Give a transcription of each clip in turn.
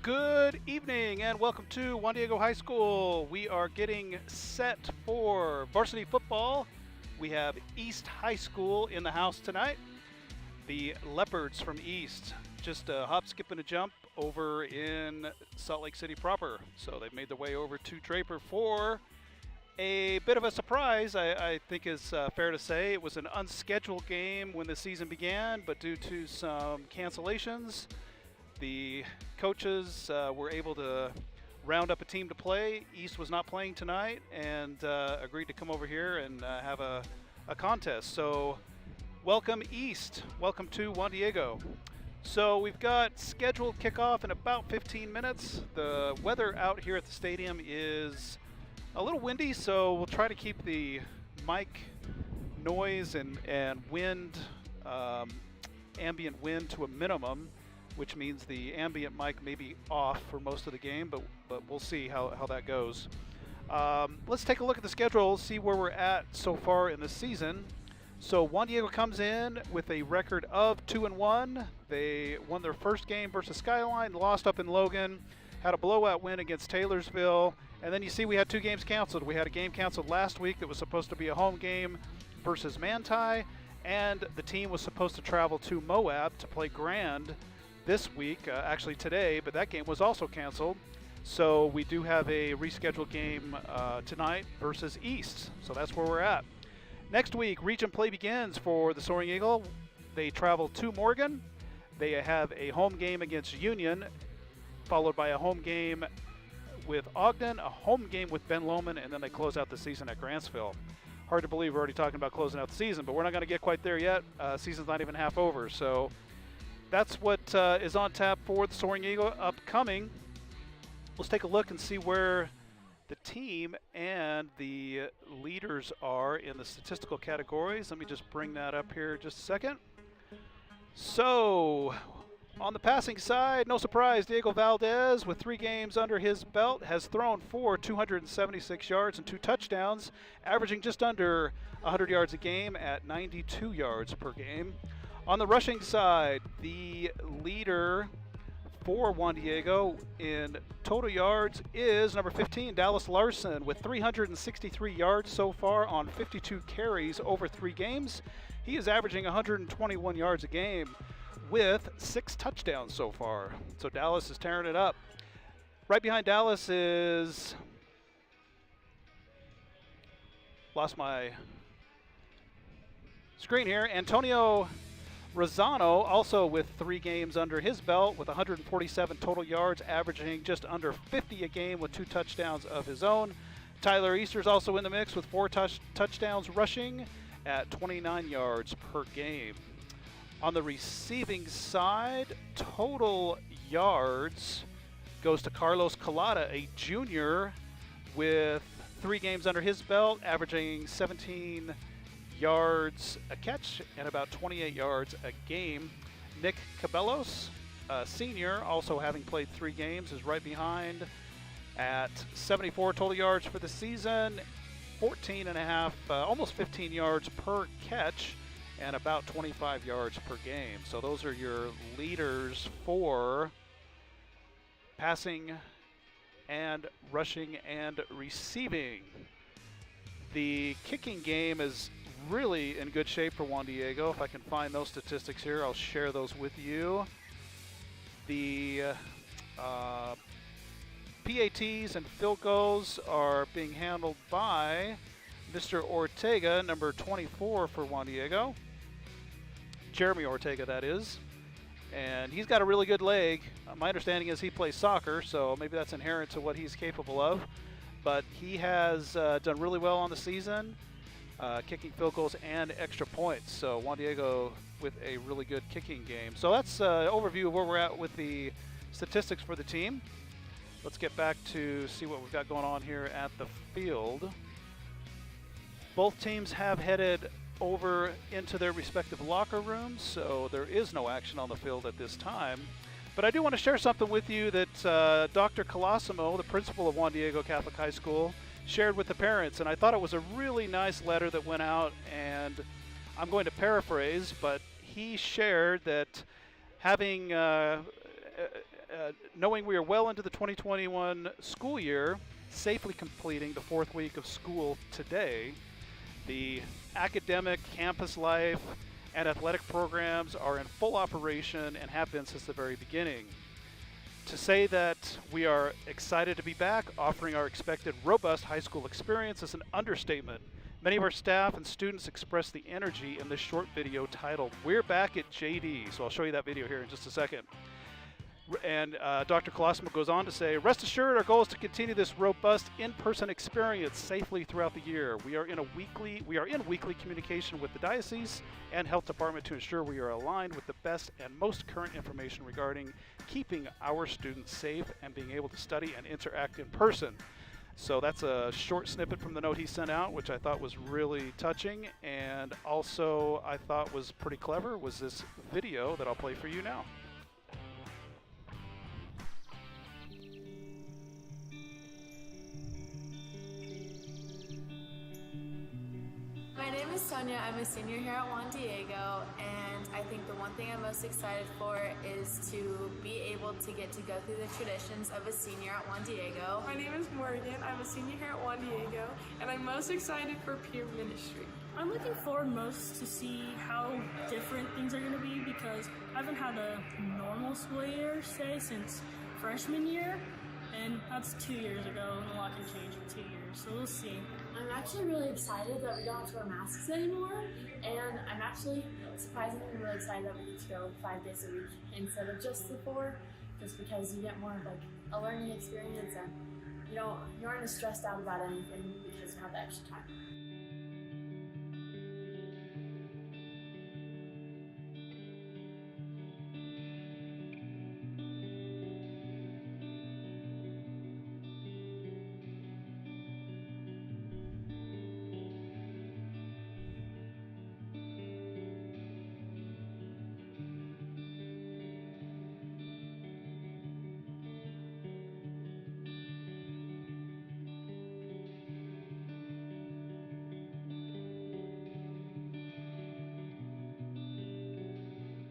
Good evening and welcome to Juan Diego High School. We are getting set for varsity football. We have East High School in the house tonight. The Leopards from East, just a hop, skip, and a jump over in Salt Lake City proper. So they've made their way over to Draper for a bit of a surprise, I think is fair to say. It was an unscheduled game when the season began, but due to some cancellations, the coaches were able to round up a team to play. East was not playing tonight and agreed to come over here and have a contest. So welcome East. Welcome to Juan Diego. So we've got scheduled kickoff in about 15 minutes. The weather out here at the stadium is a little windy, so we'll try to keep the mic noise and wind, ambient wind to a minimum, which means the ambient mic may be off for most of the game, but we'll see how that goes. Let's take a look at the schedule, see where we're at so far in the season. So Juan Diego comes in with a record of 2-1. They won their first game versus Skyline, lost up in Logan, had a blowout win against Taylorsville, and then you see we had two games canceled. We had a game canceled last week that was supposed to be a home game versus Manti, and the team was supposed to travel to Moab to play Grand this week, actually today, but that game was also canceled. So we do have a rescheduled game tonight versus East. So that's where we're at. Next week, region play begins for the Soaring Eagle. They travel to Morgan. They have a home game against Union, followed by a home game with Ogden, a home game with Ben Lomond, and then they close out the season at Grantsville. Hard to believe we're already talking about closing out the season, but we're not going to get quite there yet. Season's not even half over, so that's what is on tap for the Soaring Eagle upcoming. Let's take a look and see where the team and the leaders are in the statistical categories. Let me just bring that up here just a second. So, on the passing side, no surprise, Diego Valdez, with 3 games under his belt, has thrown for 276 yards and 2 touchdowns, averaging just under 100 yards a game at 92 yards per game. On the rushing side, the leader for Juan Diego in total yards is number 15, Dallas Larson, with 363 yards so far on 52 carries over 3 games. He is averaging 121 yards a game with 6 touchdowns so far. So Dallas is tearing it up. Right behind Dallas is, lost my screen here, Antonio Rosano, also with 3 games under his belt with 147 total yards, averaging just under 50 a game with 2 touchdowns of his own. Tyler Easter's also in the mix with 4 touchdowns rushing at 29 yards per game. On the receiving side, total yards goes to Carlos Collada, a junior with 3 games under his belt, averaging 17 yards a catch and about 28 yards a game. Nick Cabellos, a senior, also having played 3 games, is right behind at 74 total yards for the season, 14 and a half, almost 15 yards per catch, and about 25 yards per game. So those are your leaders for passing and rushing and receiving. The kicking game is really in good shape for Juan Diego. If I can find those statistics here, I'll share those with you. The PATs and field goals are being handled by Mr. Ortega, number 24 for Juan Diego. Jeremy Ortega, that is. And he's got a really good leg. My understanding is he plays soccer, so maybe that's inherent to what he's capable of. But he has done really well on the season, kicking field goals and extra points. So Juan Diego with a really good kicking game. So that's an overview of where we're at with the statistics for the team. Let's get back to see what we've got going on here at the field. Both teams have headed over into their respective locker rooms, so there is no action on the field at this time. But I do want to share something with you that Dr. Colosimo, the principal of Juan Diego Catholic High School, shared with the parents. And I thought it was a really nice letter that went out, and I'm going to paraphrase, but he shared that having knowing we are well into the 2021 school year, safely completing the 4th week of school today, the academic, campus life, and athletic programs are in full operation and have been since the very beginning. To say that we are excited to be back, offering our expected robust high school experience is an understatement. Many of our staff and students express the energy in this short video titled, "We're Back at JD." So I'll show you that video here in just a second. And Dr. Colosimo goes on to say, "Rest assured, our goal is to continue this robust in-person experience safely throughout the year. We are in weekly communication with the diocese and health department to ensure we are aligned with the best and most current information regarding keeping our students safe and being able to study and interact in person." So that's a short snippet from the note he sent out, which I thought was really touching, and also I thought was pretty clever was this video that I'll play for you now. My name is Sonia. I'm a senior here at Juan Diego, and I think the one thing I'm most excited for is to be able to get to go through the traditions of a senior at Juan Diego. My name is Morgan. I'm a senior here at Juan Diego, and I'm most excited for peer ministry. I'm looking forward most to see how different things are going to be because I haven't had a normal school year, say, since freshman year, and that's 2 years ago, and a lot can change in 2 years, so we'll see. I'm actually really excited that we don't have to wear masks anymore, and I'm actually surprisingly really excited that we get to go 5 days a week instead of just the 4, just because you get more of like a learning experience and you aren't as stressed out about anything because you have the extra time.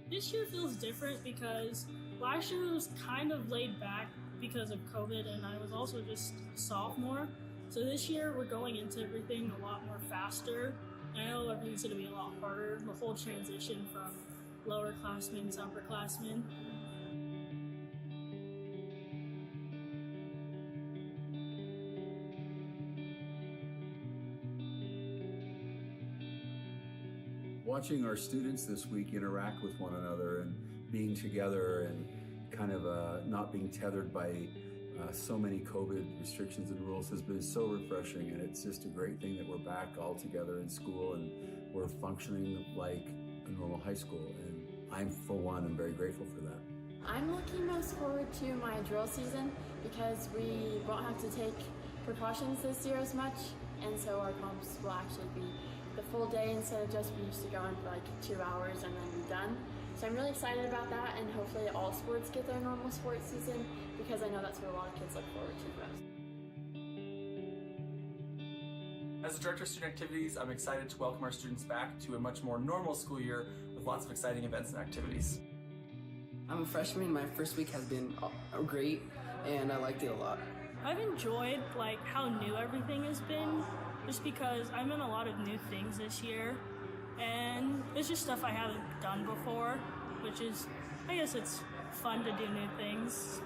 This year feels different because last year was kind of laid back because of COVID, and I was also just a sophomore. So this year we're going into everything a lot more faster, and I know everything's going to be a lot harder, the whole transition from lower classmen to upperclassmen. Watching our students this week interact with one another and being together and kind of not being tethered by so many COVID restrictions and rules has been so refreshing, and it's just a great thing that we're back all together in school and we're functioning like a normal high school, and for one, I'm very grateful for that. I'm looking most forward to my drill season because we won't have to take precautions this year as much, and so our pumps will actually be the full day instead of just we used to go in for like 2 hours and then be done. So I'm really excited about that, and hopefully all sports get their normal sports season because I know that's what a lot of kids look forward to for us. As the Director of Student Activities, I'm excited to welcome our students back to a much more normal school year with lots of exciting events and activities. I'm a freshman. My first week has been great, and I liked it a lot. I've enjoyed how new everything has been, just because I'm in a lot of new things this year, and it's just stuff I haven't done before, which is, I guess it's fun to do new things.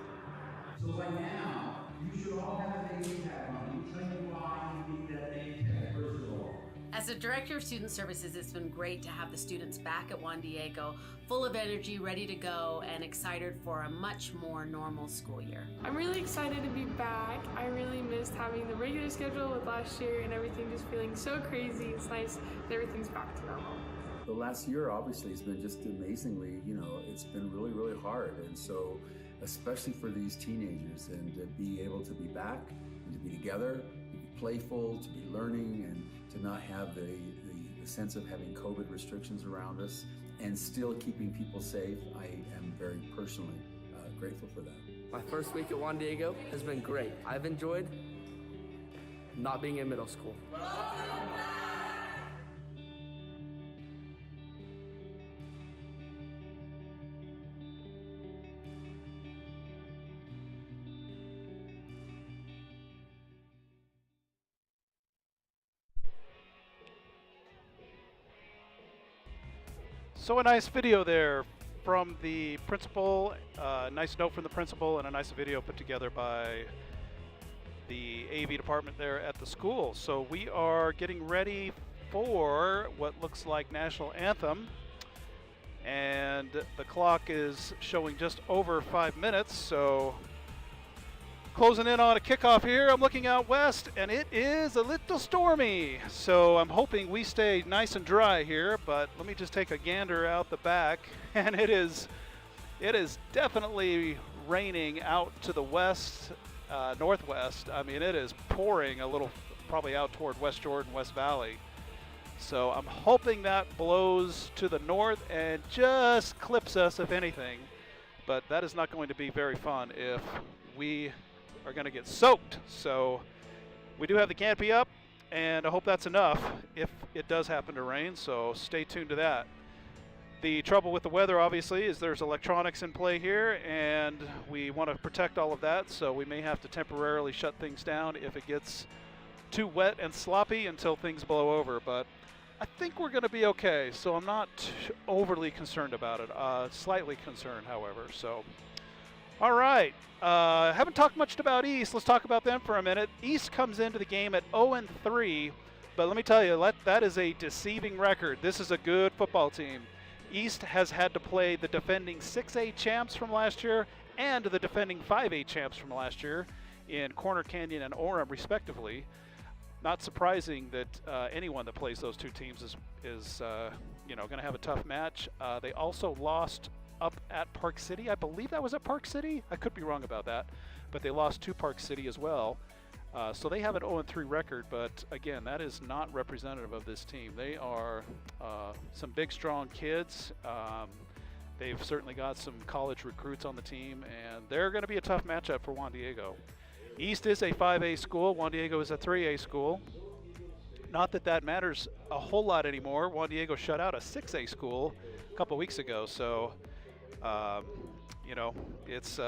So by now, you should all have a name tag on. You tell me why you need that name tag, first of all. As a Director of Student Services, it's been great to have the students back at Juan Diego, full of energy, ready to go, and excited for a much more normal school year. I'm really excited to be back. I really missed having the regular schedule with last year and everything just feeling so crazy. It's nice that everything's back to normal. The last year obviously has been just amazingly, it's been really, really hard, and so especially for these teenagers, and to be able to be back and to be together, to be playful, to be learning, and to not have the sense of having COVID restrictions around us and still keeping people safe, I am very personally grateful for that. My first week at Juan Diego has been great. I've enjoyed not being in middle school. So a nice video there from the principal, nice note from the principal, and a nice video put together by the AV department there at the school. So we are getting ready for what looks like national anthem, and the clock is showing just over 5 minutes, so closing in on a kickoff here. I'm looking out west, and it is a little stormy, so I'm hoping we stay nice and dry here. But let me just take a gander out the back, and it is definitely raining out to the west, northwest. I mean, it is pouring a little, probably out toward West Jordan, West Valley. So I'm hoping that blows to the north and just clips us, if anything. But that is not going to be very fun if we are going to get soaked. So we do have the canopy up, and I hope that's enough if it does happen to rain, so stay tuned to that. The trouble with the weather, obviously, is there's electronics in play here, and we want to protect all of that, so we may have to temporarily shut things down if it gets too wet and sloppy until things blow over. But I think we're going to be okay, so I'm not overly concerned about it. Slightly concerned, however. So, all right. Haven't talked much about East. Let's talk about them for a minute. East comes into the game at 0-3, but let me tell you, that is a deceiving record. This is a good football team. East has had to play the defending 6A champs from last year and the defending 5A champs from last year in Corner Canyon and Orem, respectively. Not surprising that anyone that plays those two teams is going to have a tough match. They also lost up at Park City. I believe that was at Park City. I could be wrong about that, but they lost to Park City as well. So they have an 0-3 record, but again, that is not representative of this team. They are some big, strong kids. They've certainly got some college recruits on the team, and they're going to be a tough matchup for Juan Diego. East is a 5A school. Juan Diego is a 3A school. Not that that matters a whole lot anymore. Juan Diego shut out a 6A school a couple weeks ago, so it's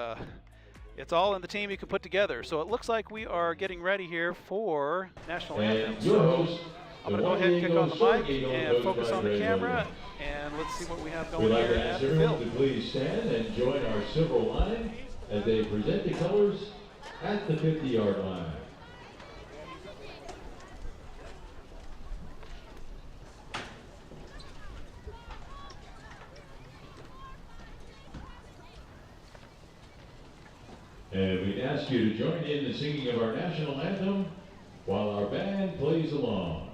all in the team you can put together. So it looks like we are getting ready here for national anthem. So I'm going to go ahead and kick on the mic and focus on the camera, and let's see what we have going here at the field. To please stand and join our civil line as they present the colors at the 50-yard line. And we'd ask you to join in the singing of our national anthem while our band plays along.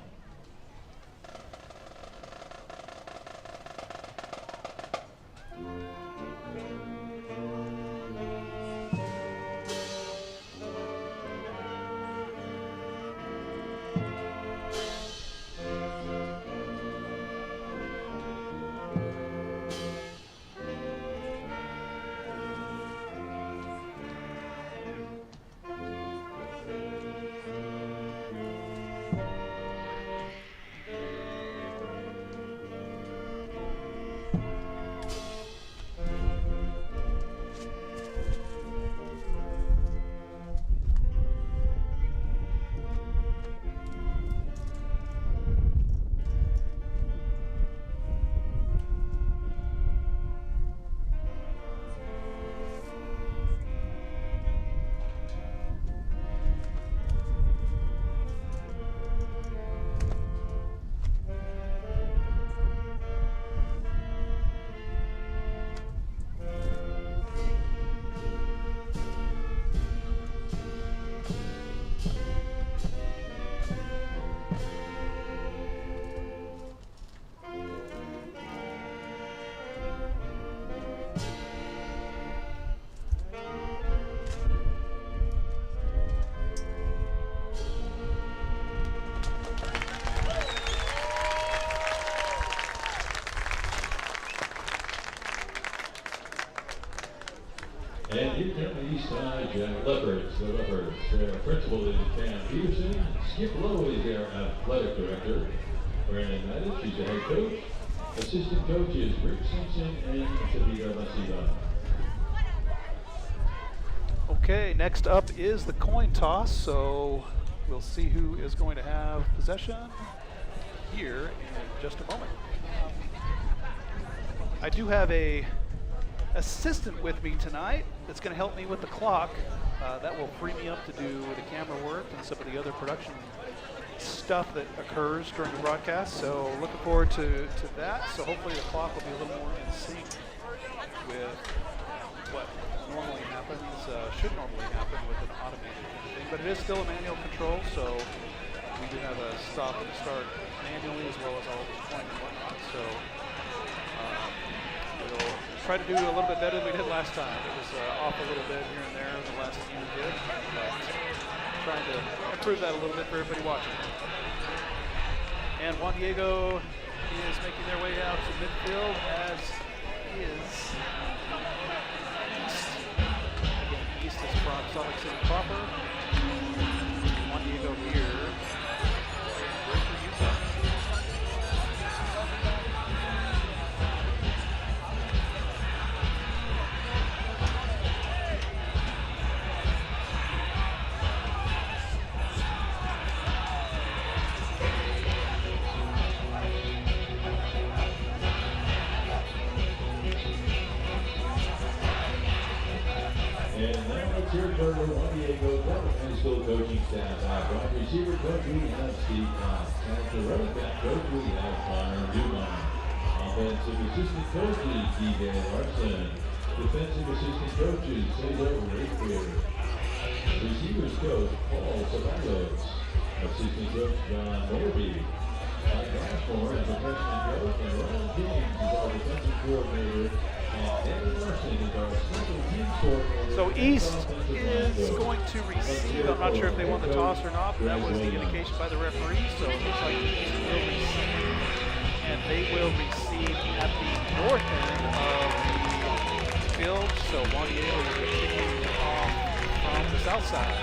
And here come the East Side Leopards. The Leopards. Their principal is Pam Peterson. Skip Lowe is their athletic director. Brandon Maddox, she's the head coach. Assistant coach is Rick Simpson and Sabina Masiva. Okay, next up is the coin toss, so we'll see who is going to have possession here in just a moment. I do have a assistant with me tonight that's going to help me with the clock. That will free me up to do the camera work and some of the other production stuff that occurs during the broadcast. So looking forward to that. So hopefully the clock will be a little more in sync with what normally happens, should normally happen with an automated kind of thing. But it is still a manual control, so we do have a stop and start manually as well as all this point and whatnot. So we'll try to do a little bit better than we did last time. It was off a little bit here and there the last few we did, but trying to improve that a little bit for everybody watching. And Juan Diego is making their way out to midfield, as is East. Again, East is from Salt Lake City proper. Juan Diego here. Great for Utah. And now let's hear from the Juan Diego High School coaching staff. Wide receiver coach, we have Steve Cox. At the running back coach, we have Connor Dumont. Offensive assistant coaches, DJ Larson. Defensive assistant coaches, Cesar Rayfield. Receivers coach, Paul Ceballos. Assistant coach, John Morby. Mike Ashmore is the freshman coach, and Ron James is our defensive coordinator. So East is going to receive. I'm not sure if they won the toss or not, but that was the indication by the referee. So it looks like East will receive, and they will receive at the north end of the field. So Juan Diego will be kicking off from the south side.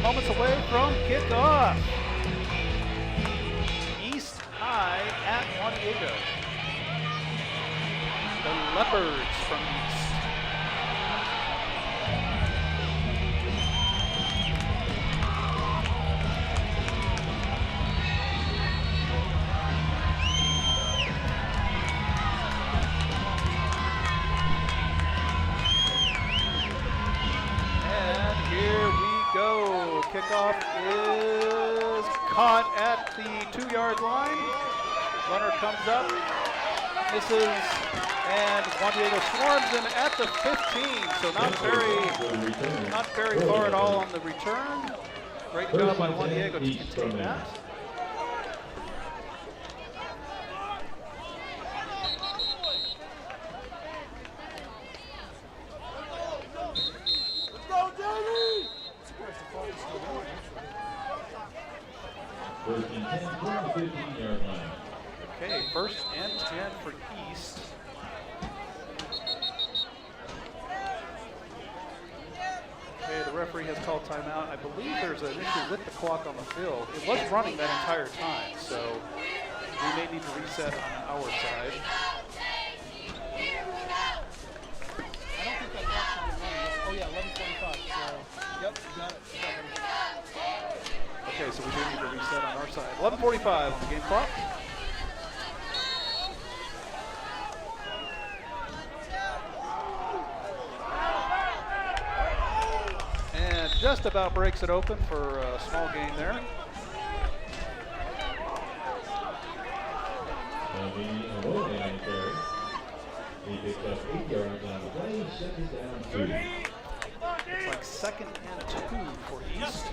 Moments away from kickoff. East High at Juan Diego. The Leopards from East. And here we go. Kickoff is caught at the 2-yard line. Runner comes up, misses, and Juan Diego swarms him at the 15. So not very far at all on the return. Great job by Juan Diego to contain that. Okay, first and 10 for East. Okay, the referee has called timeout. I believe there's an issue with the clock on the field. It was running that entire time, so we may need to reset on our side. I don't think that clock's on running. Oh yeah, 11:45. So, yep, you got it. Okay, so we do need to reset on our side. 11:45 on the game clock. And just about breaks it open for a small gain there. the low man carry. He picked up 8 yards on the play, second down 2. It's like second and 2 for East.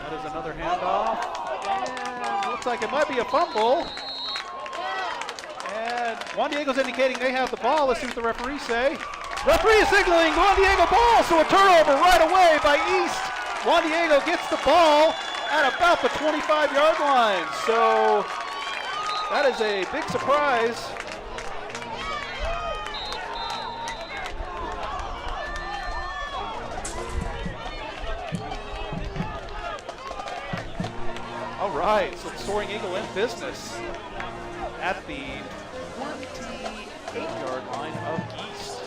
That is another handoff. And looks like it might be a fumble. And Juan Diego's indicating they have the ball. Let's see what the referees say. Referee is signaling Juan Diego ball, so a turnover right away by East. Juan Diego gets the ball at about the 25-yard line. So that is a big surprise. All right, so the Soaring Eagle in business at the 28-yard line of East.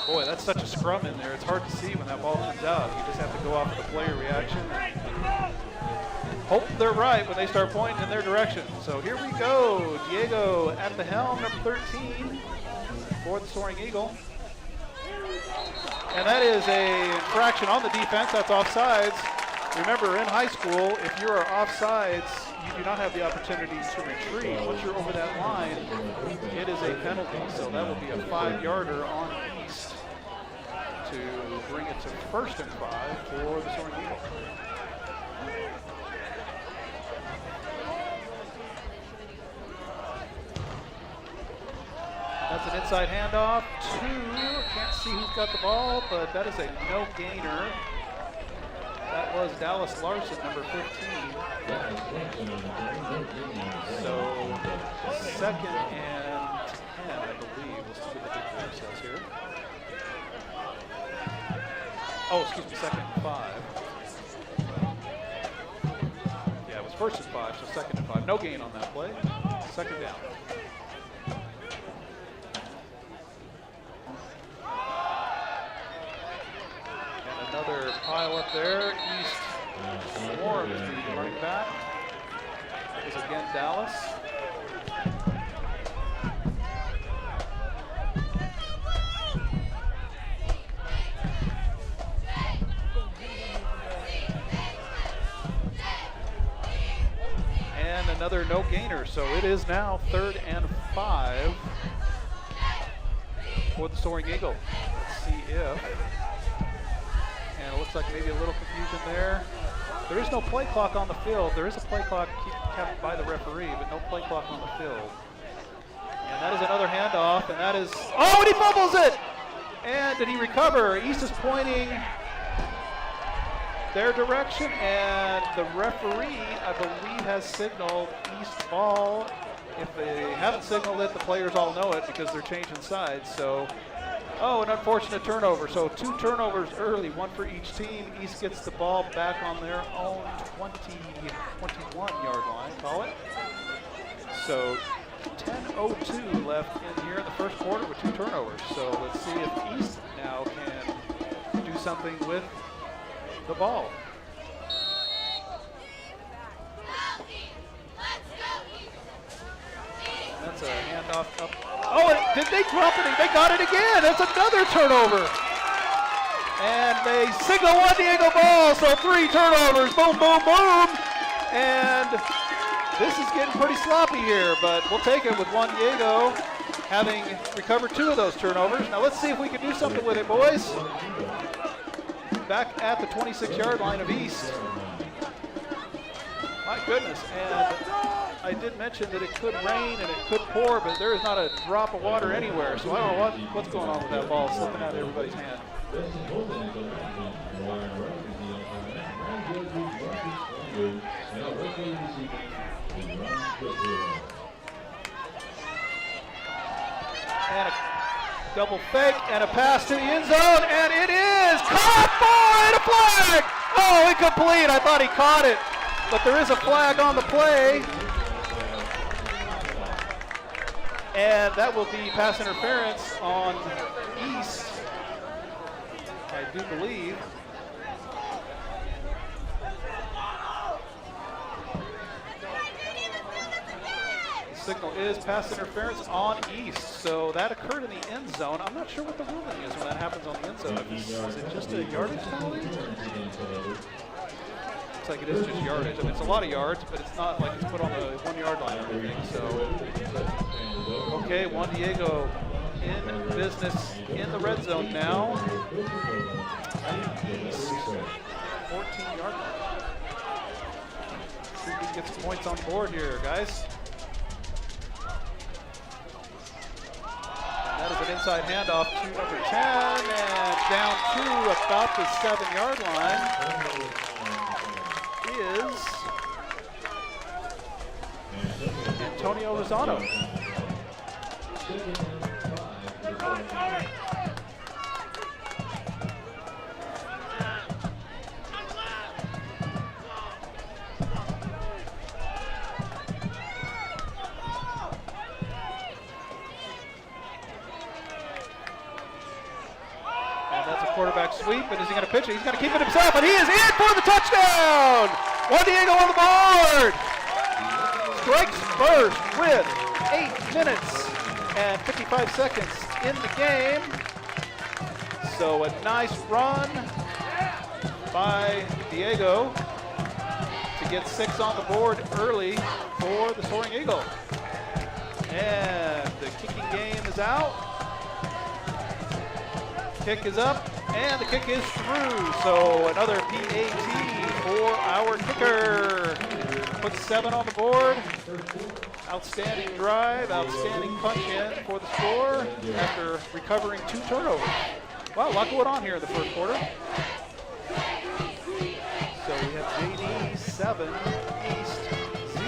Boy, that's such a scrum in there. It's hard to see when that ball comes out. You just have to go off of the player reaction. Hope they're right when they start pointing in their direction. So here we go. Diego at the helm, number 13 for the Soaring Eagle. And that is a infraction on the defense. That's offsides. Remember, in high school, if you are offsides, you do not have the opportunity to retreat. Once you're over that line, it is a penalty. So that will be a 5-yarder on East to bring it to 1st and 5 for the Soaring Eagle. That's an inside handoff to, can't see who's got the ball, but that is a no gainer. That was Dallas Larson, number 15. So, second and 10, I believe. Let's see what the big board says here. Oh, excuse me, second and 5. Yeah, it was 1st and 5, so 2nd and 5. No gain on that play. 2nd down. Another pile up there. East Swarm is the running back. That is again Dallas. And another no gainer. So it is now 3rd and 5 for the Soaring Eagle. Let's see if. And it looks like maybe a little confusion there. There is no play clock on the field. There is a play clock kept by the referee, but no play clock on the field. And that is another handoff, and that is, oh, and he fumbles it! And did he recover? East is pointing their direction, and the referee, I believe, has signaled East ball. If they haven't signaled it, the players all know it because they're changing sides. So, oh, an unfortunate turnover. So 2 turnovers early, 1 for each team. East gets the ball back on their own 21-yard line, call it. So 10:02 left in here in the first quarter with 2 turnovers. So let's see if East now can do something with the ball. That's a handoff up. Oh, did they drop it? They got it again. That's another turnover. And they signal Juan Diego ball, so 3 turnovers. Boom, boom, boom. And this is getting pretty sloppy here, but we'll take it with Juan Diego having recovered 2 of those turnovers. Now let's see if we can do something with it, boys. Back at the 26-yard line of East. My goodness, and I did mention that it could rain and it could pour, but there is not a drop of water anywhere. So I don't know what's going on with that ball slipping out of everybody's hand. And a double fake and a pass to the end zone, and it is caught for a flag. Oh, incomplete. I thought he caught it, but there is a flag on the play. And that will be pass interference on East, I do believe. signal is pass interference on East. So that occurred in the end zone. I'm not sure what the ruling is when that happens on the end zone. Is it just a yardage penalty? Looks like it is just yardage. I mean, it's a lot of yards, but it's not like it's put on the 1 yard line or anything. So, okay, Juan Diego in business in the red zone now. 14 yard line. See if we can get some points on board here, guys. And that is an inside handoff to number 10 and down to about the 7 yard line is Antonio Rosano. Quarterback sweep, and is he going to pitch it? He's going to keep it himself, and he is in for the touchdown! Juan Diego on the board! Strikes first with 8 minutes and 55 seconds in the game. So a nice run by Diego to get 6 on the board early for the Soaring Eagle. And the kicking game is out. Kick is up. And the kick is through, so another PAT for our kicker. Puts 7 on the board. Outstanding drive, outstanding punch in for the score after recovering 2 turnovers. Wow, a lot going on here in the first quarter. So we have JD 7, East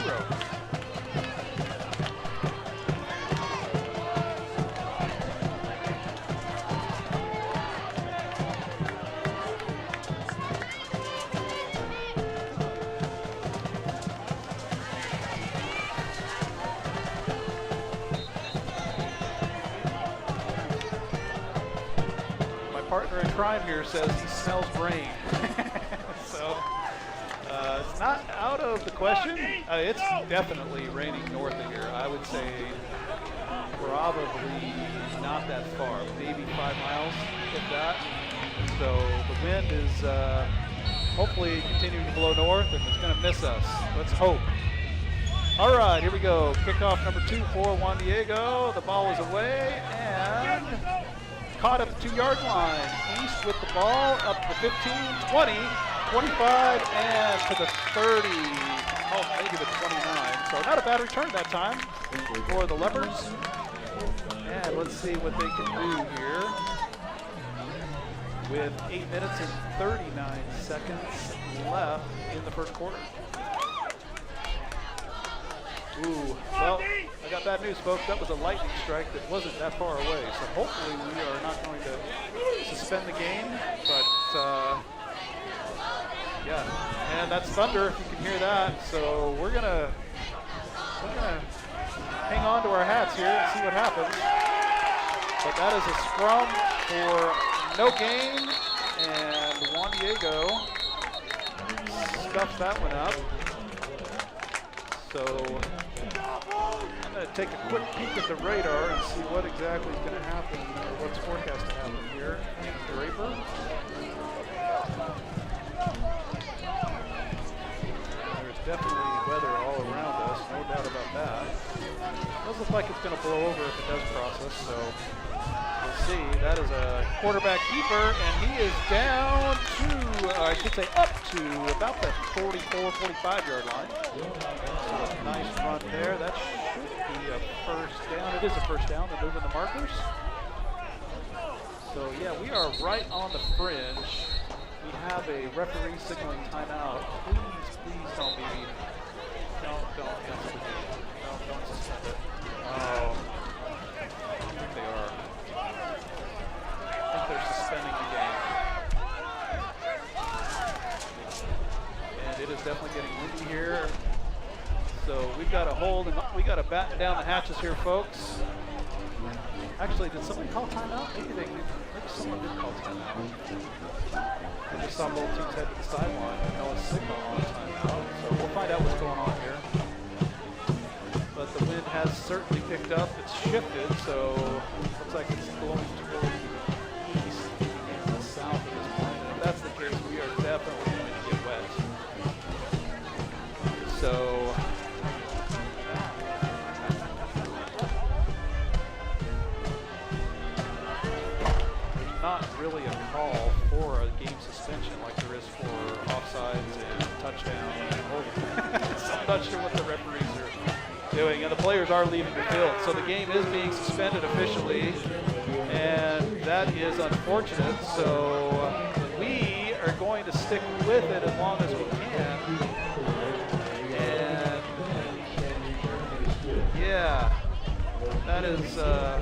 0. Partner in crime here says he smells rain. So it's not out of the question. It's definitely raining north of here. I would say probably not that far, maybe 5 miles, if that. So the wind is hopefully continuing to blow north, and it's going to miss us. Let's hope. All right, here we go. Kickoff number 2 for Juan Diego. The ball is away and caught at the 2 yard line. East with the ball up to 15, 20, 25, and to the 30. Oh, maybe the 29. So not a bad return that time for the Leopards. And let's see what they can do here with 8 minutes and 39 seconds left in the first quarter. Ooh, well, I got bad news, folks. That was a lightning strike that wasn't that far away. So hopefully we are not going to suspend the game. But, yeah. And that's thunder, if you can hear that. So we're gonna hang on to our hats here and see what happens. But that is a scrum for no gain. And Juan Diego stuffs that one up. So I'm going to take a quick peek at the radar and see what exactly is going to happen, or what's forecast to happen here in Draper. There's definitely weather all around us, no doubt about that. It does look like it's going to blow over if it does cross us, so we'll see. That is a quarterback keeper, and he is down to, I should say up to about the 44, 45 yard line. So a nice run there. That should be a first down. It is a first down. They're moving the markers. So yeah, we are right on the fringe. We have a referee signaling timeout. Please don't be, don't cancel the game. Don't suspend it. Oh, I think they are. I think they're suspending the game. And it is definitely getting windy here. So we've got to hold and we got to batten down the hatches here, folks. Actually, did somebody call timeout? Maybe someone did call timeout. I just saw both teams head to the sideline and no signal on timeout. So we'll find out what's going on here. But the wind has certainly picked up. It's shifted, so looks like it's blowing toward the east and the south at this point. And if that's the case, we are definitely going to get wet. So there's not really a call for a game suspension like there is for offsides and touchdown and holding. So I'm not sure what the referees are doing, and the players are leaving the field. So the game is being suspended officially, and that is unfortunate. So we are going to stick with it as long as we can. And yeah, that is, I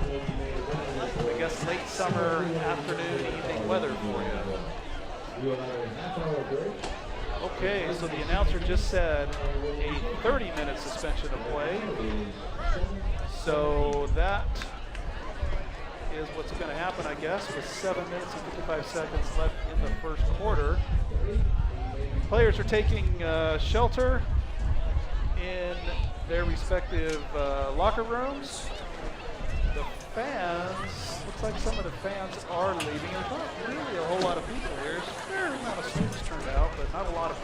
guess, late summer, afternoon, evening weather for you. Okay, so the announcer just said a 30-minute suspension of play. So that is what's going to happen, I guess, with 7 minutes and 55 seconds left in the first quarter. Players are taking shelter in their respective locker rooms. The fans, looks like some of the fans are leaving. There's not really a whole lot of people here. There's a fair amount of students turned out, but not a lot of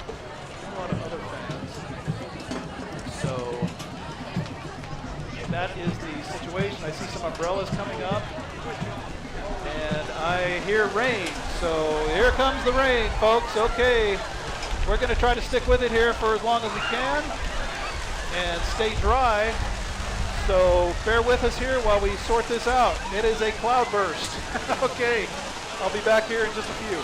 other fans. So that is the situation. I see some umbrellas coming up, and I hear rain. So here comes the rain, folks. Okay, we're going to try to stick with it here for as long as we can and stay dry. So bear with us here while we sort this out. It is a cloudburst. Okay, I'll be back here in just a few.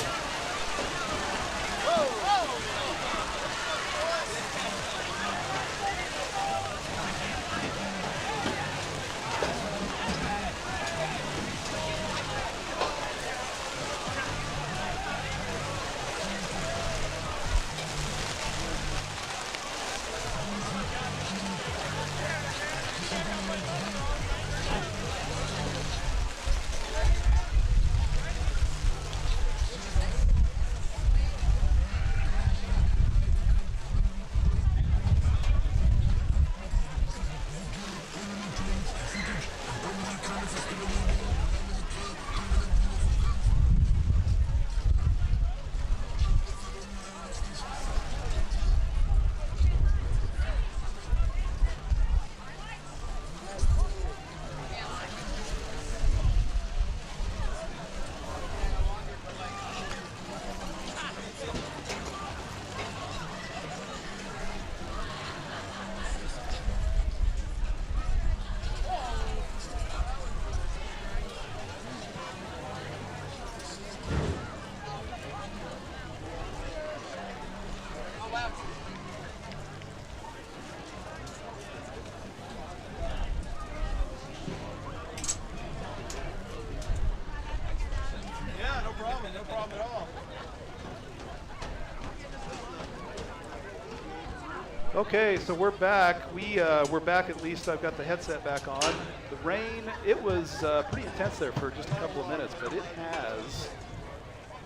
Okay, so we're back. We're back, at least I've got the headset back on. The rain, it was pretty intense there for just a couple of minutes, but it has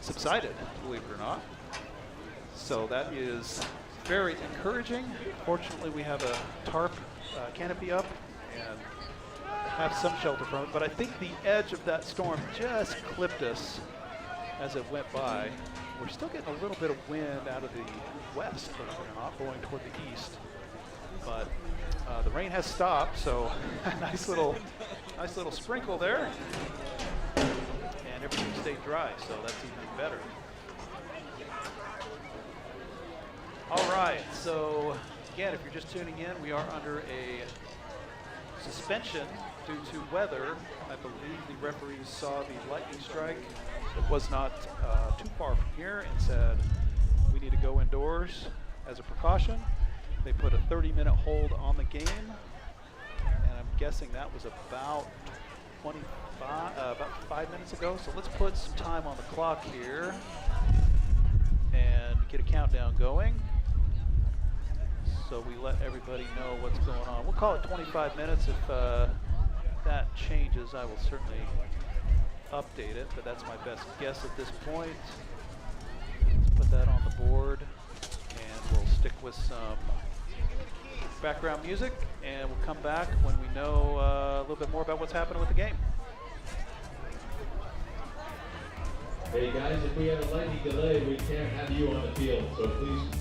subsided, believe it or not. So that is very encouraging. Fortunately, we have a tarp canopy up and have some shelter from it, but I think the edge of that storm just clipped us as it went by. We're still getting a little bit of wind out of the west, believe it or not, blowing toward the east. But the rain has stopped, so nice little sprinkle there. And everything stayed dry, so that's even better. All right, so again, if you're just tuning in, we are under a suspension due to weather. I believe the referees saw the lightning strike. It was not too far from here and said we need to go indoors as a precaution. They put a 30-minute hold on the game, and I'm guessing that was about 5 minutes ago. So let's put some time on the clock here and get a countdown going, so we let everybody know what's going on. We'll call it 25 minutes. If that changes, I will certainly update it, but that's my best guess at this point. Let's put that on the board, and we'll stick with some background music, and we'll come back when we know a little bit more about what's happening with the game. Hey guys, if we have a lightning delay, we can't have you on the field, so please.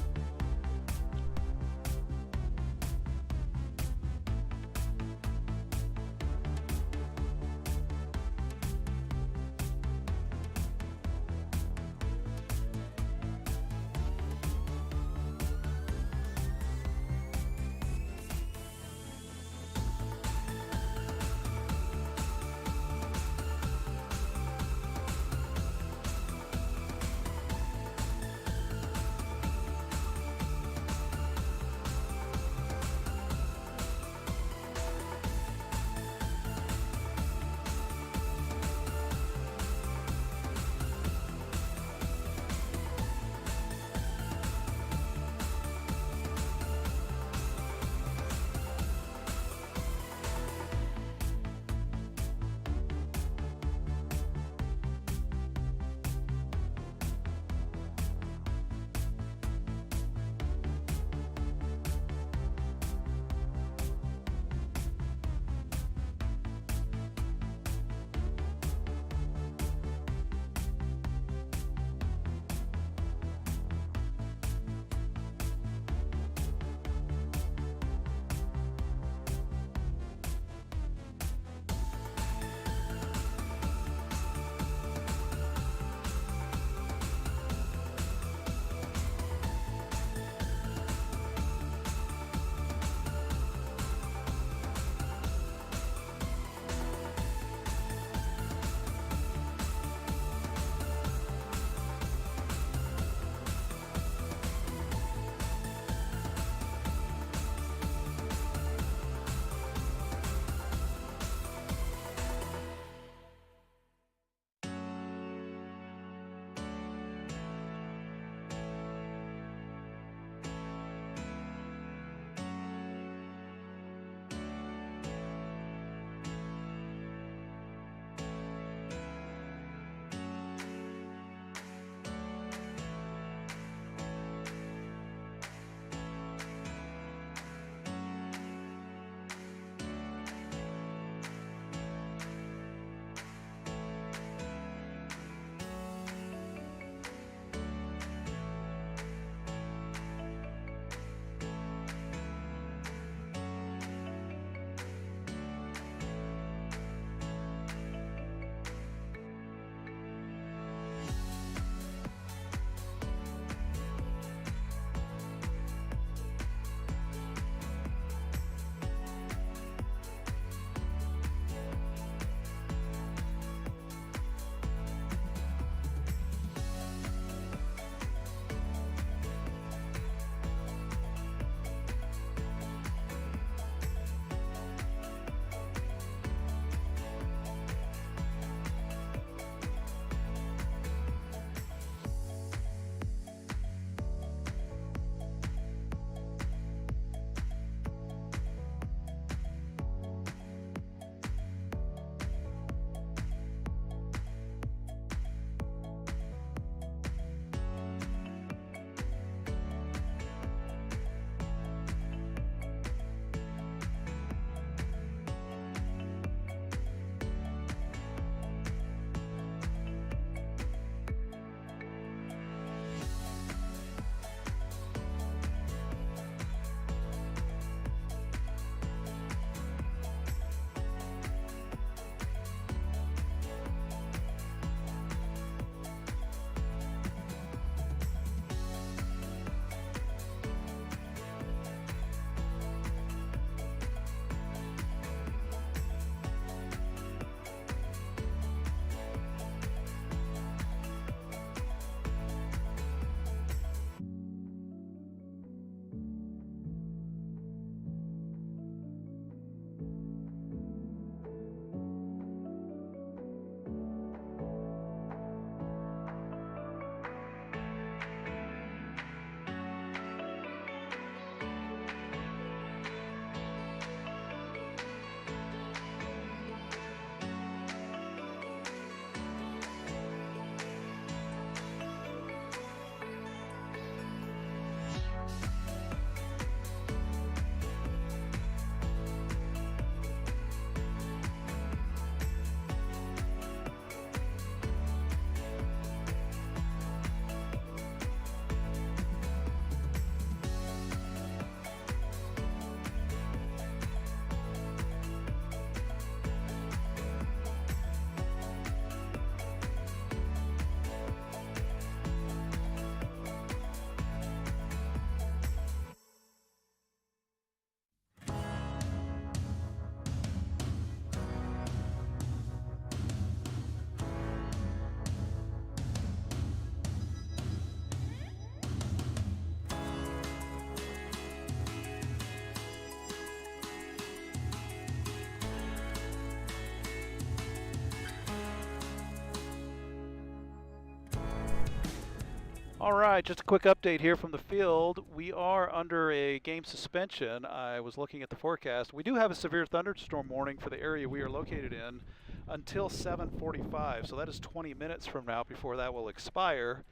All right, just a quick update here from the field. We are under a game suspension. I was looking at the forecast. We do have a severe thunderstorm warning for the area we are located in until 7:45, so that is 20 minutes from now before that will expire.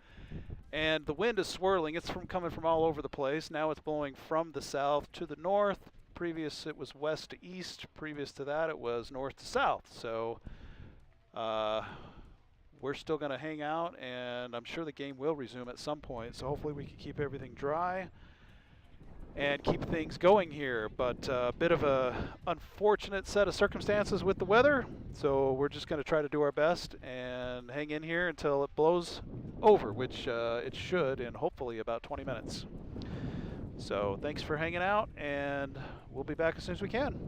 And the wind is swirling. It's coming from all over the place. Now it's blowing from the south to the north. Previous it was west to east. Previous to that it was north to south. So we're still going to hang out, and I'm sure the game will resume at some point. So hopefully we can keep everything dry and keep things going here. But a bit of a unfortunate set of circumstances with the weather. So we're just going to try to do our best and hang in here until it blows over, which it should in hopefully about 20 minutes. So thanks for hanging out, and we'll be back as soon as we can.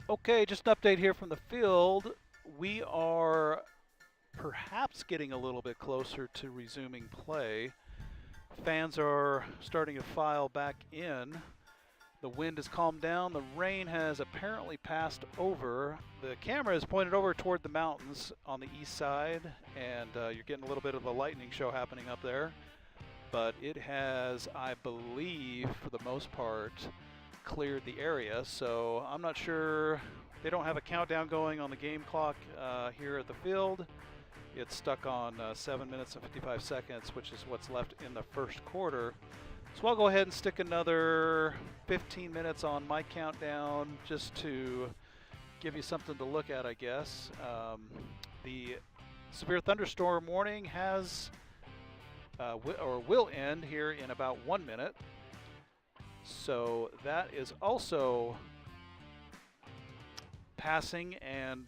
Okay, just an update here from the field. We are perhaps getting a little bit closer to resuming play. Fans are starting to file back in. The wind has calmed down. The rain has apparently passed over. The camera is pointed over toward the mountains on the east side, and you're getting a little bit of a lightning show happening up there. But it has, I believe, for the most part, cleared the area, so I'm not sure. They don't have a countdown going on the game clock here at the field. It's stuck on 7 minutes and 55 seconds, which is what's left in the first quarter. So I'll go ahead and stick another 15 minutes on my countdown just to give you something to look at, I guess. The severe thunderstorm warning has will end here in about 1 minute. So that is also passing, and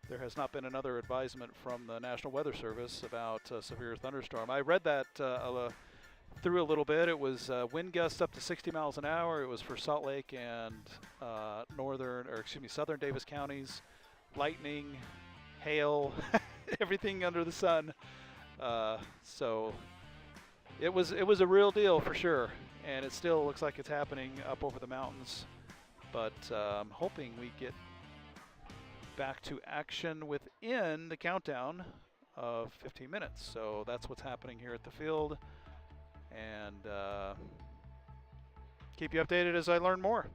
there has not been another advisement from the National Weather Service about a severe thunderstorm. I read that through a little bit. It was wind gusts up to 60 miles an hour. It was for Salt Lake and southern Davis counties. Lightning, hail, everything under the sun. So it was a real deal for sure, and it still looks like it's happening up over the mountains. But I'm hoping we get back to action within the countdown of 15 minutes. So that's what's happening here at the field, and keep you updated as I learn more.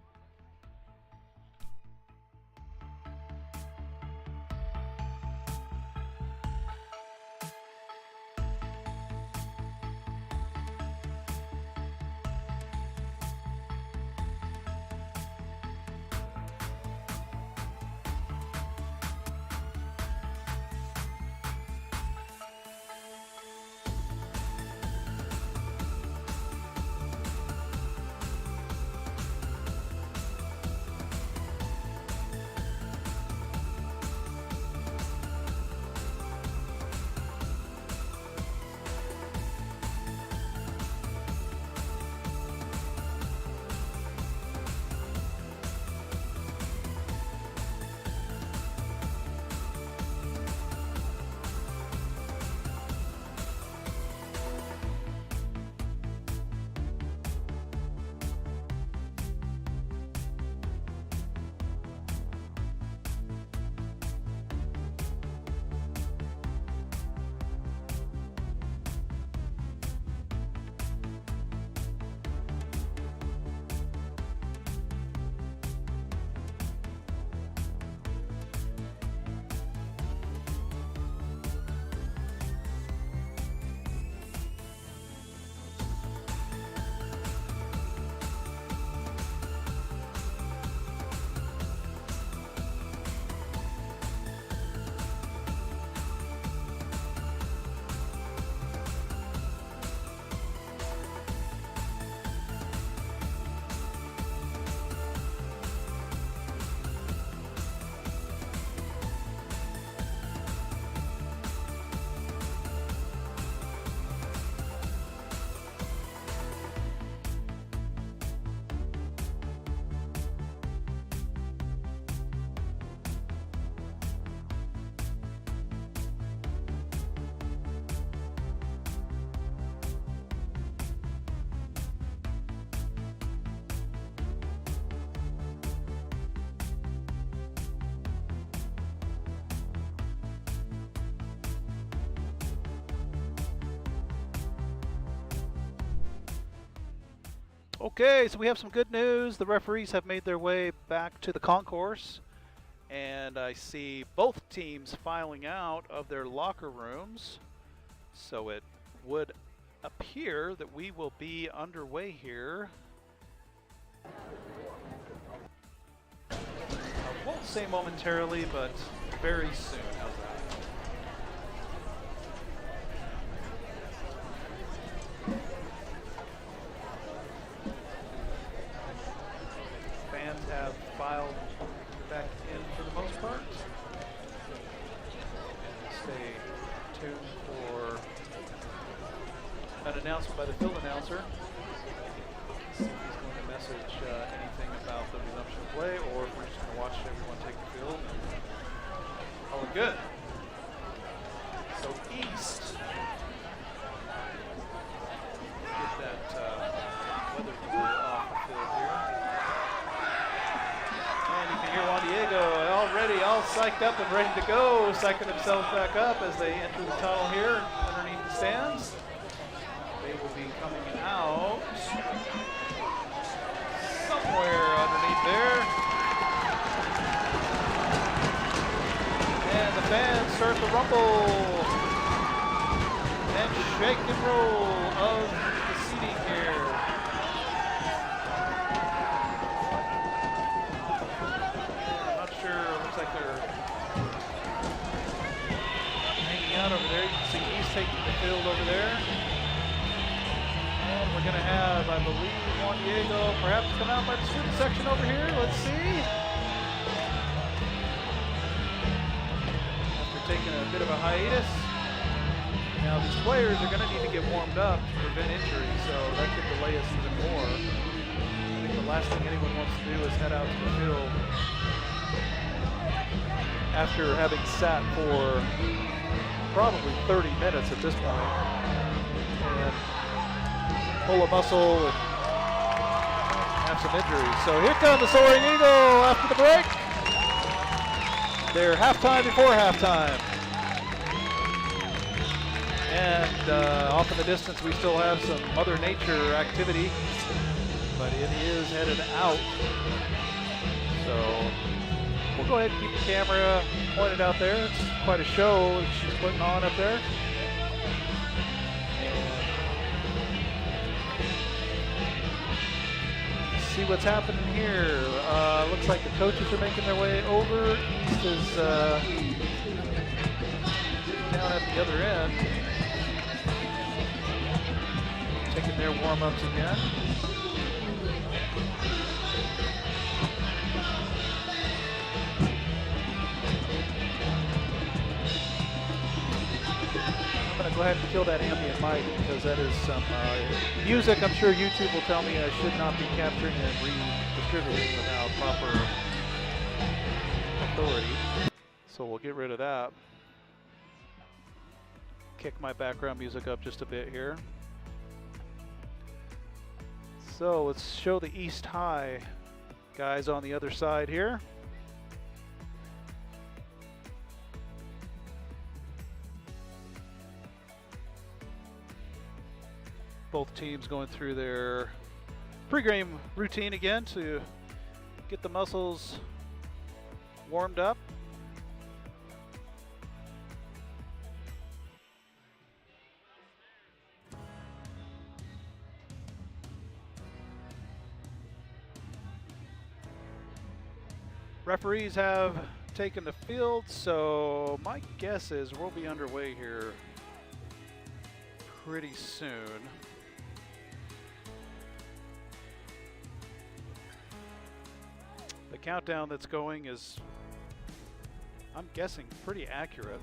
Okay, so we have some good news. The referees have made their way back to the concourse, and I see both teams filing out of their locker rooms. So it would appear that we will be underway here. I won't say momentarily, but very soon. How's that? Fans have filed back in for the most part. And stay tuned for an announcement by the field announcer. See if he's going to message anything about the resumption of play, or if we're just going to watch everyone take the field and call it good. So East, get that weather delay off the field here. And you can hear Juan Diego already all psyched up and ready to go, psyching themselves back up as they enter the tunnel here underneath the stands. They will be coming out somewhere underneath there. And the fans start the rumble and shake and roll of the seating here. I'm not sure, it looks like they're hanging out over there. You can see East taking the field over there. And we're going to have, I believe, Juan Diego perhaps come out by the student section over here. Let's see. bit of a hiatus. Now these players are going to need to get warmed up to prevent injury, so that could delay us even more. I think the last thing anyone wants to do is head out to the field after having sat for probably 30 minutes at this point and pull a muscle and have some injuries. So here comes the Soaring Eagle after the break. They're halftime before halftime. And off in the distance we still have some Mother Nature activity, but it is headed out. So we'll go ahead and keep the camera pointed out there. It's quite a show that she's putting on up there. See what's happening here. Looks like the coaches are making their way over. East is down at the other end, taking their warm-ups again. I'm going to go ahead and kill that ambient mic because that is some music I'm sure YouTube will tell me I should not be capturing and redistributing without proper authority. So we'll get rid of that. Kick my background music up just a bit here. So let's show the East High guys on the other side here. Both teams going through their pregame routine again to get the muscles warmed up. Referees have taken the field, so my guess is we'll be underway here pretty soon. The countdown that's going is, I'm guessing, pretty accurate.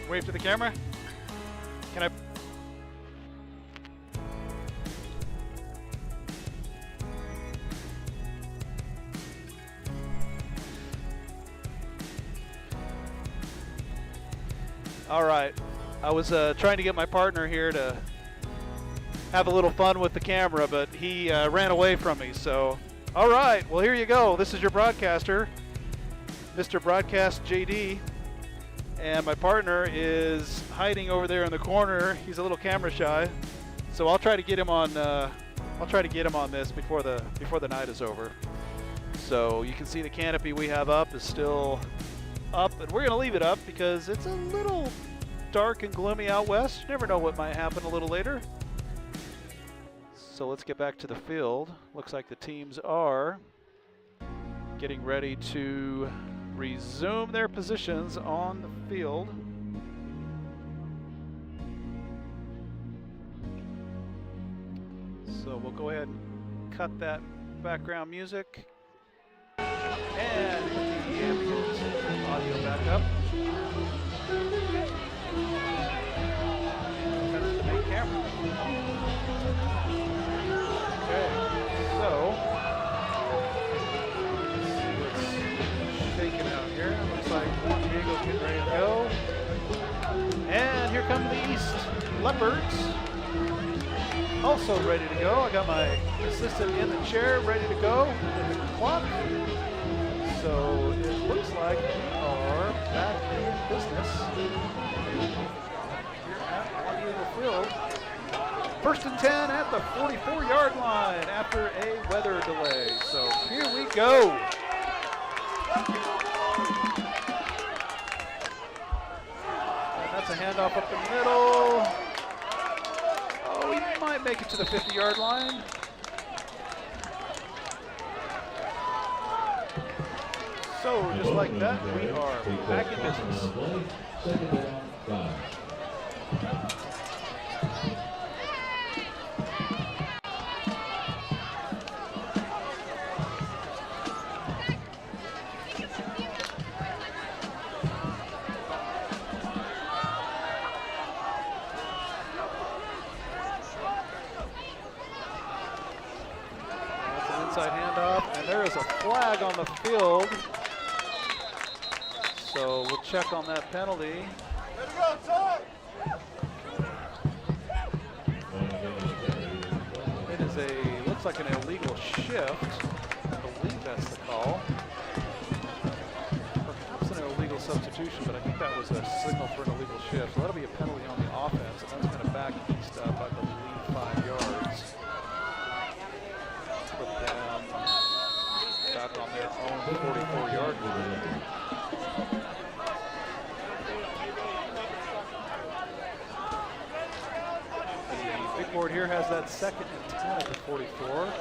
Wave to the camera. Can I? All right. I was trying to get my partner here to have a little fun with the camera, but he ran away from me. So, all right. Well, here you go. This is your broadcaster, Mr. Broadcast JD. And my partner is hiding over there in the corner. He's a little camera shy, so I'll try to get him on. I'll try to get him on this before the night is over. So you can see the canopy we have up is still up, and we're gonna leave it up because it's a little dark and gloomy out west. You never know what might happen a little later. So let's get back to the field. Looks like the teams are getting ready to resume their positions on the field. So we'll go ahead and cut that background music and put the ambient audio back up. That's the main camera. Okay, so shaking out here. Looks like Juan Diego's getting ready to go. And here come the East Leopards. Also ready to go. I got my assistant in the chair ready to go with the clock. So it looks like we are back in business here at Juan Diego Field. First and 10 at the 44-yard line after a weather delay. So here we go. And that's a handoff up the middle. Oh, he might make it to the 50-yard line. So just like that, we are back in business. Second down, 5. Inside handoff, and there is a flag on the field. So we'll check on that penalty. It is looks like an illegal shift. I believe that's the call. Perhaps an illegal substitution, but I think that was a signal for an illegal shift. So that'll be a penalty on the offense, and that's going to back East up, I believe, 5 yards. Put them back on their own 44-yard line. The big board here has that second and 10 at the 44.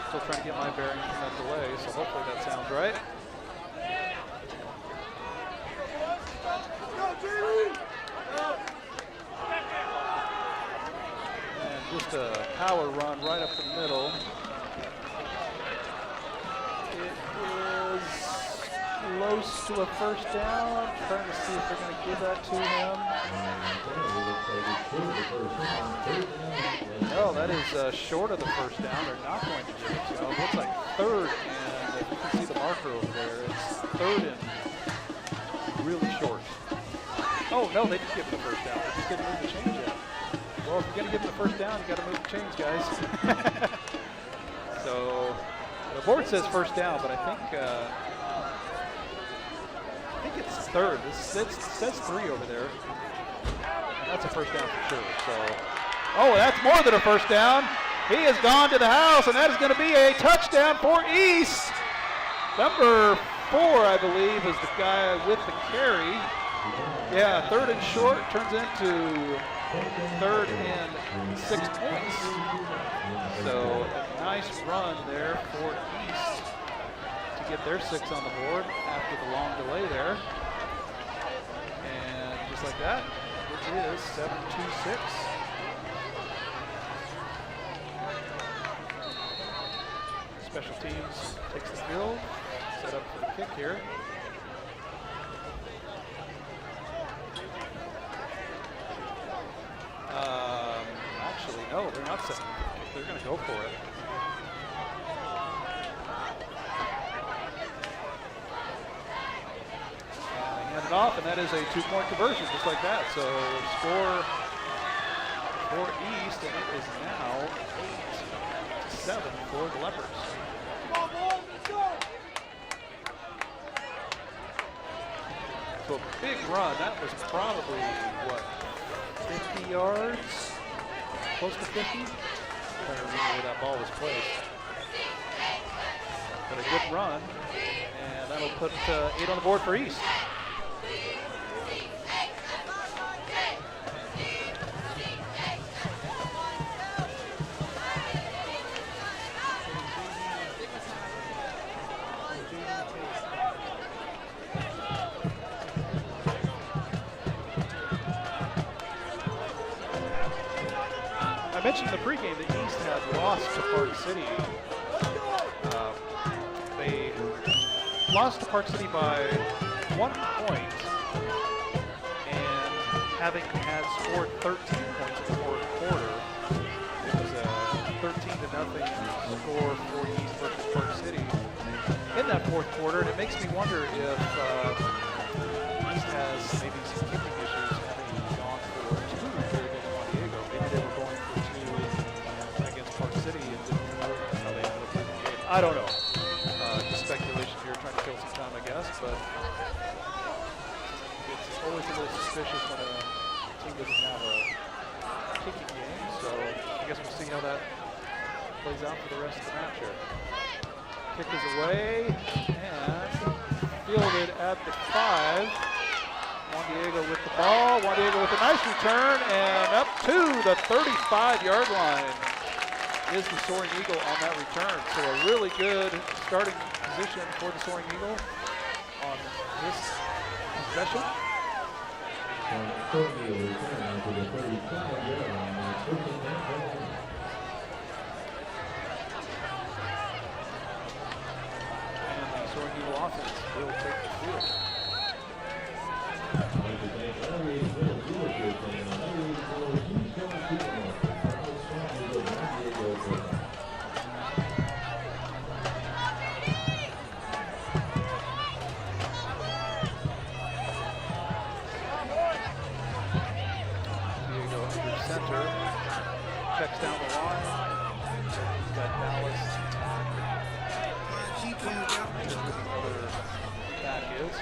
Still trying to get my bearings from that delay, so hopefully that sounds right. Just a power run right up the middle. It is close to a first down. Trying to see if they're going to give that to him. No, that is short of the first down. They're not going to give it to him. It looks like third, and you can see the marker over there. It's third and really short. Oh, no, they did give it the first down. They just didn't move the chains yet. Well, if you're going to give them the first down, you got to move the chains, guys. So the board says first down, but I think it's third. It says 3 over there. And that's a first down for sure. So, oh, that's more than a first down. He has gone to the house, and that is going to be a touchdown for East. Number 4, I believe, is the guy with the carry. Yeah, third and short turns into third and 6 points. So a nice run there for East to get their 6 on the board after the long delay there. And just like that, it is 7-2-6. Special teams takes the field, set up for the kick here. Actually, no, they're not setting the kick. They're going to go for it. And they hand it off, and that is a 2-point conversion, just like that. So score for East, and it is now 8-7 for the Leopards. So a big run. That was probably, what, 50 yards? Close to 50? I'm trying to remember where that ball was placed. But a good run, and that'll put 8 on the board for East. I mentioned in the pregame that East had lost to Park City. They lost to Park City by 1 point, and having had scored 13 points in the fourth quarter, it was a 13-0 score for East versus Park City in that fourth quarter, and it makes me wonder if East has maybe some kicking issues, having gone for 2 very good in Juan Diego. Maybe they were going for 2 against Park City, and that's how they ended up losing the game. I don't know. Just speculation here, trying to kill some time, I guess, but it's always a little suspicious when a team doesn't have a kicking game, so I guess we'll see how that plays out for the rest of the match here. Kick is away and fielded at the 5. Juan Diego with the ball. Juan Diego with a nice return and up to the 35-yard line is the Soaring Eagle on that return. So a really good starting position for the Soaring Eagle on this possession. Soaring Eagle return to the 35-yard line. First and 10. And the Soaring Eagle offense will take the field. I'd like to thank Elliott Middle Dealership and Elliott for Keystone Supermarket. Diego under center, checks down the line. He's got Dallas. Back is.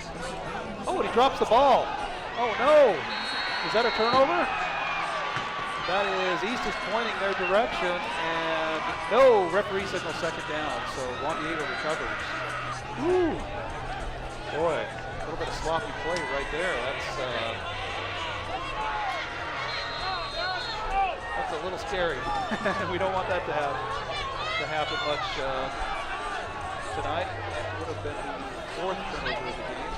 Oh, and he drops the ball. Oh no! Is that a turnover? That is, East is pointing their direction, and no, referee signals second down, so Juan Diego recovers. Woo! Boy, a little bit of sloppy play right there. That's a little scary. We don't want that to happen much tonight. That would have been the 4th turnover of the game.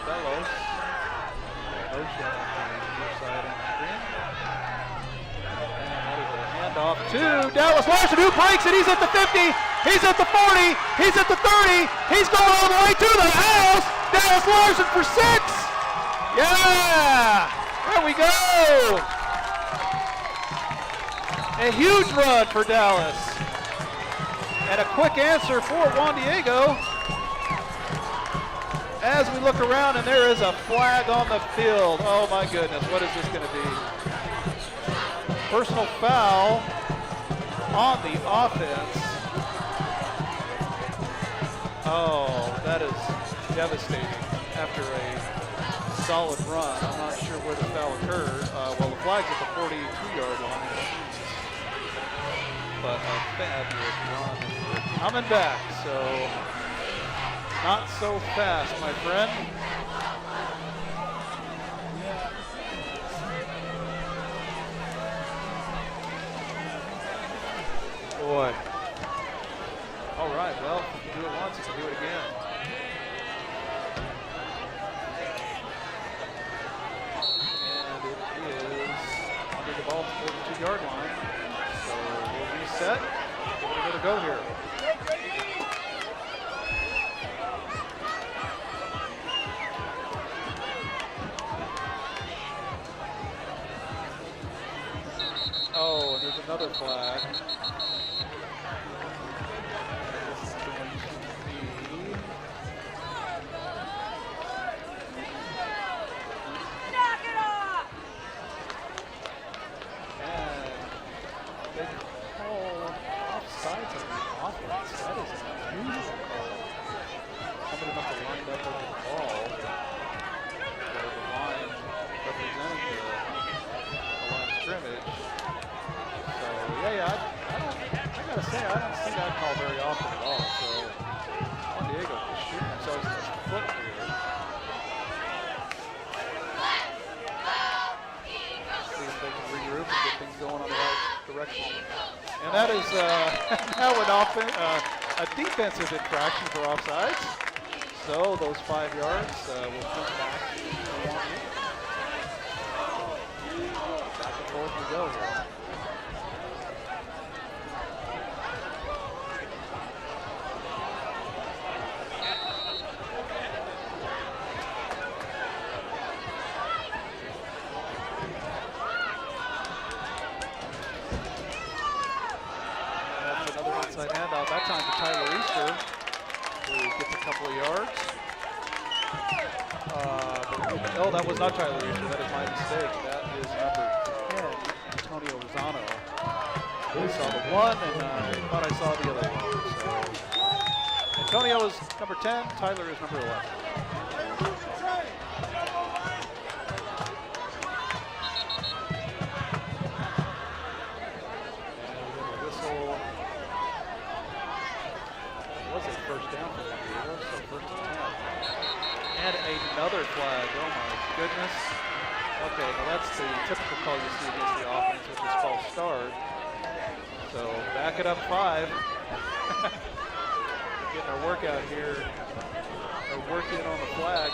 Bellows. Motion on the near side on the screen. And that is a handoff to Dallas Larson, who breaks it. He's at the 50. He's at the 40. He's at the 30. He's going all the way to the house. Dallas Larson for 6. Yeah! There we go. A huge run for Dallas. And a quick answer for Juan Diego. As we look around, and there is a flag on the field. Oh my goodness, what is this going to be? Personal foul on the offense. Oh, that is devastating after a solid run. I'm not sure where the foul occurred. Well, the flag's at the 42-yard line. But a fabulous run. Coming back, so not so fast, my friend. Boy. All right, well, if you can do it once, you can do it again. And it is under the ball at the 42-yard line. So we'll reset. Give it another go here. Oh, and there's another flag. This is going to be... Knock it off! And they called offsides on the offense. That is an unusual call. Somebody must have lined up over the ball. Or the line representing the line of scrimmage. I gotta say, I don't see that call very often at all. So Juan Diego is shooting themselves in the foot here. See if they can regroup and get things going on the right direction. And that is now a defensive infraction for offsides. So those 5 yards will come back to Juan Diego. Back and forth we go here. Handoff, that time to Tyler Easter, who gets a couple of yards. Oh, that was not Tyler Easter, that is my mistake. That is number 10, Antonio Rosano. I saw the one, and I thought I saw the other one. So Antonio is number 10. Tyler is number 11. First down for Juan Diego, so first and 10. And another flag, oh my goodness. Okay, well that's the typical call you see against the offense, which is false start. So back it up 5. Getting our workout here, or working on the flag.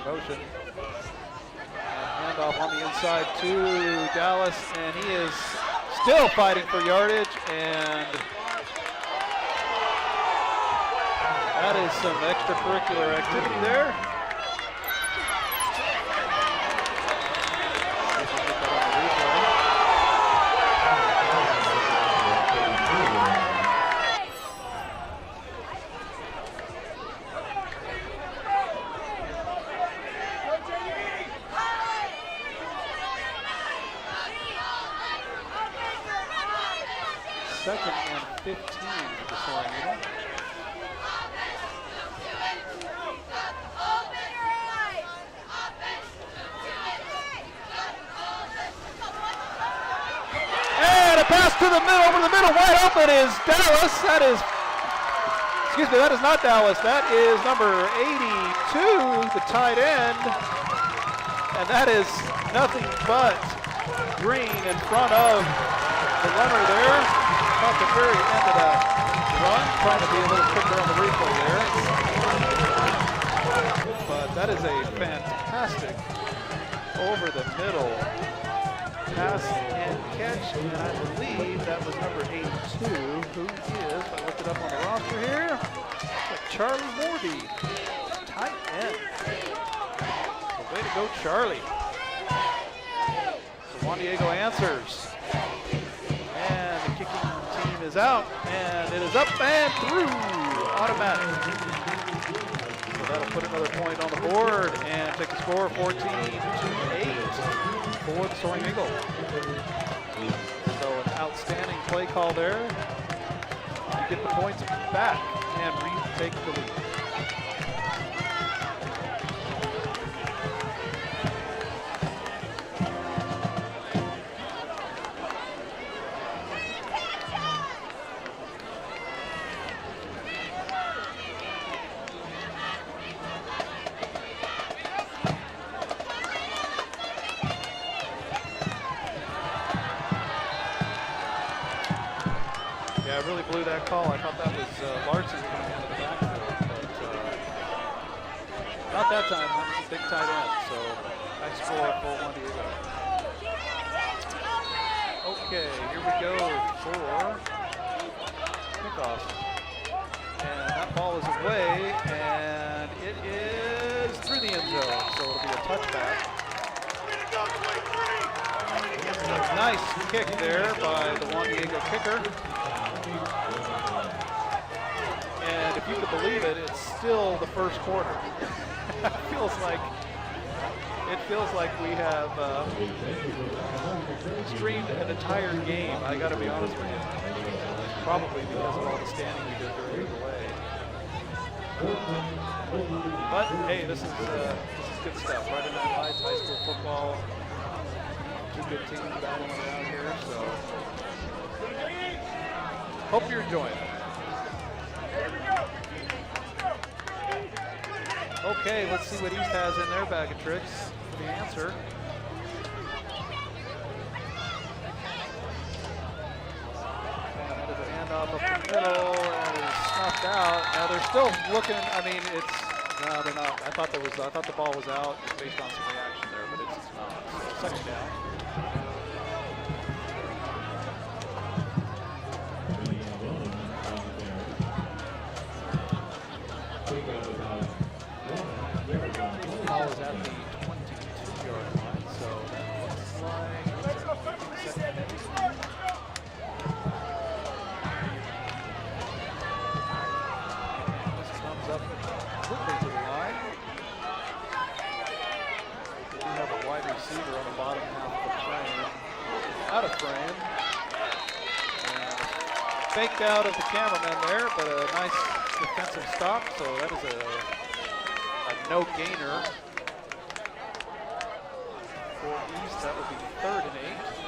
Motion. And handoff on the inside to Dallas, and he is still fighting for yardage, and that is some extracurricular activity there. Second and 15 for the Soaring Eagle. And a pass to the middle, over the middle, wide open is Dallas. That is not Dallas. That is number 82, the tight end. And that is nothing but Green in front of the runner there. At the very end of that run, trying to be a little quicker on the replay there. But that is a fantastic over the middle pass and catch, and I believe that was number 82, who is, if I looked it up on the roster here, Charlie Morby, tight end. So way to go, Charlie. So Juan Diego answers. And the kicking team is out, and it is up and through, automatic. So that'll put another point on the board and take the score 14-8 for the Soaring Eagle. So an outstanding play call there. You get the points back and retake the lead. I really blew that call. I thought that was Larson coming into the backfield, but not that time. That was a big tight end, so nice score for Juan Diego. Okay, here we go for kickoff. And that ball is away, and it is through the end zone, so it'll be a touchback. Nice kick there by the Juan Diego kicker. And if you could believe it, it's still the first quarter. It feels like we have streamed an entire game. I got to be honest with you. Probably because of all the standing we did during the delay. But hey, this is good stuff. Friday Night Lights, high school football. Two good teams battling around here, so hope you're enjoying it. Okay, let's see what East has in their bag of tricks for the answer. And that is a handoff up the middle, and it is snuffed out. Now they're still looking. I mean, no, they're not. I thought the ball was out based on some reaction there, but it's not. So second down. Ball is at the 22-yard line, so that looks like second and 8. This comes quickly to the line. We do have a wide receiver on the bottom half of the frame. Out of frame. And faked out of the cameraman there, but a nice defensive stop. So that is a no gainer for East. That would be 3rd and 8.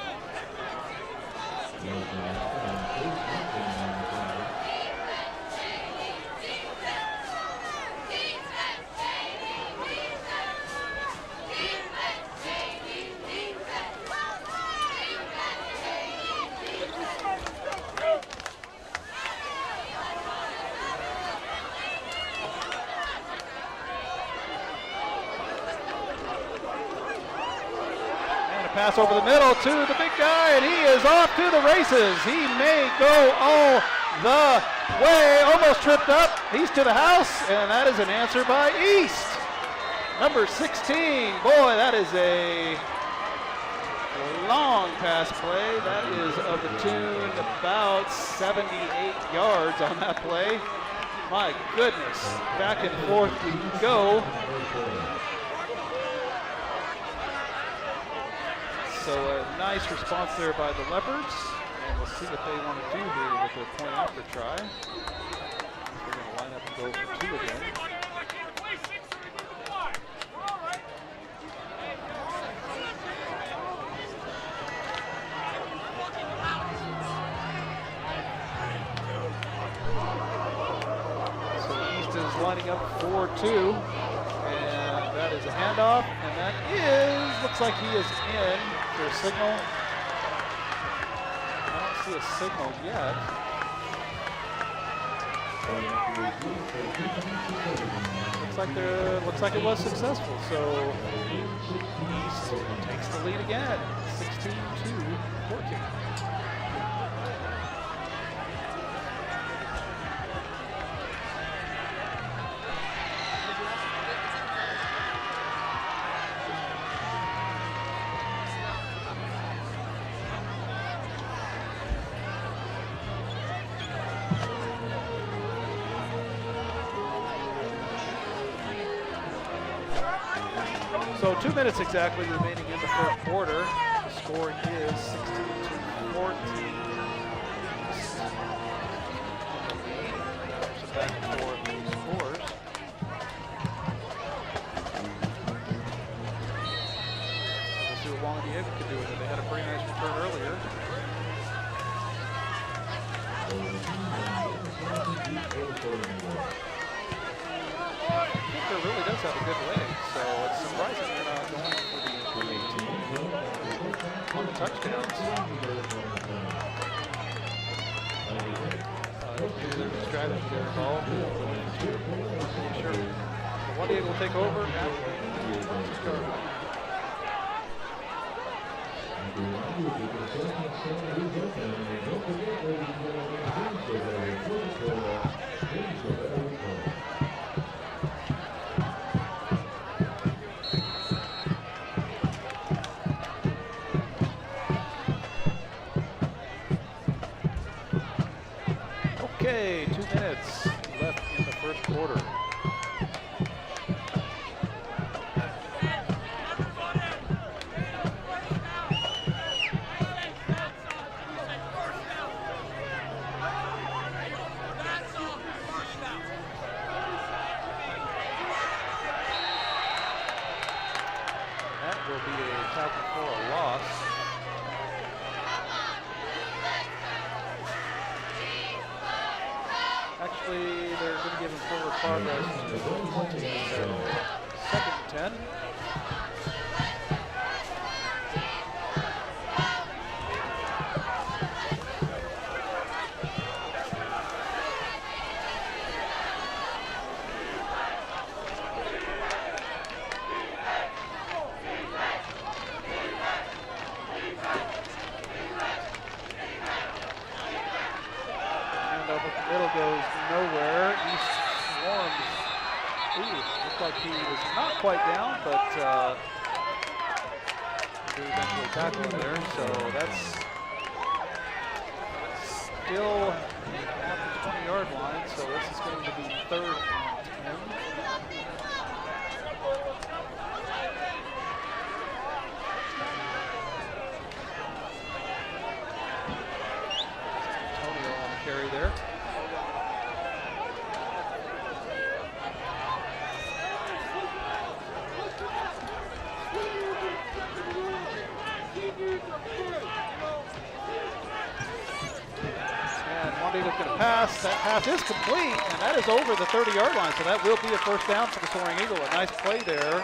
Pass over the middle to the big guy, and he is off to the races. He may go all the way, almost tripped up. He's to the house, and that is an answer by East. Number 16, boy, that is a long pass play. That is of the tune about 78 yards on that play. My goodness, back and forth we go. So a nice response there by the Leopards, and we'll see what they want to do here with their point after try. They're going to line up and go for 2 again. So East is lining up for 2, and that is a handoff, and that looks like he is in. Is there a signal? I don't see a signal yet. Looks like it was successful. So East takes the lead again, 16-14. So 2 minutes exactly remaining in the first quarter. The score is 16-14. So back and forth scores. We'll see what Juan Diego can do with it. They had a pretty nice return earlier. Kicker really does have a good leg, so it's surprising they're not going for the 18 on the touchdowns. There's a strategy there involved. Sure. Juan Diego will take over at the start. Okay, 2 minutes left in the first quarter. That will be a tackle for a loss. Actually, they're going to give him forward progress to the 20, so 2nd and 10. Middle goes nowhere. East swarms. Ooh, looked like he was not quite down, but he eventually tackled him there. So that's still at the 20-yard line. So this is going to be 3rd and 10. pass. That pass is complete, and that is over the 30-yard line, so that will be a first down for the Soaring Eagle. A nice play there.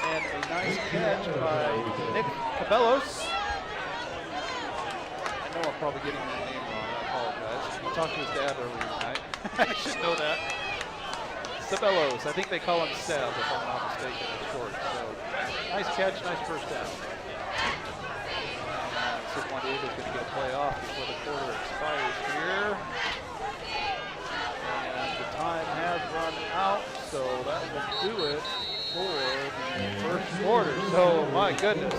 And a nice catch by Nick Cabellos. I know I'm probably getting your name wrong. I apologize. I talked to his dad earlier tonight. I should know that. Cabellos. I think they call him Seb, if I'm not mistaken, in short. So nice catch, nice first down. So Juan Diego is going to get a play off before the quarter expires here. And the time has run out, so that will do it for the first quarter. So, my goodness,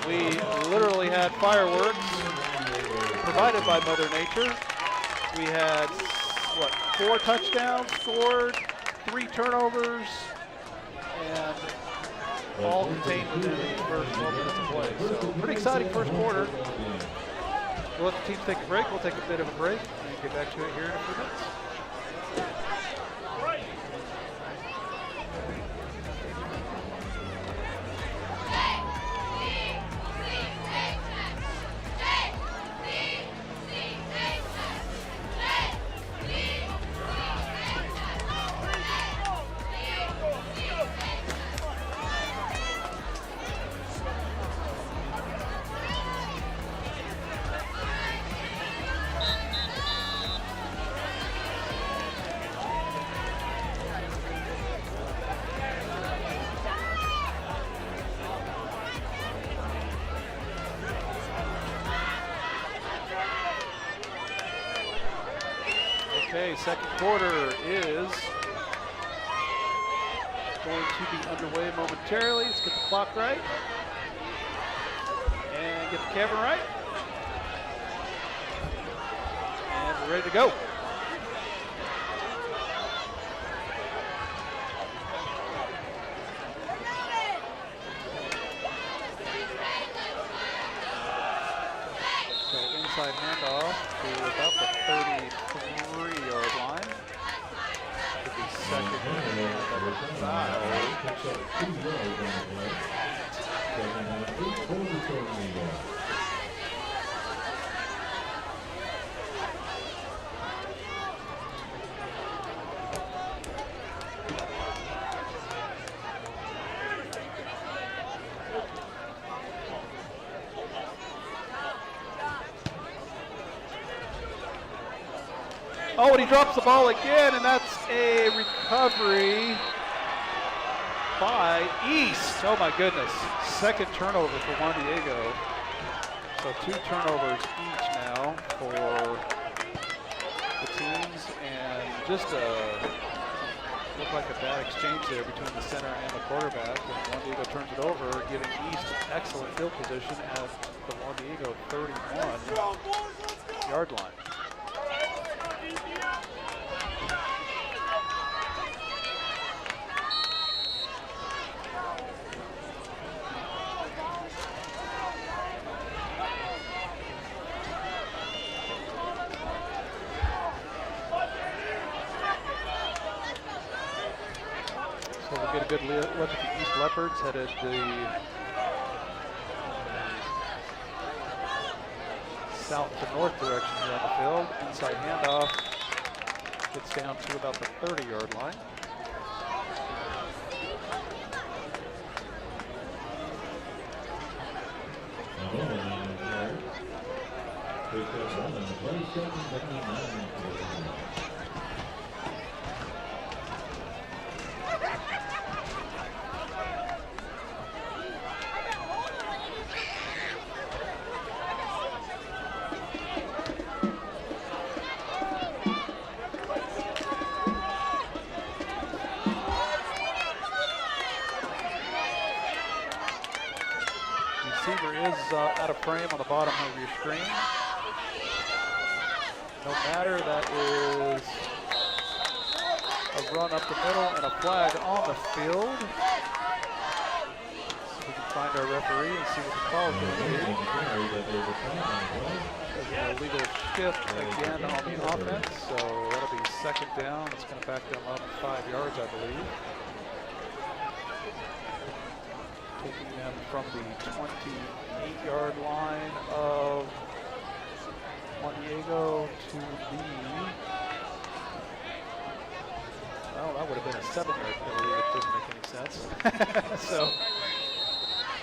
we literally had fireworks provided by Mother Nature. We had, what, 4 touchdowns scored, 3 turnovers, and all contained within the first 12 minutes of play. So, pretty exciting first quarter. We'll let the teams take a break. We'll take a bit of a break and get back to it here in a few minutes. Okay, second quarter is going to be underway momentarily. Let's get the clock right and get the camera right. And we're ready to go. So inside handoff to about the 33-yard line. Could be second and 5. Oh, and he drops the ball again, and that's a recovery by East. Oh my goodness, second turnover for Juan Diego. So 2 turnovers each now for the teams, and just looked like a bad exchange there between the center and the quarterback. And Juan Diego turns it over, giving East excellent field position at the Juan Diego 31-yard line. So we'll get a good look at the East Leopards headed the south to north direction here on the field. Inside handoff gets down to about the 30-yard line. Receiver is out of frame on the bottom of your screen. No matter, that is a run up the middle and a flag on the field. So we can find our referee and see what the call is going to be. There's an illegal shift again on the offense, so that'll be second down. It's going to back them up 5 yards, I believe. Taking them from the 28-yard line of Juan Diego to the, well, that would have been a 7-yard penalty, which doesn't make any sense. So,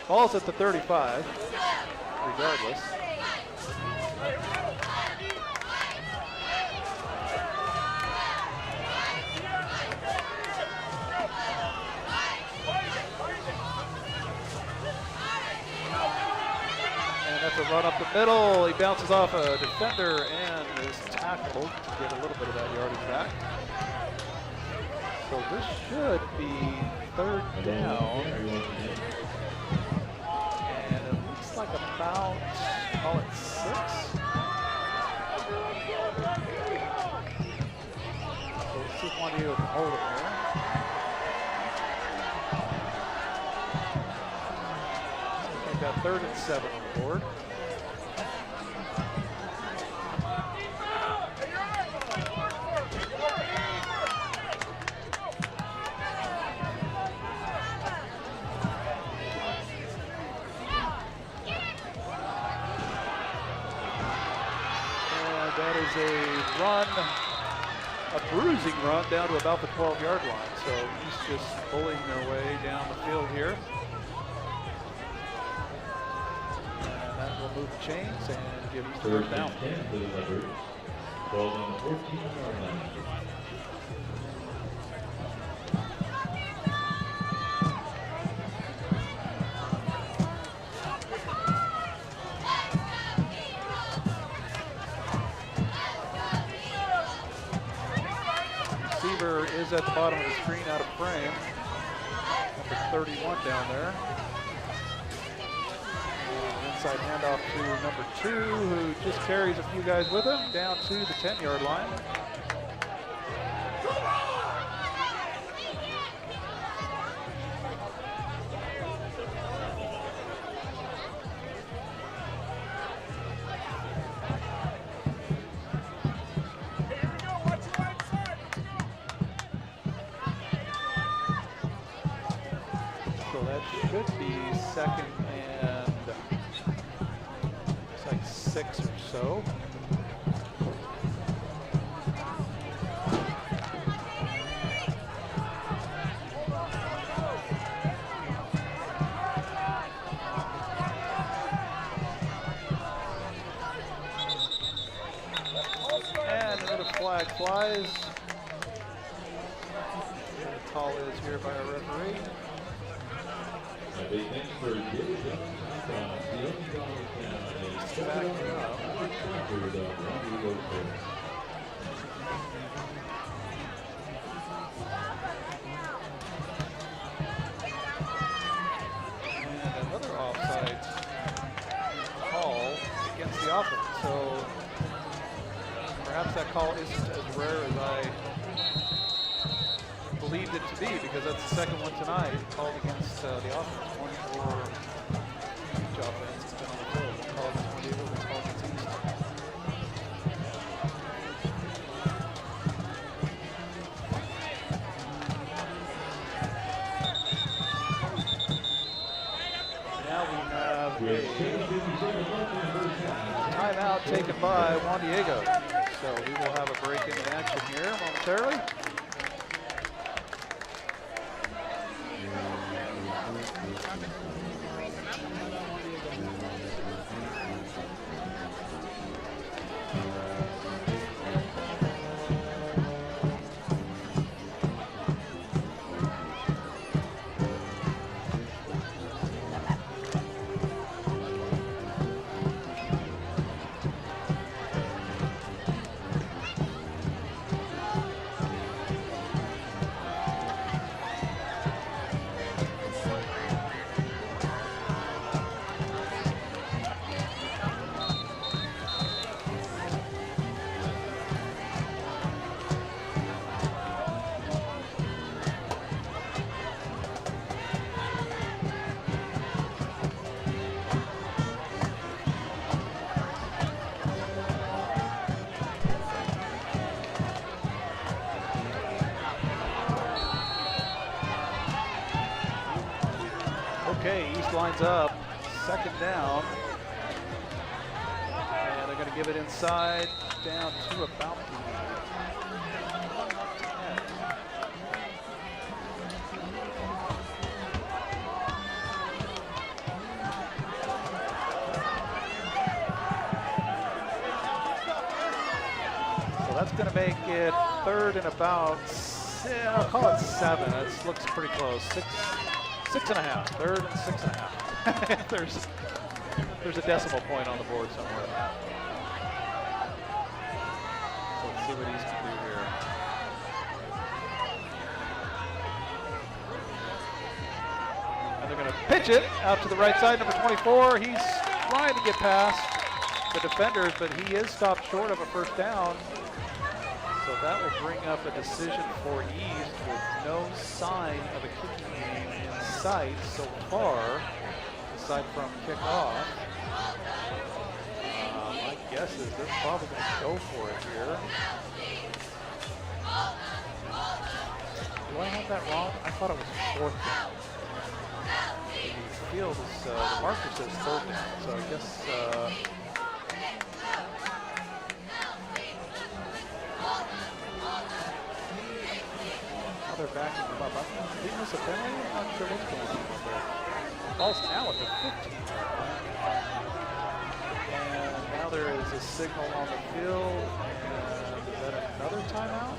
ball's at the 35, regardless. That's a run up the middle. He bounces off a defender and is tackled to get a little bit of that yardage back. So this should be 3rd down. And it looks like about, call it 6. So let's see if Juan Diego can hold it here. We've got 3rd and 7 on the board. That is a run, a bruising run down to about the 12-yard line. So he's just bullying their way down the field here. And that will move the chains and give East 1st down. Ball on the 14-yard line. Is at the bottom of the screen out of frame. Number 31 down there. And inside handoff to number 2, who just carries a few guys with him down to the 10-yard line. Should be 2nd and it's like 6 or so. And another flag flies. The call is here by our referee. Big thanks for Juan Diego and another offside call against the offense. So perhaps that call isn't as rare as I believed it to be, because that's the 2nd one tonight called against the offense. One for each offense has been on the field. One called against Juan Diego, one called against East. Now we have a timeout taken by Juan Diego. So we will have a break in the action here momentarily. Okay, East lines up, 2nd down. And they're going to give it inside, down to about the 10. So that's going to make it 3rd and about, I'll call it 7. That looks pretty close. 6.5. 3rd and 6.5. There's a decimal point on the board somewhere. So let's see what East can do here. And they're going to pitch it out to the right side, number 24. He's trying to get past the defenders, but he is stopped short of a first down. So that will bring up a decision for East with no sign of a kicking game in sight so far, aside from kickoff. My guess is they're probably going to go for it here. Do I have that wrong? I thought it was 4th down. The field is, the marker says 3rd down, so I guess they're backing them up. I think this a penalty. I'm not sure what's going on there. Ball's now at the 15-yard line. And now there is a signal on the field. And is that another timeout?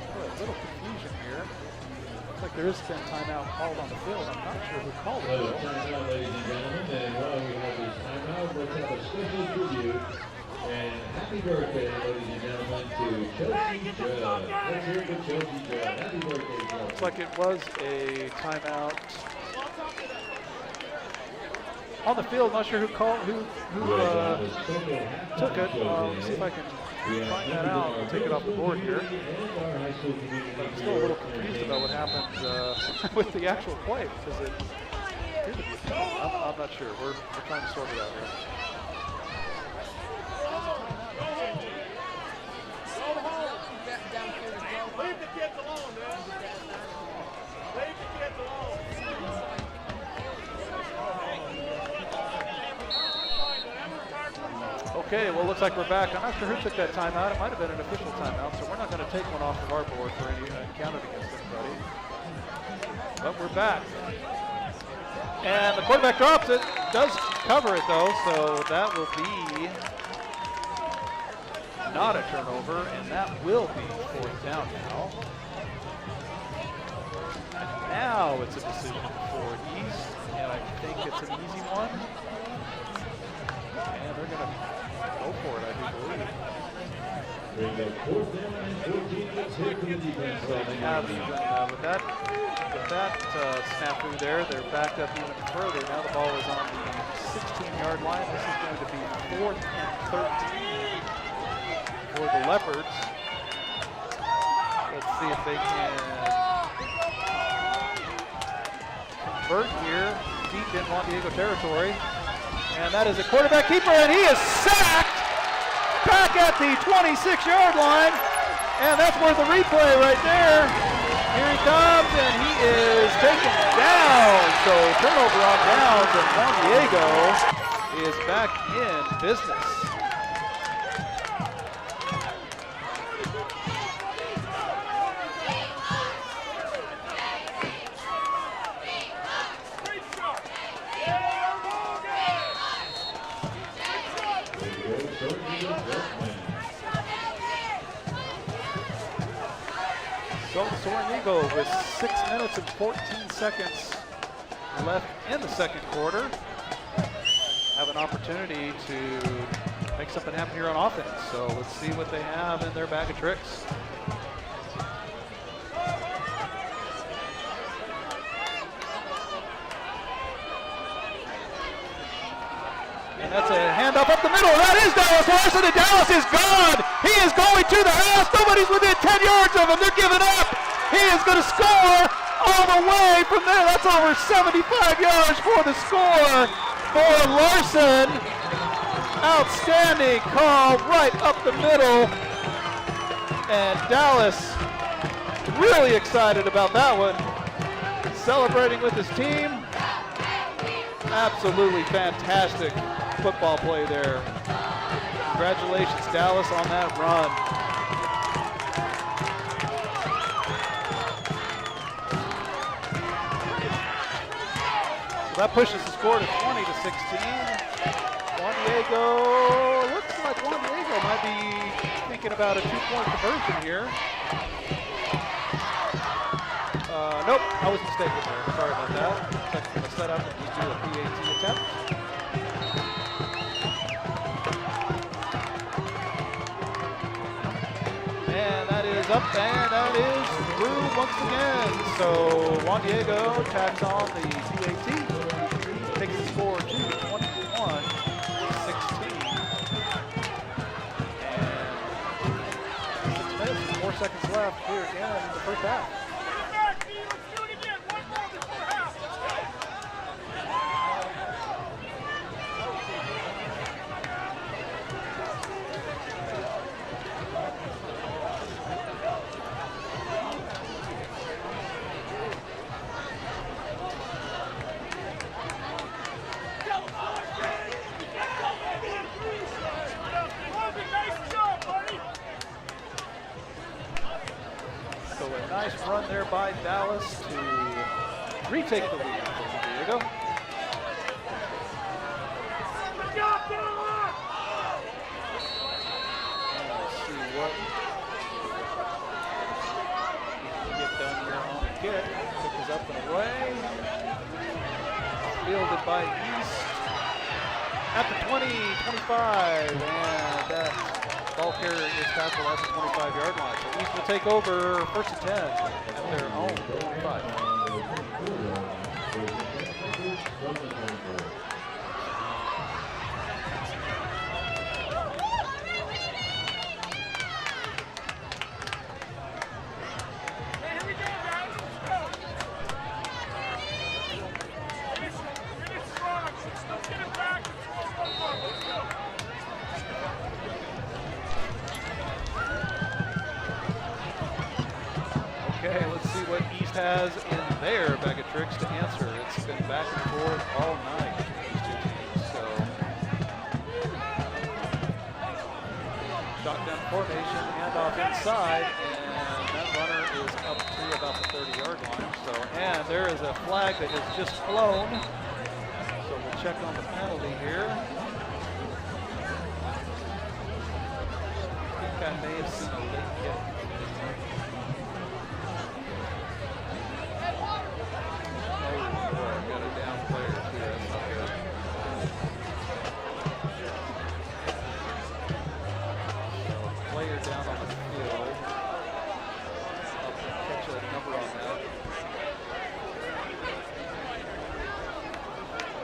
Oh, a little confusion here. Looks like there has been timeout called on the field. I'm not sure who called it. Another timeout, ladies and gentlemen. And while we have this timeout, let's have a special tribute. And happy birthday, ladies and gentlemen, to Chelsea Judd. Let's hear it for Chelsea Judd. Happy birthday, Chelsea. Looks like it was a timeout on the field. Not sure who called, who took it. Let's see if I can find that out and take it off the board here. I'm still a little confused about what happened with the actual play because it appeared to be a penalty. I'm not sure. We're trying to sort it out here. Leave the kids alone, man. Leave the kids alone. Okay, well, looks like we're back. I'm not sure who took that timeout. It might have been an official timeout, so we're not going to take one off of our board for any counted against anybody. But we're back. And the quarterback drops it. Does cover it, though, so that will be not a turnover, and that will be 4th down now. And now it's a decision for East, and I think it's an easy one. And they're going to go for it, I do believe. Bring the 4th down and 14. Let's hear from the defense. So they have even, with that snafu there, they're backed up even further. Now the ball is on the 16-yard line. This is going to be 4th and 13. For the Leopards. Let's see if they can convert here deep in Juan Diego territory. And that is a quarterback keeper, and he is sacked back at the 26-yard line. And that's worth a replay right there. Here he comes, and he is taken down. So turnover on downs, and Juan Diego is back in business. So Juan Diego with 6 minutes and 14 seconds left in the second quarter have an opportunity to make something happen here on offense. So let's see what they have in their bag of tricks. And that's a handoff up the middle. That is Dallas Larson, and Dallas is gone. He is going to the house. Nobody's within 10 yards of him. They're giving up. He is going to score all the way from there. That's over 75 yards for the score for Larson. Outstanding call right up the middle. And Dallas really excited about that one. Celebrating with his team. Absolutely fantastic football play there. Congratulations, Dallas, on that run. So that pushes the score to 20-16. Juan Diego, looks like Juan Diego might be thinking about a 2-point conversion here. Nope, I was mistaken there. Sorry about that. Looks like the setup and just do a PAT attempt. And that is up, and that is through once again. So Juan Diego tacks on the PAT, takes the score to 21-16. And 6 minutes and 4 seconds left here again in the first half. So a nice run there by Dallas to retake the lead for Juan Diego. Let's see what he can get done here on the kick. Kick is up and away. Fielded by East at the 20, 25, and that ball carrier is tackled at the 25-yard line. So East will take over first and 10 at their own 25. Okay, let's see what East has in their bag of tricks to answer. It's been back and forth all night between these two teams. So, shotgun formation, handoff inside, and that runner is up to about the 30-yard line. So, and there is a flag that has just flown. So we'll check on the penalty here. I think I may have seen a late kick.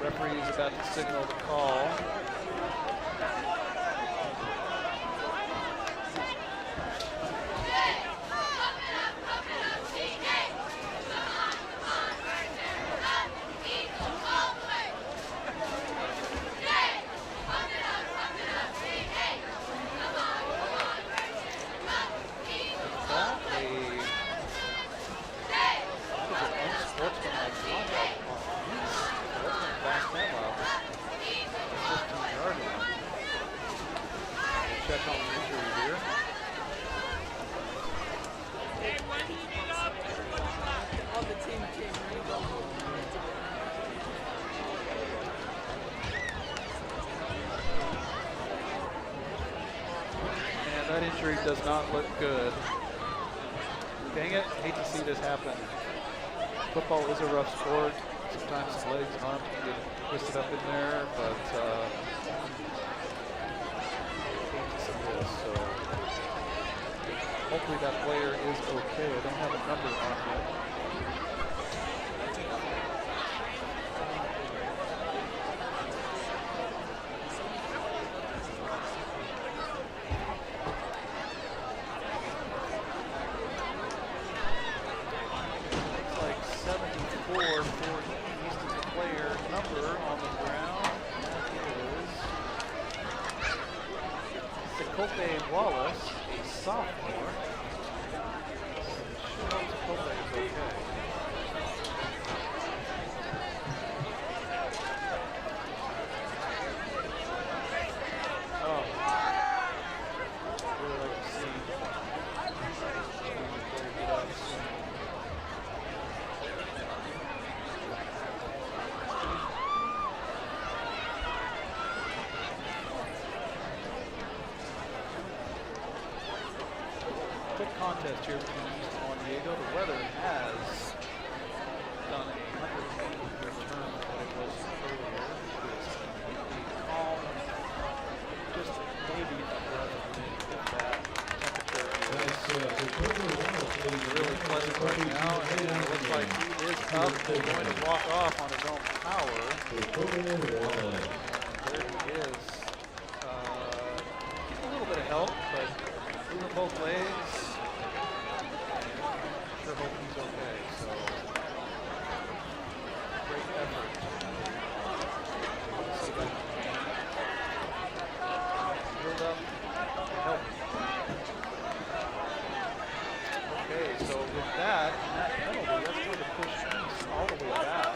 Referee is about to signal the call. Check on the injury here. All the team came right over. And that injury does not look good. Dang it, hate to see this happen. Football is a rough sport. Sometimes legs and arms can get twisted up in there, but so hopefully that player is okay. I don't have a number on him. Looks like 74 for East is the player number on the ground. Kobe Wallace, a sophomore. So Kobe is okay. quick contest here between East and Juan Diego. The weather has done a 180 return of what it was earlier. It's completely calm, just maybe a breath of wind if that temperature is really pleasant right now. And it looks like he is up and going to walk off on his own power. There he is. A little bit of help, but moving both legs. Sure hope he's okay. So great effort. See if I can build up and help. Okay, so with that penalty, that's going to push East all the way back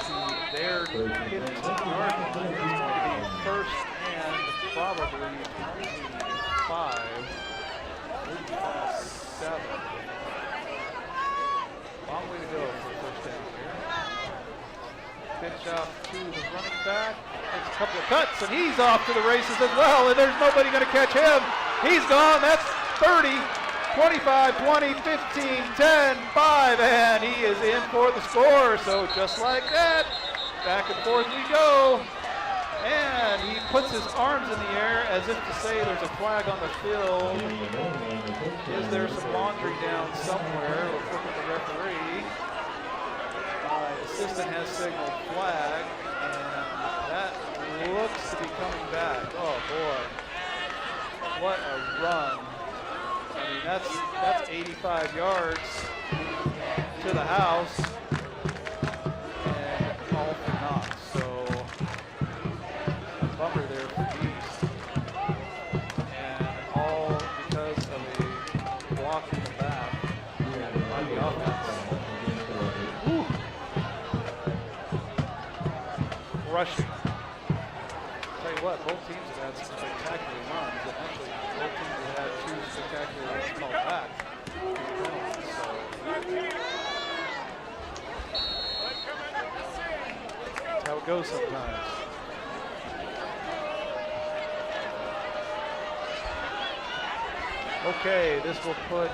to their 15-yard line. It's going to be first and probably 25, maybe 7. Long way to go for the first down here. Pitch out to the running back. Takes a couple of cuts, and he's off to the races as well, and there's nobody going to catch him. He's gone. That's 30, 25, 20, 15, 10, 5, and he is in for the score. So just like that, back and forth we go. And he puts his arms in the air as if to say there's a flag on the field. Is there some laundry down somewhere? We'll flip at the referee. My assistant has signaled flag, and that looks to be coming back. Oh boy, what a run. I mean, that's 85 yards to the house, and all for naught. So bummer there for East, and all because of a block in the back by the offense. Woo. Rushing. Tell you what, both teams have had some spectacular runs, and actually both teams have had 2 spectacular runs called back. So that's how it goes sometimes. Okay, this will put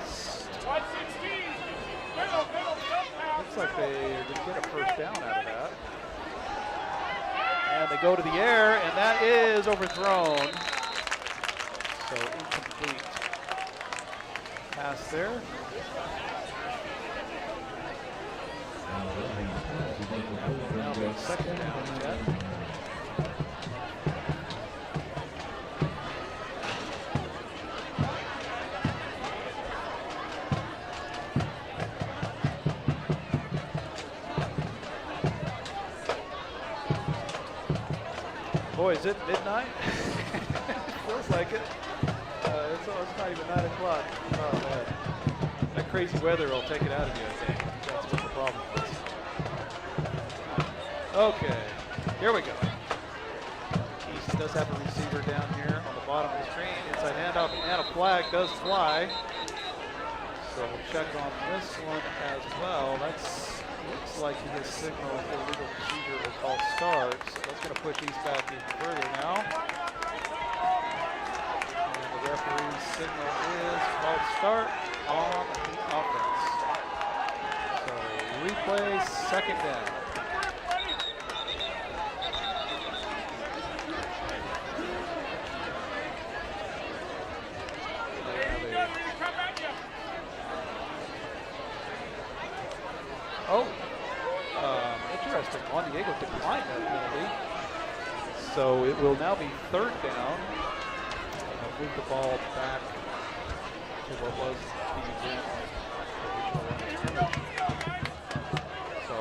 East. Looks like they get a first down out of that. And they go to the air, and that is overthrown. So incomplete pass there. Now the second down, Ted. Boy, is it midnight? Feels like it. It's not even 9 o'clock. Oh, man. That crazy weather will take it out of you, I think. That's what the problem is. Okay, here we go. East does have a receiver down here on the bottom of the screen. Inside handoff, and a flag does fly. So we'll check on this one as well. Looks like his signal for illegal procedure will call start. So that's going to push East back even further now. And the referee's signal is called start on the offense. So replay, second down. Interesting. Juan Diego declined that penalty. So it will now be third down. I'll move the ball back to what was the original scrimmage. So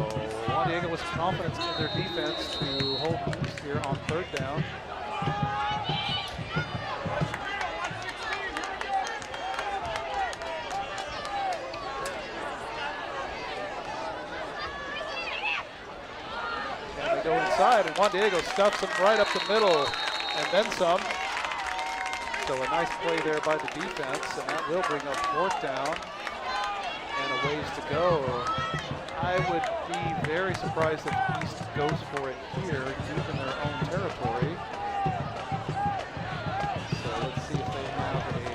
Juan Diego with some confidence in their defense to hold East here on third down. Go inside, and Juan Diego stuffs him right up the middle, and then some. So a nice play there by the defense, and that will bring up fourth down, and a ways to go. I would be very surprised if East goes for it here, deep in their own territory. So let's see if they have a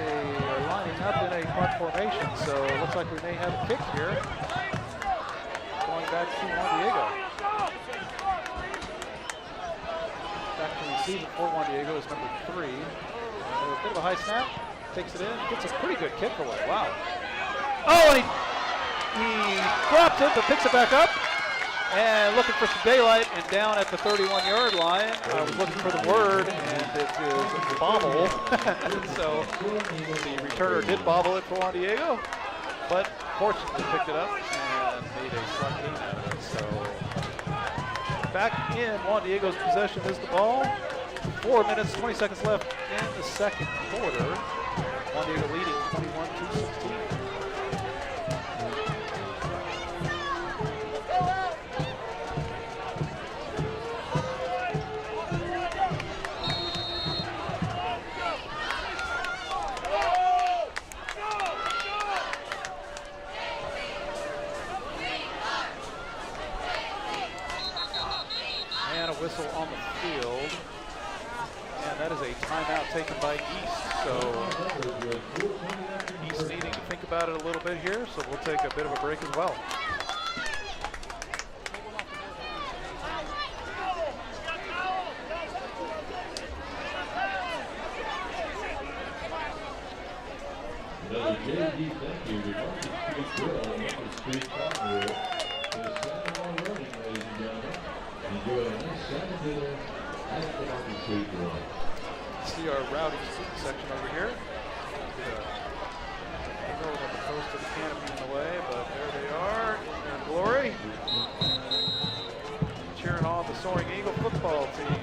they are lining up in a punt formation, so it looks like we may have a kick here. Going back to Juan Diego. Back to receive for Juan Diego is number 3. A bit of a high snap, takes it in, gets a pretty good kick away. Wow. Oh, and he drops it, but picks it back up. And looking for some daylight, and down at the 31-yard line, I was looking for the word, and it is bobble. So the returner did bobble it for Juan Diego, but fortunately picked it up and made a slight gain out of it. So back in Juan Diego's possession is the ball. 4 minutes, 20 seconds left in the second quarter. Juan Diego leading 21-16. Whistle on the field, and that is a timeout taken by East. So East needing to think about it a little bit here, so we'll take a bit of a break as well. Another JV thank you to Market Street Grill on Market Street Farm Road. There's 7 more running, ladies and gentlemen. Enjoy a nice salad dinner at the Market Street Grill. See our rowdy student section over here. I know that the post of the canopy in the way, but there they are in their glory. Cheering on the Soaring Eagle football team.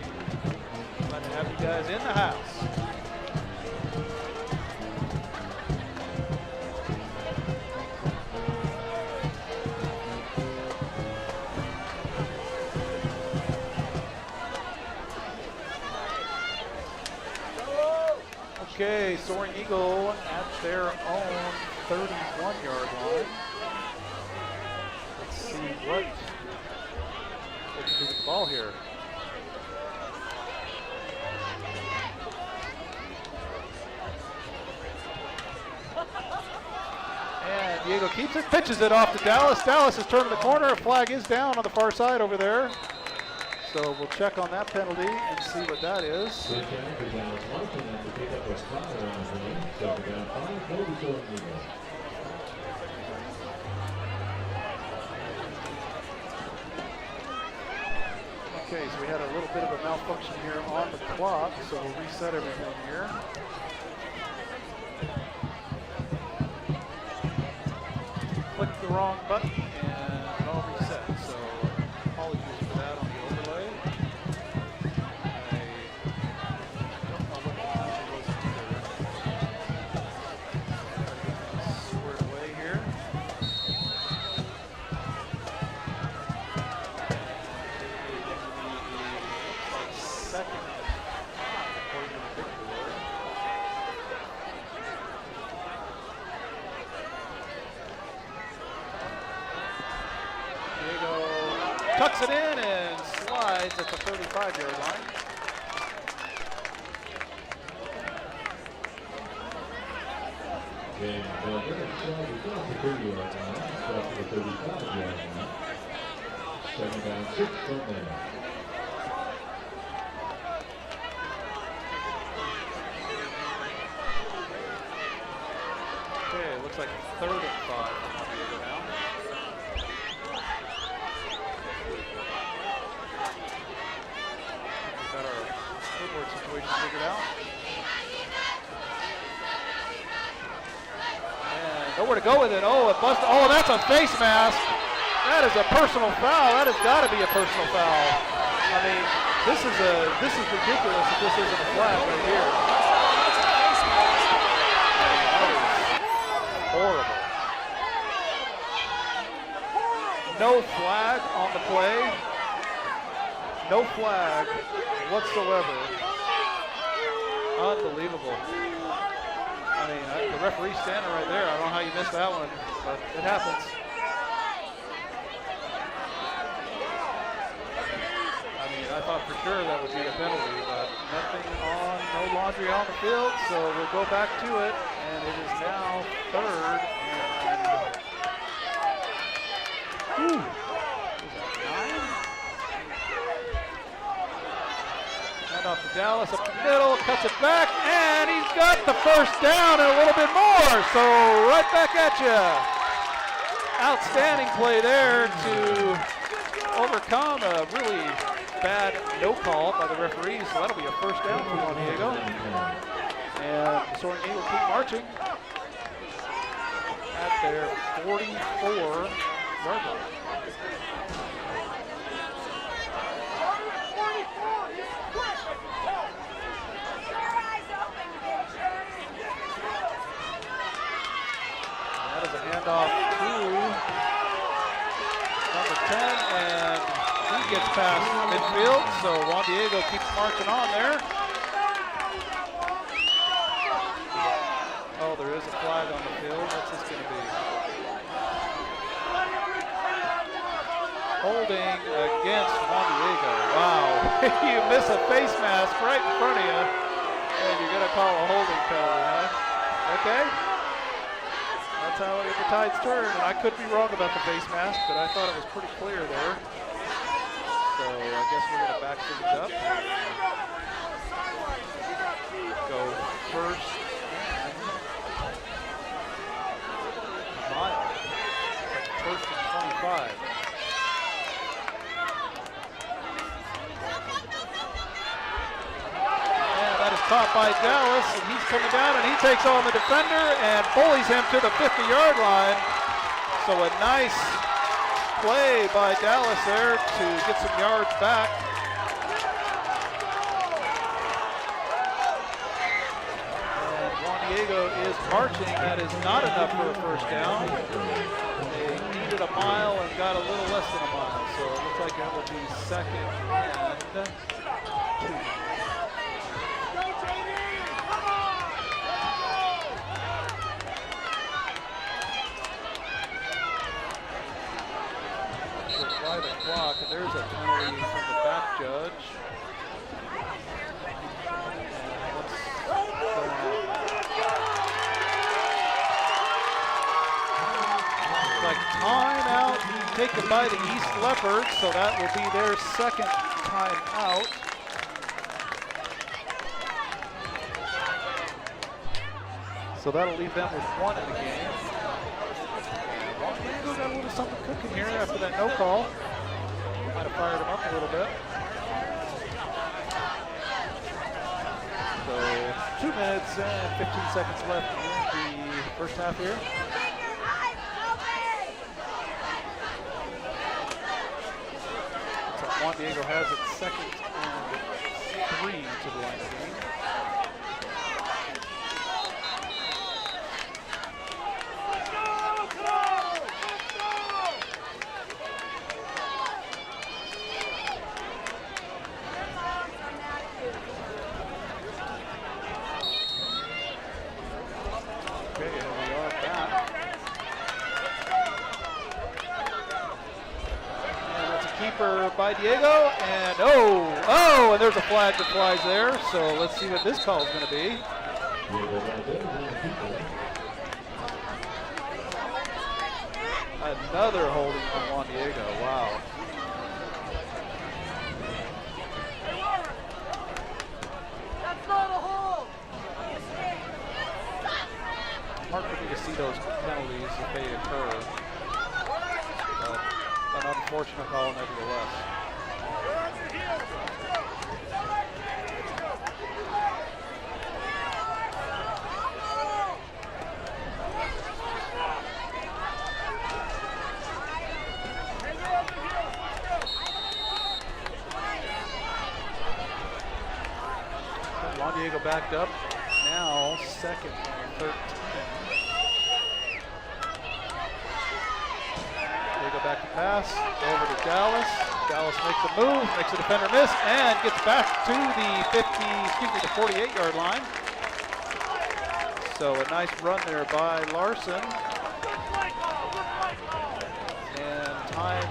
Glad to have you guys in the house. Okay, Soaring Eagle at their own 31-yard line. Let's see what they can do with the ball here. And Diego keeps it, pitches it off to Dallas. Dallas has turned the corner. A flag is down on the far side over there. So we'll check on that penalty and see what that is. Okay, so we had a little bit of a malfunction here on the clock, so we'll reset everything here. Click the wrong button and it all reset. So apologies for that on the overlay. I don't know what the reason was either. Try to get things squared away here. Second according to the big board. Diego tucks it in and slides at the 35-yard line. And they're slide is off the 30-yard line, off the 35-yard line. Second down, 6 from there. Okay, looks like 3rd and 5 for Juan Diego now. We've got our scoreboard situation figured out. And nowhere to go with it. Oh, it busted. Oh, that's a face mask. That is a personal foul. That has got to be a personal foul. I mean, this is ridiculous if this isn't a flag right here. Horrible. No flag on the play. No flag whatsoever. Unbelievable. I mean, the referee's standing right there. I don't know how you missed that one, but it happens. I mean, I thought for sure that would be a penalty, but nothing on, no laundry on the field, so we'll go back to it, and it is now 3rd and 9? Hand off to Dallas up the middle, cuts it back, and he's got the first down and a little bit more, so right back at you. Outstanding play there to overcome a really bad no call by the referees, so that'll be a first down for Juan Diego. And Soaring Eagle keep marching at their 44-yard line. That is a handoff to number 10, and he gets past midfield, so Juan Diego keeps marching on there. Oh, there is a flag on the field. What's this going to be? Holding against Juan Diego. Wow. You miss a face mask right in front of you, and you're going to call a holding penalty, huh? Okay. That's how the tides turn, and I could be wrong about the face mask, but I thought it was pretty clear there. So I guess we're going to back things up. Go first and mile. First and 25. And that is caught by Dallas, and he's coming down, and he takes on the defender and bullies him to the 50-yard line. So a nice play by Dallas there to get some yards back. And Juan Diego is marching. That is not enough for a first down. They needed a mile and got a little less than a mile. So it looks like that will be 2nd and 2. And there's a penalty from the back judge. Like timeout taken by the East Leopards, so that will be their 2nd timeout. So that'll leave them with 1 in the game. Juan Diego got a little something cooking here after that no call. Might have fired him up a little bit. So 2 minutes and 15 seconds left in the first half here. So Juan Diego has it 2nd and 3 to the line of game. By Diego, and and there's a flag that flies there, so let's see what this call is going to be. Another holding from Juan Diego, wow. That's not a hold! Hard for me to see those penalties if they occur. An unfortunate call nevertheless. Juan Diego backed up, now 2nd and 13. Diego back to pass, over to Dallas. Dallas makes a move, makes a defender miss, and gets back to the the 48-yard line. So a nice run there by Larson. And time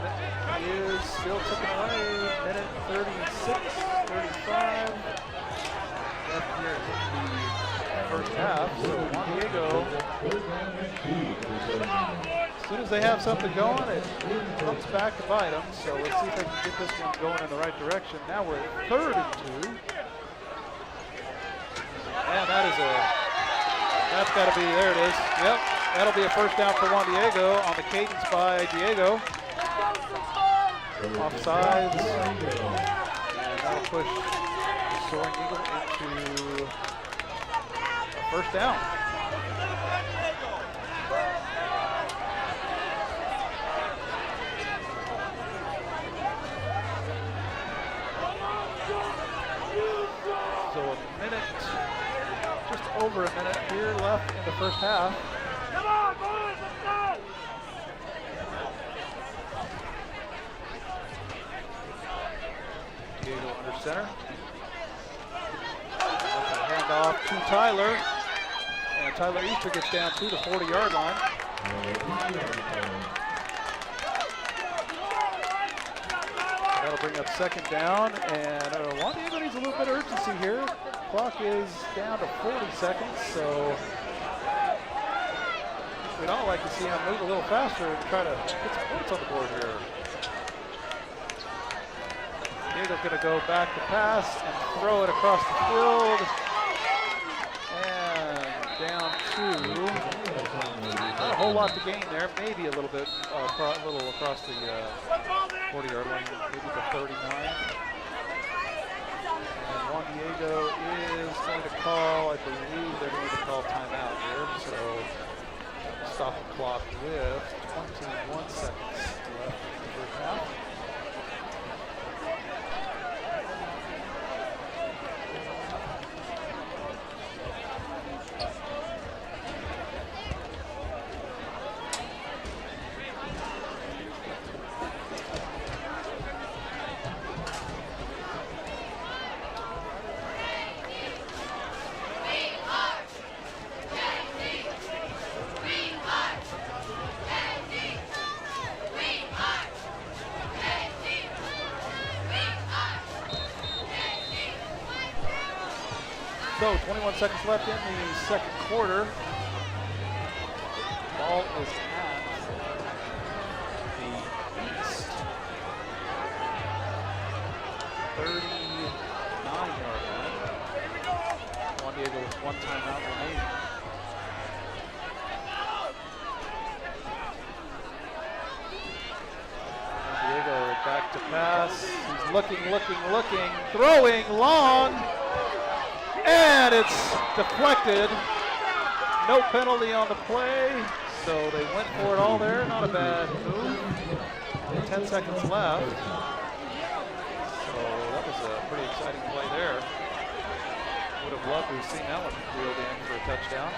is still ticking away, minute 36. half. So Juan Diego, as soon as they have something going, it comes back to bite them. So let's see if they can get this one going in the right direction. Now we're at 3rd and 2. And that's got to be, there it is. Yep, that'll be a first down for Juan Diego on the cadence by Diego. Offsides. And that'll push the Soaring Eagle into a first down. So a minute, just over a minute here left in the first half. Come on, boys, let's go! Diego under center. Hand off to Tyler. And Tyler Easter gets down to the 40-yard line. That'll bring up second down. And Juan Diego needs a little bit of urgency here. Clock is down to 40 seconds, so we'd all like to see him move a little faster and try to get some points on the board here. Diego's going to go back to pass and throw it across the field. And down to, not a whole lot to gain there, maybe a little bit, across the 40-yard line, maybe the 39. And Juan Diego is going to call, I believe they're going to call timeout here, so stop the clock with 21 seconds left in the first half. So 21 seconds left in the second quarter. Ball is at the East 39-yard line. Juan Diego with one timeout remaining. Juan Diego back to pass. He's looking, throwing long. And it's deflected. No penalty on the play, so they went for it all there. Not a bad move. 10 seconds left. So that was a pretty exciting play there. Would have loved to have seen that one reeled in for a touchdown.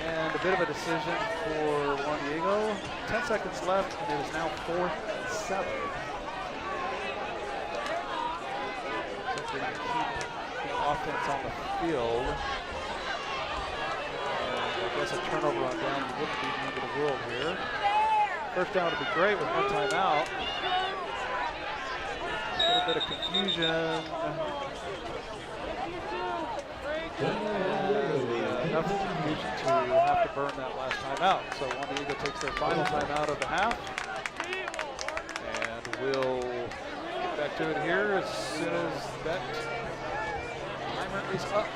And a bit of a decision for Juan Diego. 10 seconds left, and it is now 4th and 7. To keep the offense on the field. And I guess a turnover on down wouldn't be the end of the world here. First down would be great with one timeout. A little bit of confusion. And enough confusion to have to burn that last timeout. So Juan Diego takes their final timeout of the half. And will back to it here as soon as that timer is up.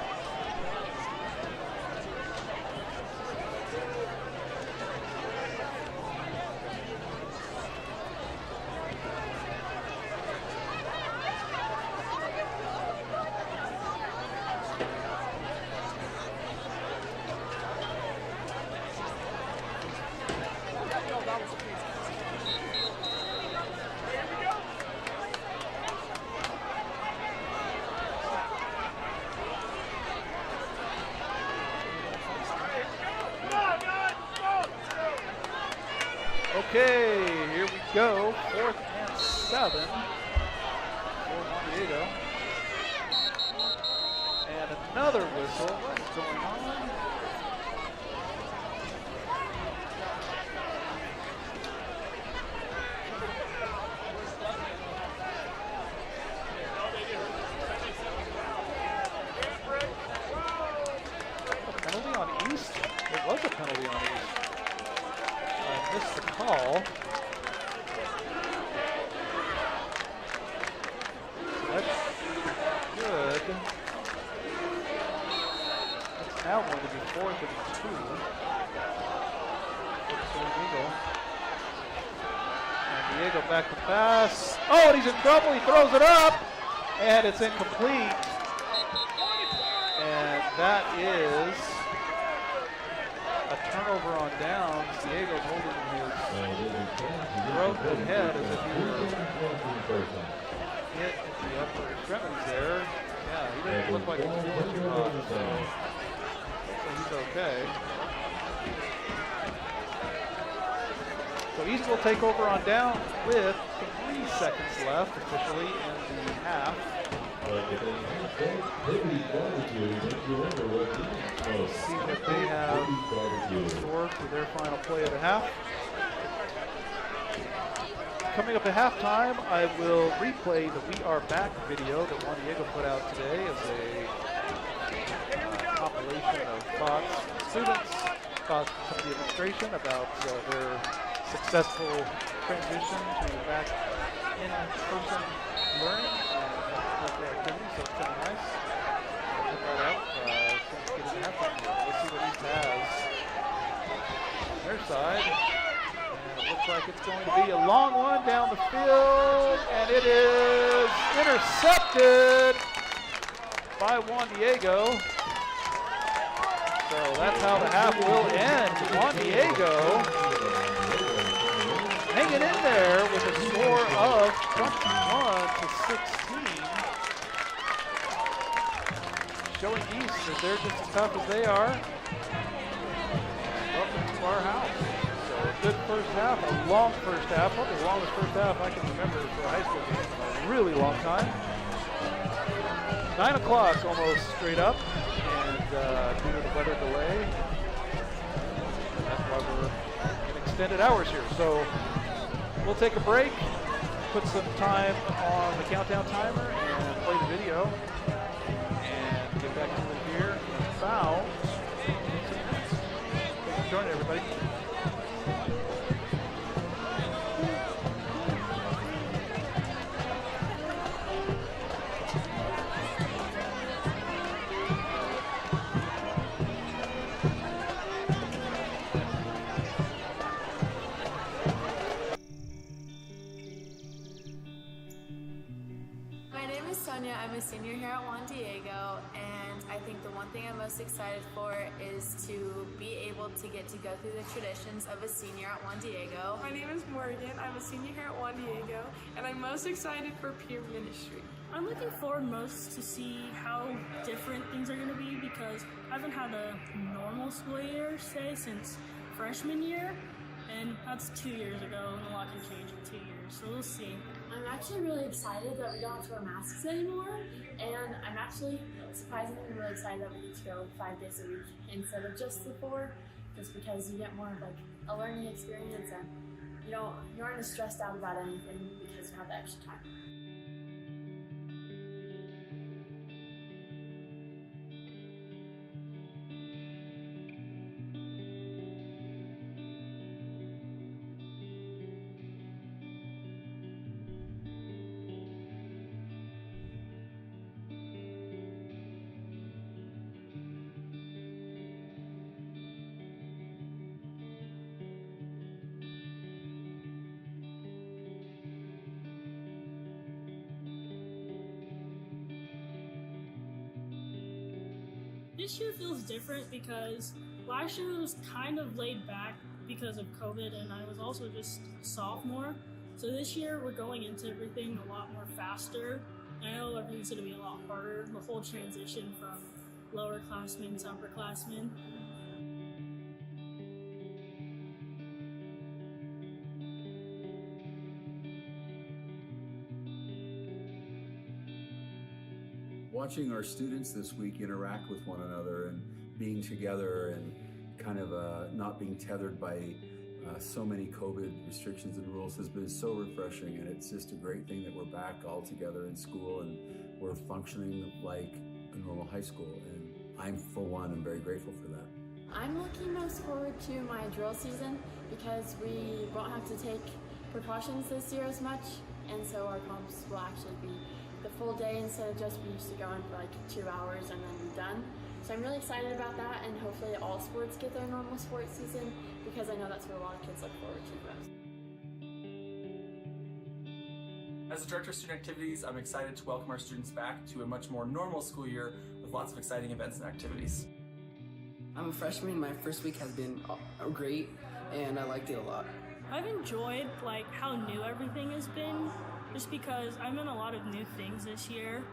Okay, here we go. 4th and 7 for Juan Diego. And another whistle. What is going on? 4th and 2. And Diego back to pass. Oh, and he's in trouble. He throws it up, and it's incomplete. And that is a turnover on downs. Diego's holding his throat and head as if he were hit at the upper extremities there. Yeah, he doesn't look like he's feeling too hot, so he's okay. So East will take over on down with 3 seconds left officially in the half. See what they have in store for their final play of the half. Coming up at halftime, I will replay the We Are Back video that Juan Diego put out today as a compilation of thoughts from students, thoughts from the administration about their successful transition to back in-person learning and local activities, so it's kind of nice. I'll put that out since getting the halftime here. Let's see what East has on their side. Looks like it's going to be a long one down the field, and it is intercepted by Juan Diego. So that's how the half will end. Juan Diego hanging in there with a score of 21-16. Showing East that they're just as tough as they are. Welcome to our house. A good first half, a long first half, probably the longest first half I can remember for a high school game in a really long time. 9 o'clock almost straight up, and due to the weather delay, that's why we're in extended hours here. So we'll take a break, put some time on the countdown timer, and play the video, and get back to it here in about 15 minutes. Thanks for joining, everybody. I'm a senior here at Juan Diego, and I think the one thing I'm most excited for is to be able to get to go through the traditions of a senior at Juan Diego. My name is Morgan. I'm a senior here at Juan Diego, and I'm most excited for peer ministry. I'm looking forward most to see how different things are going to be because I haven't had a normal school year, say, since freshman year, and that's 2 years ago, and a lot can change in 2 years, so we'll see. I'm actually really excited that we don't have to wear masks anymore, and I'm actually surprisingly really excited that we get to go 5 days a week instead of just the 4, just because you get more of like a learning experience and you aren't as stressed out about anything because you have the extra time. This year feels different because last year was kind of laid back because of COVID, and I was also just a sophomore. So this year we're going into everything a lot more faster. I know everything's going to be a lot harder, the whole transition from lower classmen to upperclassmen. Watching our students this week interact with one another and being together and kind of not being tethered by so many COVID restrictions and rules has been so refreshing, and it's just a great thing that we're back all together in school and we're functioning like a normal high school, and I'm, for one, I'm very grateful for that. I'm looking most forward to my drill season because we won't have to take precautions this year as much, and so our comps will actually be the full day instead of just we used to go in for like 2 hours and then be done. So I'm really excited about that, and hopefully all sports get their normal sports season, because I know that's what a lot of kids look forward to most. As the Director of Student Activities, I'm excited to welcome our students back to a much more normal school year with lots of exciting events and activities. I'm a freshman. My first week has been great, and I liked it a lot. I've enjoyed how new everything has been, just because I'm in a lot of new things this year,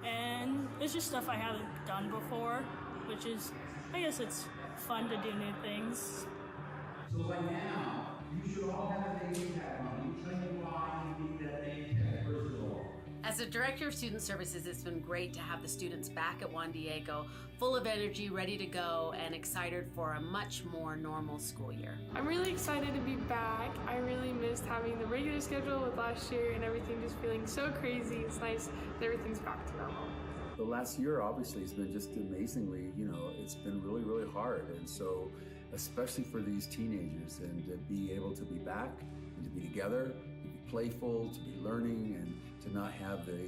and it's just stuff I haven't done before, which is, I guess it's fun to do new things. So by now, you should all have a name tag on. Let me tell you why you need that name tag, first of all. As a Director of Student Services, it's been great to have the students back at Juan Diego, full of energy, ready to go, and excited for a much more normal school year. I'm really excited to be back. I really missed having the regular schedule with last year and everything just feeling so crazy. It's nice that everything's back to normal. The last year obviously has been just amazingly, it's been really, really hard. And so, especially for these teenagers, and to be able to be back and to be together, to be playful, to be learning, and to not have the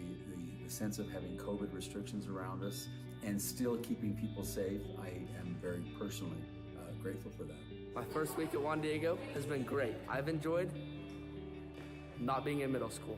sense of having COVID restrictions around us and still keeping people safe, I am very personally grateful for that. My first week at Juan Diego has been great. I've enjoyed not being in middle school.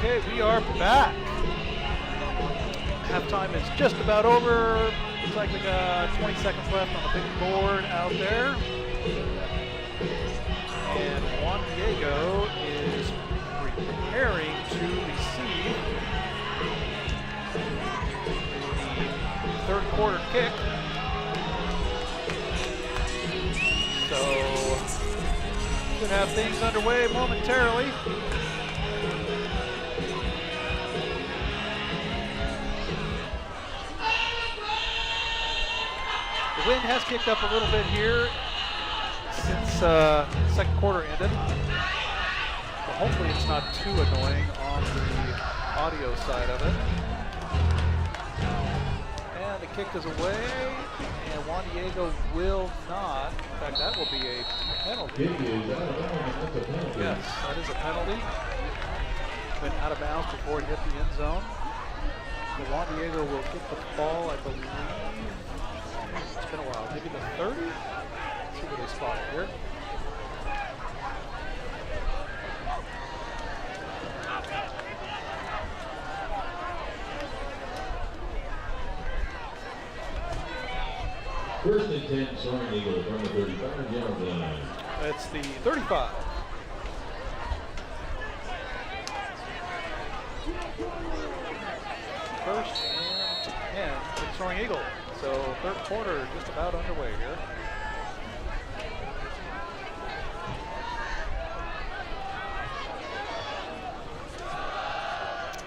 Okay, we are back. Halftime is just about over. Looks like we got 20 seconds left on the big board out there. And Juan Diego is preparing to receive the third quarter kick. So, should have things underway momentarily. The wind has kicked up a little bit here since second quarter ended. But hopefully it's not too annoying on the audio side of it. And the kick is away, and Juan Diego will not. In fact, that will be a penalty. Yes, that is a penalty. Went out of bounds before it hit the end zone. So Juan Diego will get the ball, I believe. It's been a while. Maybe the 30? Let's see where they spot it here. First and 10, Soaring Eagle from the 35-yard line. It's the 35. First and 10 for the Soaring Eagle. So third quarter just about underway here.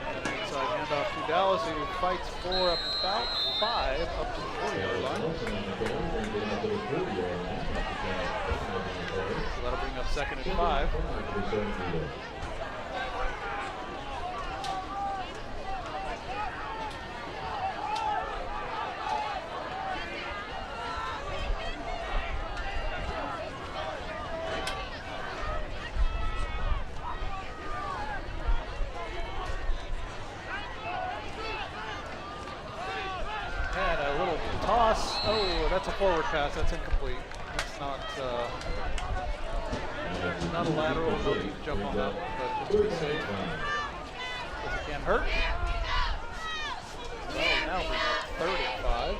And inside handoff to Dallas, who fights for about 5 up to the 40-yard line. So that'll bring up second and 5. That's a forward pass. That's incomplete. It's not a lateral. No need to jump on that, but just to be safe. Because it can hurt. So now we're at third and 5.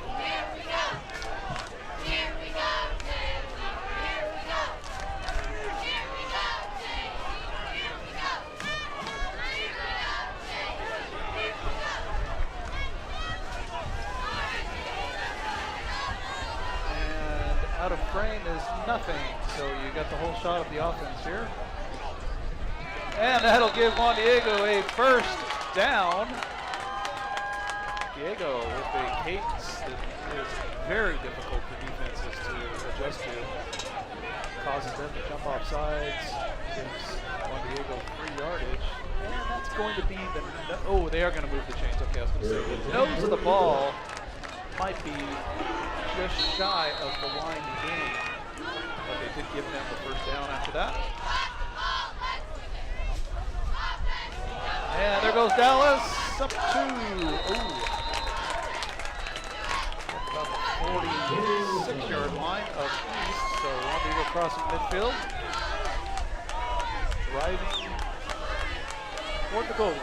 Out of frame is nothing, so you got the whole shot of the offense here. And that'll give Juan Diego a first down. Diego with a cadence that is very difficult for defenses to adjust to. Causes them to jump off sides, gives Juan Diego free yardage. And that's going to be the, oh, they are going to move the chains. Okay, I was going to say, the nose of the ball might be just shy of the line game, but they did give them the first down after that. And there goes Dallas up to about the 46-yard line of East. So Juan Diego crossing midfield, driving toward the goal line.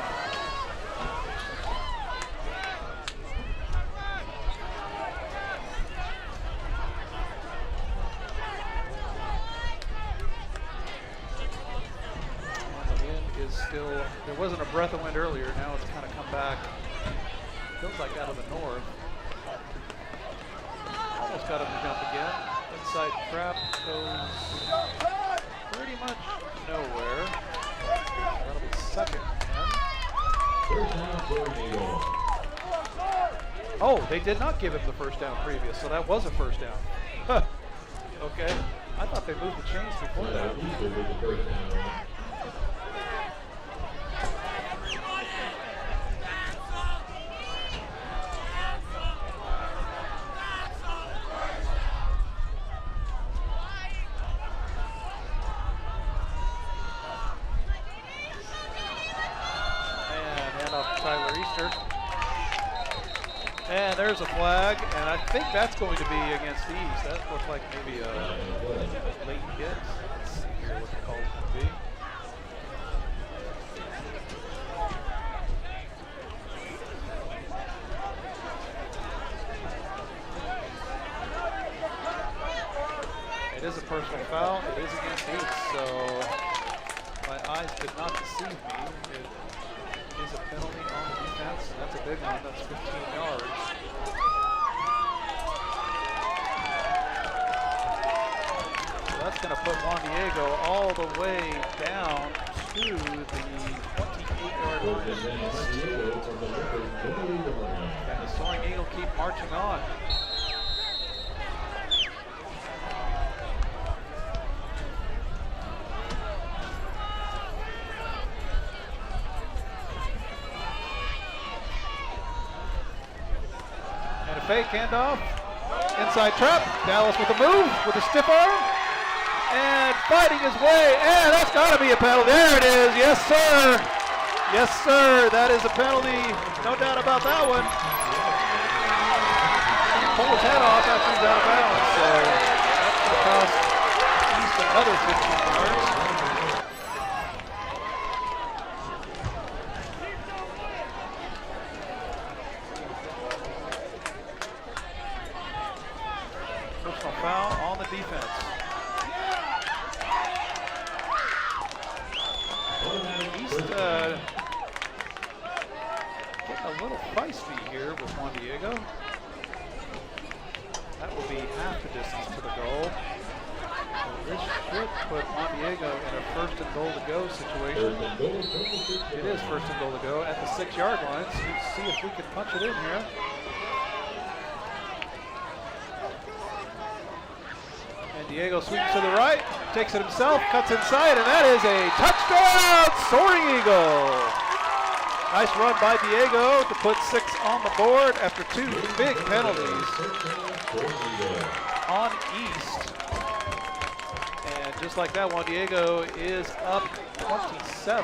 Still, there wasn't a breath of wind earlier. Now it's kind of come back. Feels like out of the north. Almost got him to jump again. Inside trap goes pretty much nowhere. That'll be second and 10. Oh, they did not give him the first down previous, so that was a first down. Okay. I thought they moved the chains before that. And there's a flag, and I think that's going to be against the East. That looked like maybe a late hit. Let's see here what the call is going to be. personal foul. It is against East, so my eyes did not deceive me. It is a penalty on the defense, and that's a big one. That's 15 yards. So that's going to put Juan Diego all the way down to the 28-yard line. And the Soaring Eagle keep marching on. And a fake handoff. Inside trap. Dallas with a move, with a stiff arm. And fighting his way, and that's got to be a penalty. There it is, yes sir. Yes sir, that is a penalty. No doubt about that one. Pull his head off after he's out of bounds, so that's going to cost East another 15 yards. Personal foul on the defense. East getting a little feisty here with Juan Diego. That will be half the distance to the goal. So this should put Juan Diego in a first and goal to go situation. It is first and goal to go at the 6-yard line. So let's see if we can punch it in here. And Diego sweeps to the right, takes it himself, cuts inside, and that is a touchdown, Soaring Eagle. Nice run by Diego to put 6 on the board after 2 big penalties on East. And just like that, Juan Diego is up 27-16.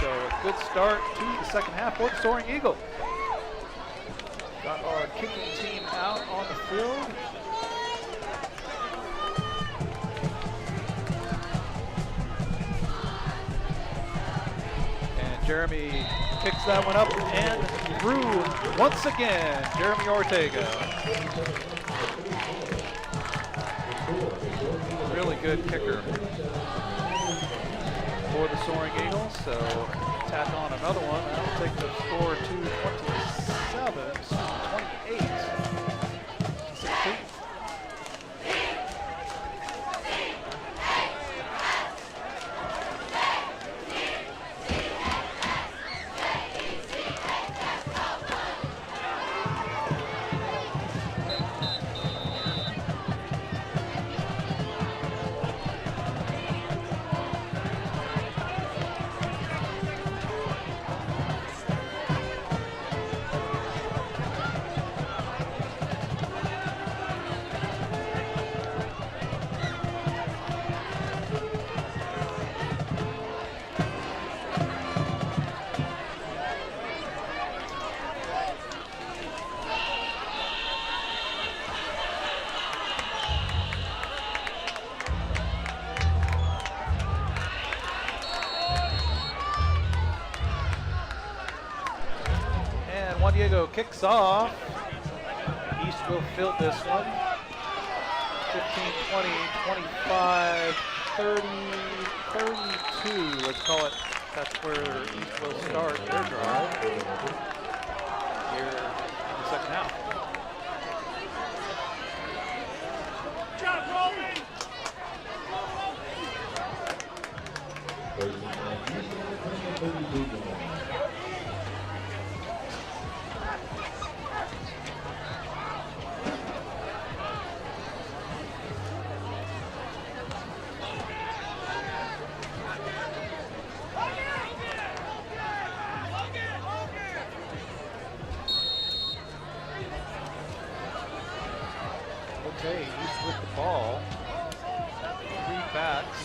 So a good start to the second half for the Soaring Eagle. Got our kicking team out on the field. Jeremy kicks that one up and through once again, Jeremy Ortega. Really good kicker for the Soaring Eagles. So tack on another one. That'll take the score to 28-16. Juan Diego kicks off. East will fill this one. 15, 20, 25, 30, 32. Let's call it. That's where East will start their drive here in the second half. Okay, East with the ball. 3 backs.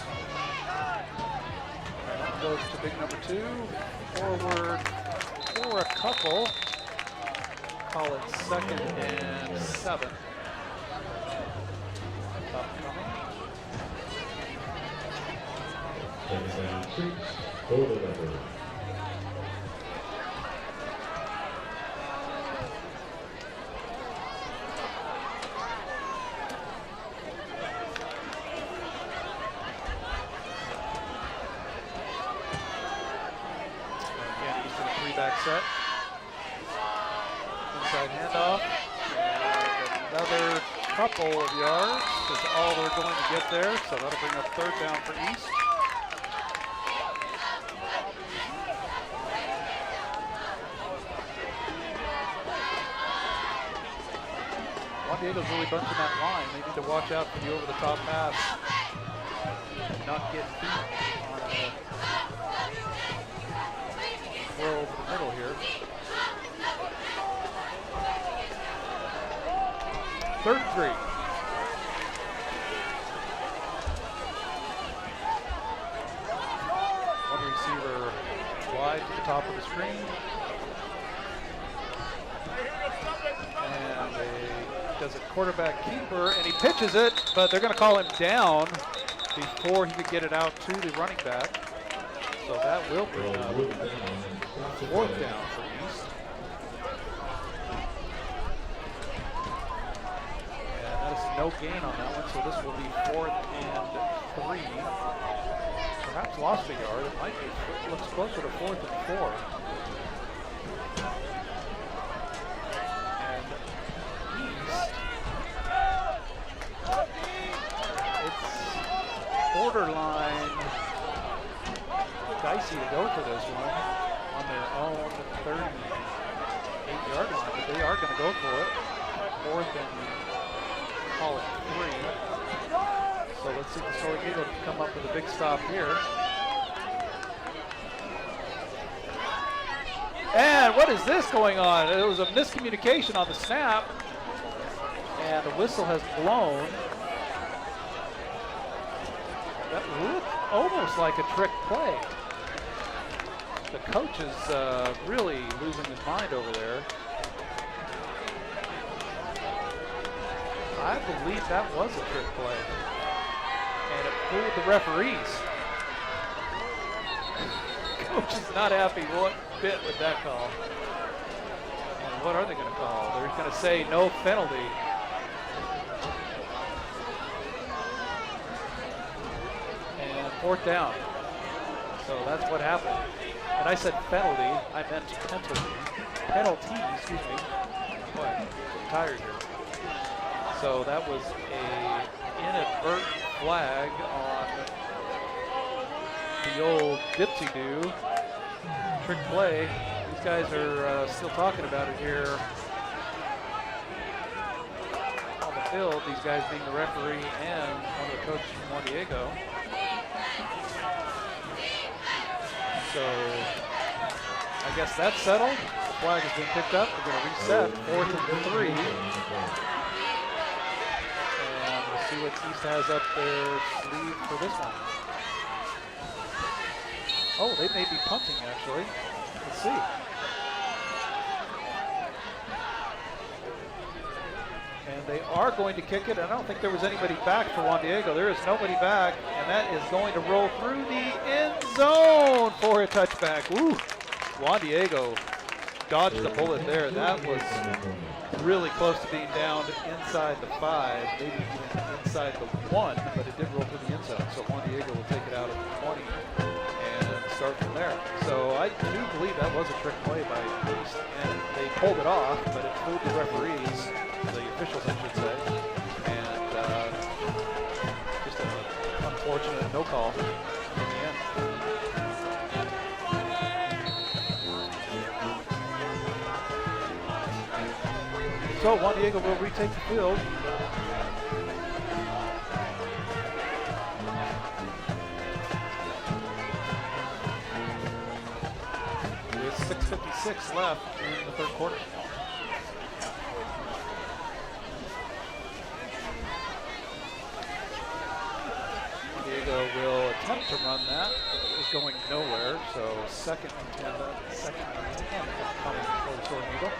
That goes to big number 2. Forward for a couple. Call it 2nd and 7. Upcoming. 2nd and 6, total number. back set. Inside handoff. And another couple of yards is all they're going to get there, so that'll bring up third down for East. Juan Diego's really bunching that line. They need to watch out for the over-the-top pass and not get beat on a throw over the middle here. 3rd and 3. One receiver wide to the top of the screen. And does a quarterback keeper, and he pitches it, but they're going to call him down before he could get it out to the running back. So that will bring up 4th down for East. And that is no gain on that one, so this will be 4th and 3. Perhaps lost a yard. It might be, it looks closer to 4th and 4. Borderline dicey to go for this one on their own 38-yard line, but they are going to go for it. 4th and call it 3. So let's see if the Solar Eagle can come up with a big stop here. And what is this going on? It was a miscommunication on the snap, and the whistle has blown. That looked almost like a trick play. The coach is really losing his mind over there. I believe that was a trick play. And it fooled the referees. Coach is not happy one bit with that call. And what are they going to call? They're going to say no penalty. And 4th down. So that's what happened. When I said penalty, I meant penalty. Penalty, excuse me. Boy, I'm tired here. So that was a inadvertent flag on the old dipsy-do trick play. These guys are still talking about it here on the field. These guys being the referee and one of the coaches from Juan Diego. So I guess that's settled. The flag has been picked up. We're going to reset 4th and 3. And we'll see what East has up their sleeve for this one. Oh, they may be punting actually. Let's see. And they are going to kick it. I don't think there was anybody back for Juan Diego. There is nobody back, and that is going to roll through the end zone for a touchback. Woo! Juan Diego dodged the bullet there. That was really close to being down inside the 5, maybe even inside the 1, but it did roll through the end zone. So Juan Diego will take it out at the 20 and start from there. So I do believe that was a trick play by East, and they pulled it off, but it fooled the referees, the officials I should say, and just an unfortunate no call in the end. So Juan Diego will retake the field. With 6:56 left in the 3rd quarter. Juan Diego will attempt to run that. It is going nowhere. So 2nd and 10 coming for the Soaring Eagle.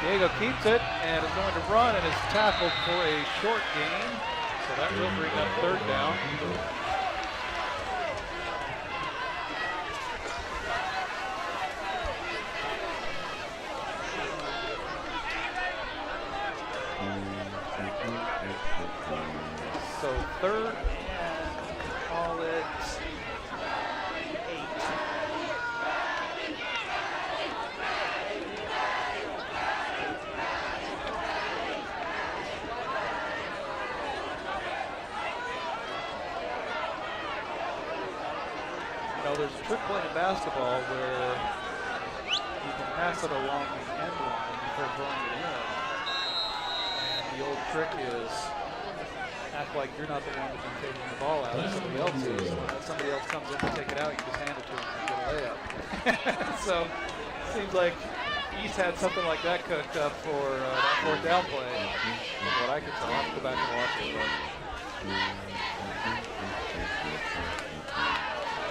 Diego keeps it and is going to run and is tackled for a short gain. So that will bring up third down. So third and call it 8. There's a trick play in basketball where you can pass it along the end line before throwing it in. And the old trick is act like you're not the one to be taking the ball out, somebody else is. When somebody else comes in to take it out, you just hand it to them and get a layup. So it seems like East had something like that cooked up for that fourth down play. From what I can tell, I'll have to go back and watch it.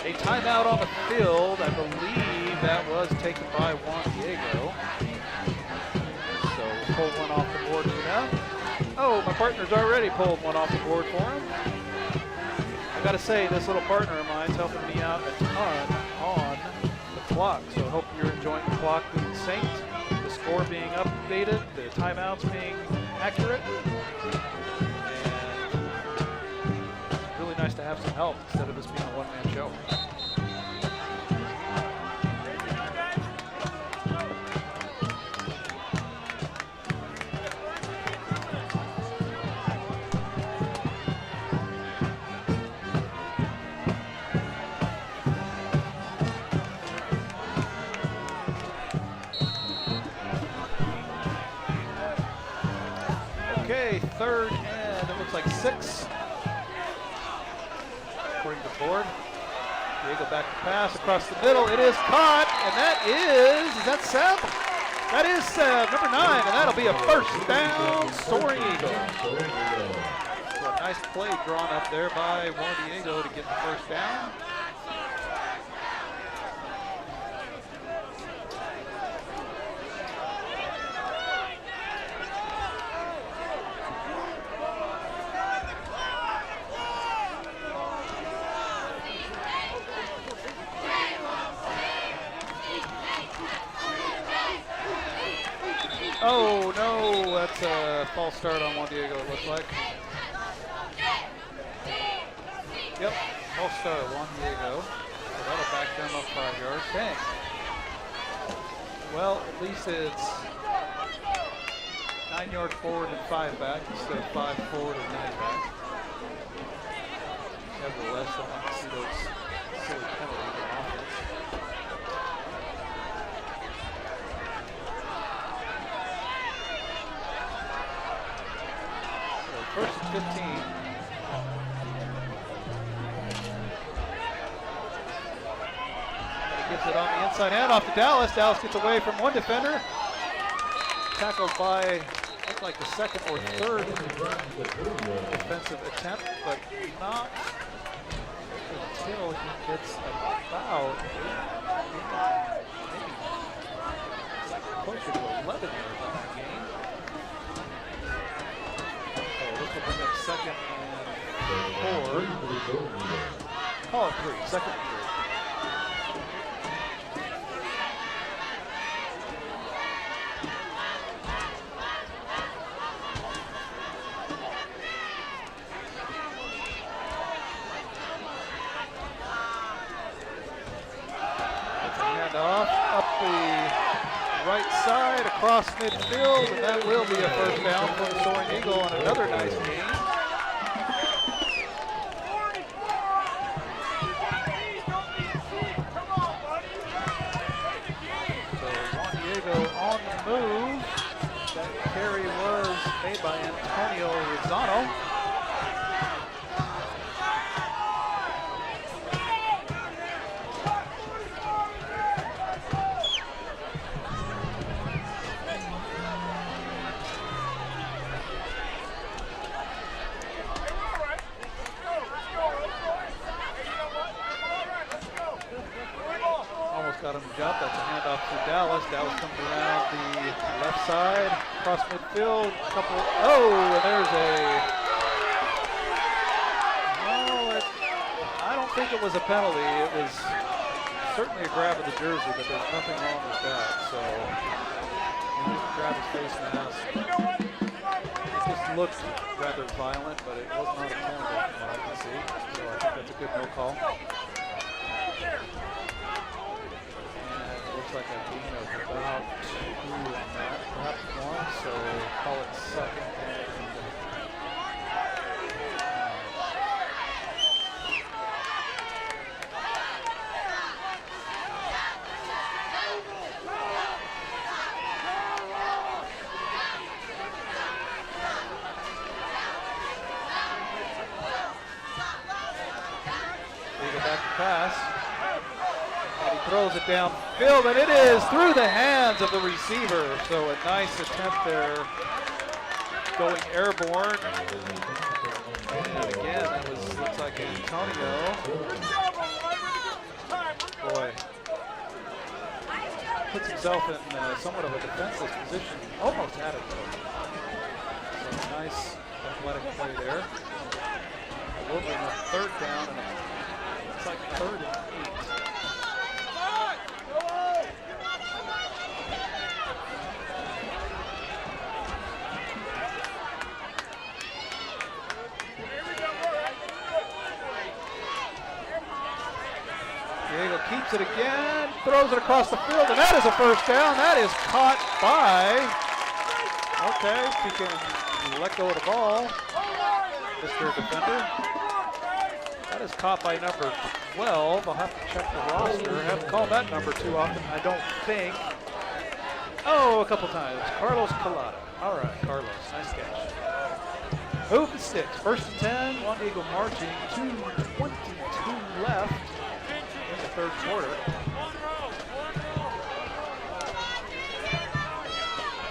A timeout on the field. I believe that was taken by Juan Diego. So we'll pull one off the board for them. Oh, my partner's already pulled one off the board for him. I gotta say, this little partner of mine's helping me out a ton on the clock. So I hope you're enjoying the clock being synced, the score being updated, the timeouts being accurate. Nice to have some help instead of this being a one-man show. Okay, third and it looks like 6. According to the board. Diego back to pass across the middle. It is caught, and that is that Seb? That is Seb, number 9, and that'll be a first down, Soaring Eagle. So a nice play drawn up there by Juan Diego to get the first down. Oh no, that's a false start on Juan Diego, it looks like. Yep, false start, Juan Diego. So that'll back them up 5 yards. Dang. Well, at least it's 9 yards forward and 5 back instead of 5 forward and 9 back. Nevertheless, I want to see those silly penalties on offense. First and 15. Gets it on the inside hand off to Dallas. Dallas gets away from one defender. Tackled by, looks like the second or third defensive attempt, but not until he gets about maybe closer to 11 yards on that game. This will bring up second and 4. Call it 3, second and 3. That's a handoff up the right side across midfield, and that will be a first down for the Soaring Eagle on another nice game. So Juan Diego on the move. That carry was made by Antonio Rizzano. got him the job. That's a handoff to Dallas. Dallas comes around the left side, across midfield. And there's I don't think it was a penalty. It was certainly a grab of the jersey, but there's nothing wrong with that. So he didn't grab his face mask. It just looked rather violent, but it was not a penalty from what I can see. So I think that's a good no call. And it looks like a gain of about 2 on that, perhaps 1. So call it second and pass, and he throws it downfield, and it is through the hands of the receiver. So a nice attempt there, going airborne. And again, that looks like Antonio. Boy, puts himself in somewhat of a defenseless position. Almost had it though. So nice athletic play there. We'll bring up 3rd down and it's like 3rd and 8. Diego keeps it again, throws it across the field, and that is a 1st down. That is caught by, okay, he can let go of the ball, Mr. Defender. That is caught by number 12. I'll have to check the roster. I haven't called that number too often, I don't think. Oh, a couple times. Carlos Collada. All right, Carlos, nice catch. Move the sticks. 1st and 10. Juan Diego marching. 2:22 left in the 3rd quarter.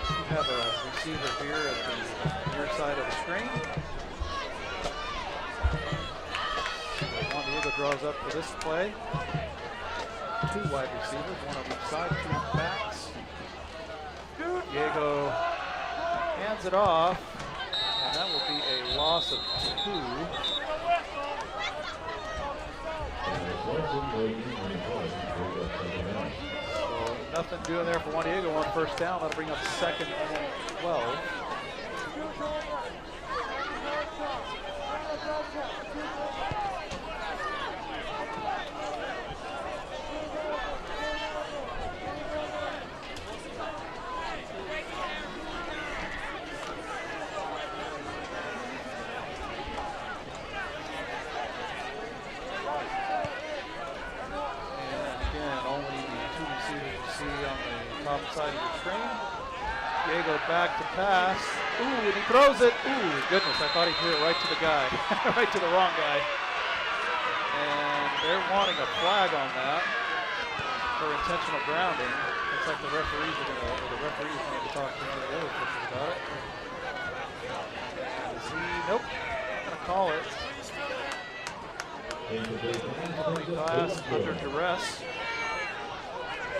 We have a receiver here at the near side of the screen. Juan Diego draws up for this play. 2 wide receivers, 1 on each side, 2 backs. Diego hands it off, and that will be a loss of 2. So nothing doing there for Juan Diego on 1st down. That'll bring up 2nd and 12. Side of the screen. Diego back to pass. Ooh, and he throws it. Ooh, goodness, I thought he threw it right to the guy. Right to the wrong guy. And they're wanting a flag on that for intentional grounding. Looks like the referees need to talk to one of the other officials about it. Is he? Nope. Not gonna call it. Incomplete pass under duress.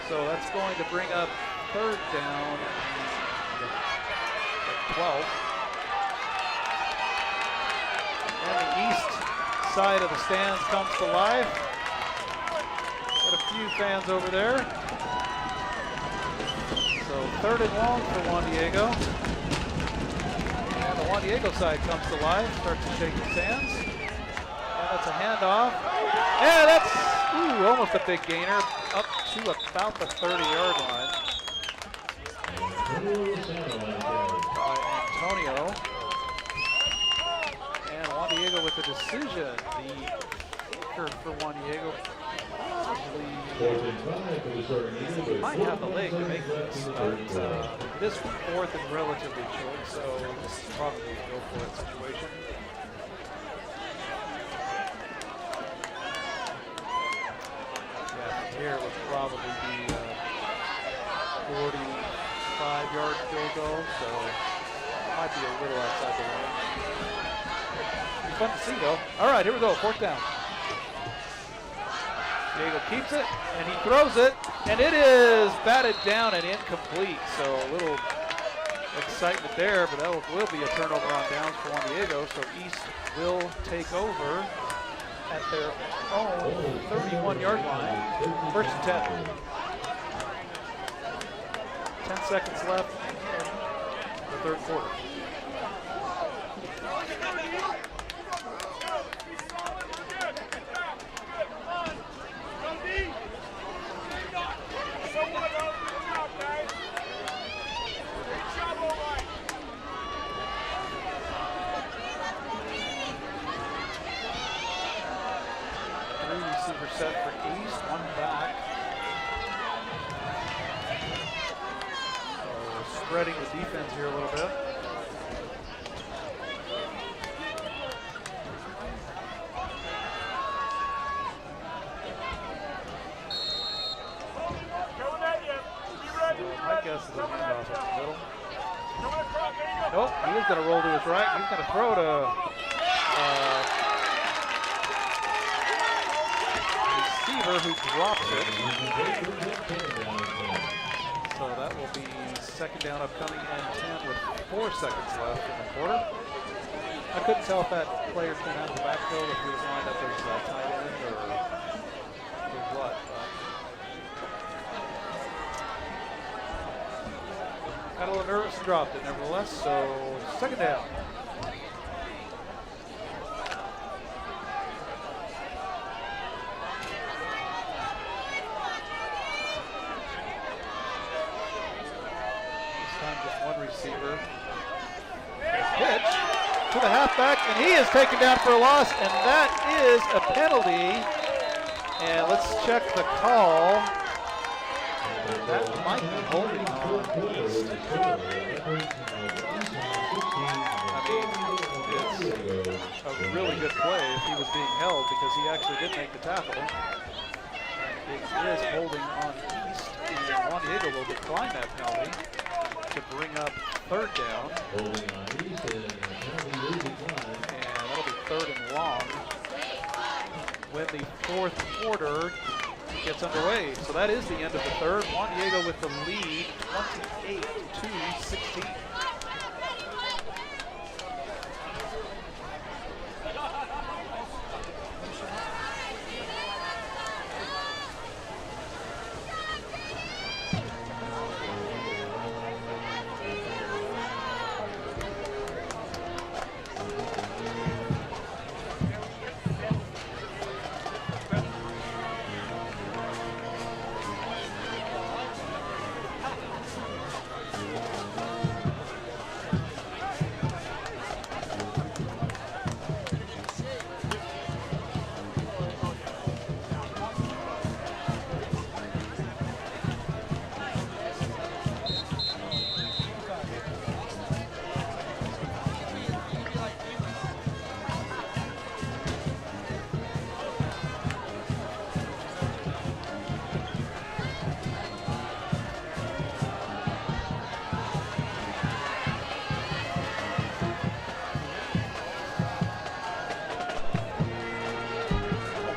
So that's going to bring up 3rd down at 12. And the east side of the stands comes to life. Got a few fans over there. So 3rd and long for Juan Diego. And the Juan Diego side comes to life, starts to shake his hands. And that's a handoff. And that's almost a big gainer, up to about the 30-yard line. By Antonio. And Juan Diego with the decision. The kicker for Juan Diego probably might have the leg to make this, but this 4th and relatively short, so this is probably a go-for-it situation. Here would probably be a 45-yard field goal, so it might be a little outside the range. It's fun to see, though. All right, here we go, 4th down. Diego keeps it, and he throws it, and it is batted down and incomplete. So a little excitement there, but that will be a turnover on downs for Juan Diego. So East will take over at their own 31-yard line. First and 10. 10 seconds left in the third quarter. Receiver set for East, one back. So spreading the defense here a little bit. My guess is a handoff in the middle. Nope, he is going to roll to his right. He's going to throw to who drops it. So that will be second down upcoming and 10 with 4 seconds left in the quarter. I couldn't tell if that player came out of the backfield, if he was lined up as a tight end or what. Got a little nervous and dropped it nevertheless, so second down. Receiver. Pitch to the halfback, and he is taken down for a loss, and that is a penalty. And let's check the call. That might be holding on East. I mean, it's a really good play if he was being held because he actually did make the tackle. It is holding on East, and Juan Diego will decline that penalty to bring up third down. And that'll be third and long when the fourth quarter gets underway. So that is the end of the third. Juan Diego with the lead, 28-16.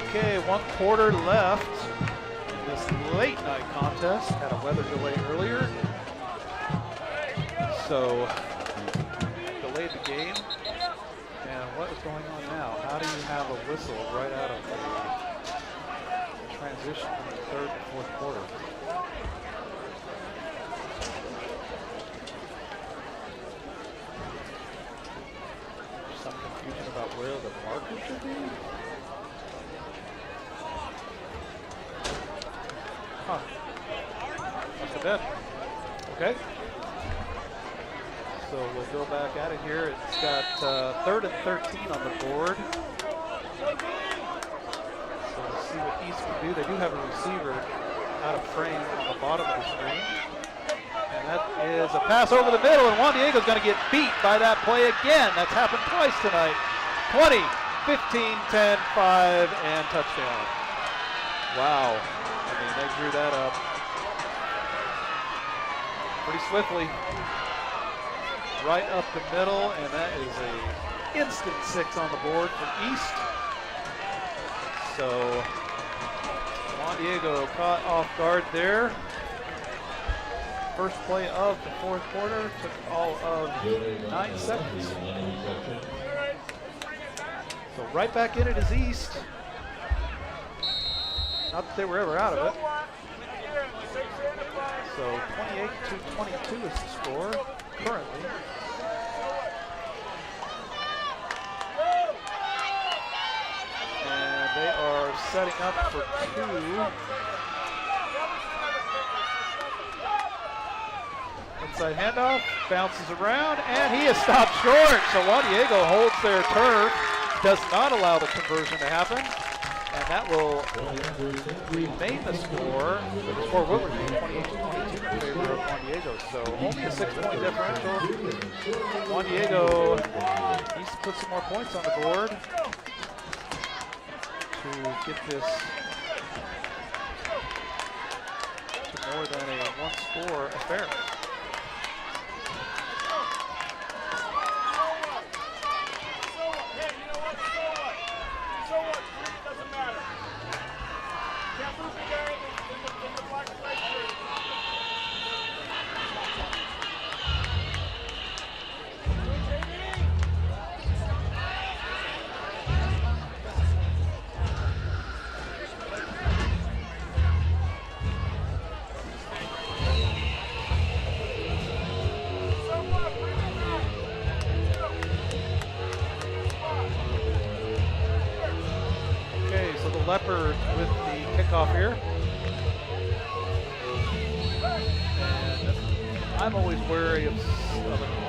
Okay, 1 quarter left in this late night contest. Had a weather delay earlier, so delayed the game. And what is going on now? How do you have a whistle right out of the transition from the third to fourth quarter? There's some confusion about where the marker should be. Huh. Must have been. Okay. So we'll go back at it here. It's got third and 13 on the board. So we'll see what East can do. They do have a receiver out of frame on the bottom of the screen. And that is a pass over the middle, and Juan Diego's going to get beat by that play again. That's happened twice tonight. 20, 15, 10, 5, and touchdown. Wow. I mean, they drew that up pretty swiftly. Right up the middle, and that is a instant 6 on the board for East. So Juan Diego caught off guard there. First play of the fourth quarter took all of 9 seconds. So right back in it is East. Not that they were ever out of it. So 28-22 is the score currently. And they are setting up for 2. Inside handoff, bounces around, and he is stopped short. So Juan Diego holds their turf, does not allow the conversion to happen, and that will remain the score. The score will remain 28-22 in favor of Juan Diego. So only a 6-point differential. Juan Diego needs to put some more points on the board to get this to more than a one-score affair. Leopards with the kickoff here. And I'm always wary of an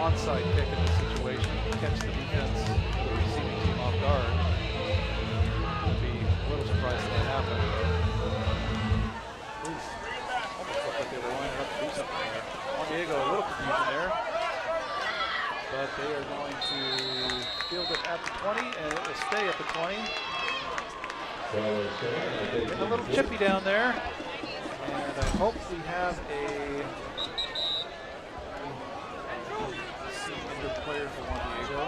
onside kick in this situation. Catch the defense, the receiving team off guard. I'd be a little surprised if that happened. Ooh, almost looked like they were lining up to do something there. Juan Diego, a little confusion there. But they are going to field it at the 20, and it will stay at the 20. Getting a little chippy down there, and I hope we have a injured player for Juan Diego.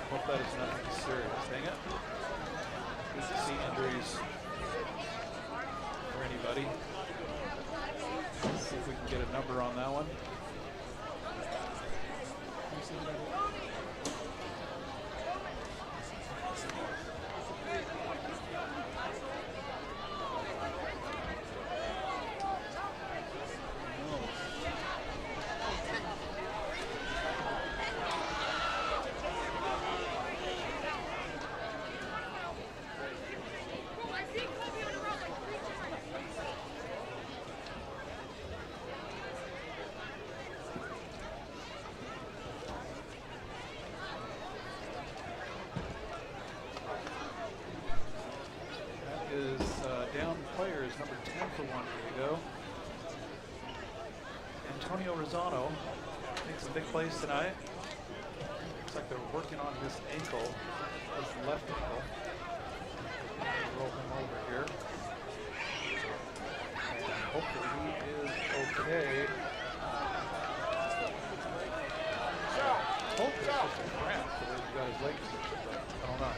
Hope that is nothing serious. Dang it. Good to see injuries for anybody. Let's see if we can get a number on that one. Number 10 for Juan Diego. Antonio Rosano makes some big plays tonight. Looks like they're working on his ankle, his left ankle. Roll him over here. And hopefully he is okay. Hopefully it's just a cramp the way he's got his leg positioned, but I don't know.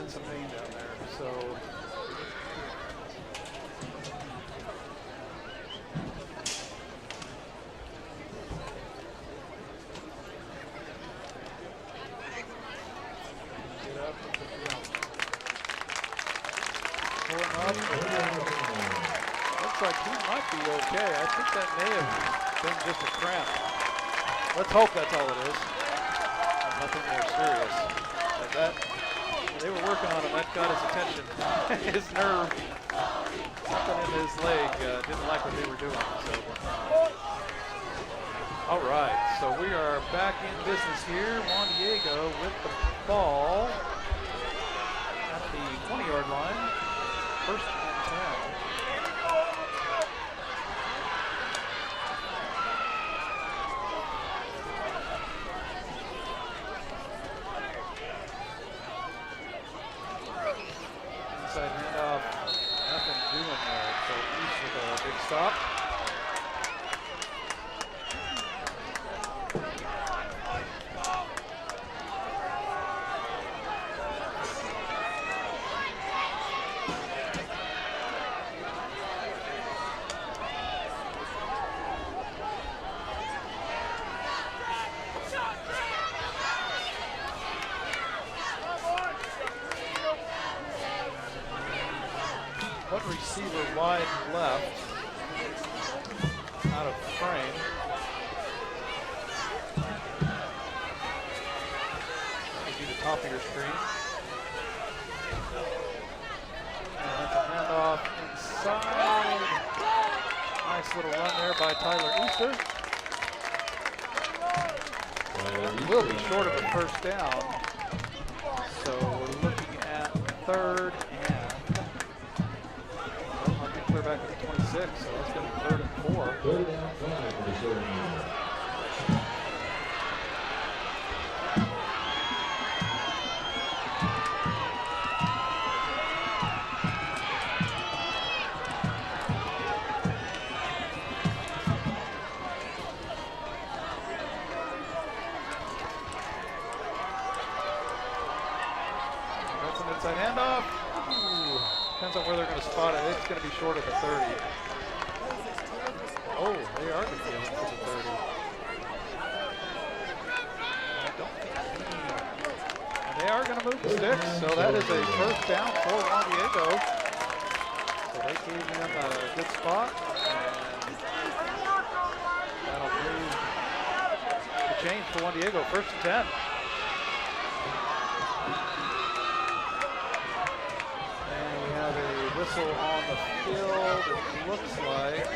Some pain down there, so get up and pick him up. Pull him up. Looks like he might be okay. I think that may have been just a cramp. Let's hope that's all it is. Nothing more serious. Like that. They were working on him. That got his attention. His nerve, something in his leg, didn't like what they were doing. So, all right. So we are back in business here. Juan Diego with the ball. Inside handoff. Nothing doing there. So East with a big stop. One receiver wide left, out of frame. That would be the top of your screen. And that's a handoff inside. Nice little run there by Tyler Easter. He will be short of a first down. So we're looking at third and clear back to the 26, so that's going to be 3rd and 4. 3rd down 5 for the short game. That's an inside handoff. Ooh. Depends on where they're going to spot it. It's going to be short of the 30. Oh, they are going to be able to the 30. And they are going to move the sticks, so that is a first down for Juan Diego. So they gave him a good spot, and that'll move the change for Juan Diego. 1st and 10. Whistle on the field. It looks like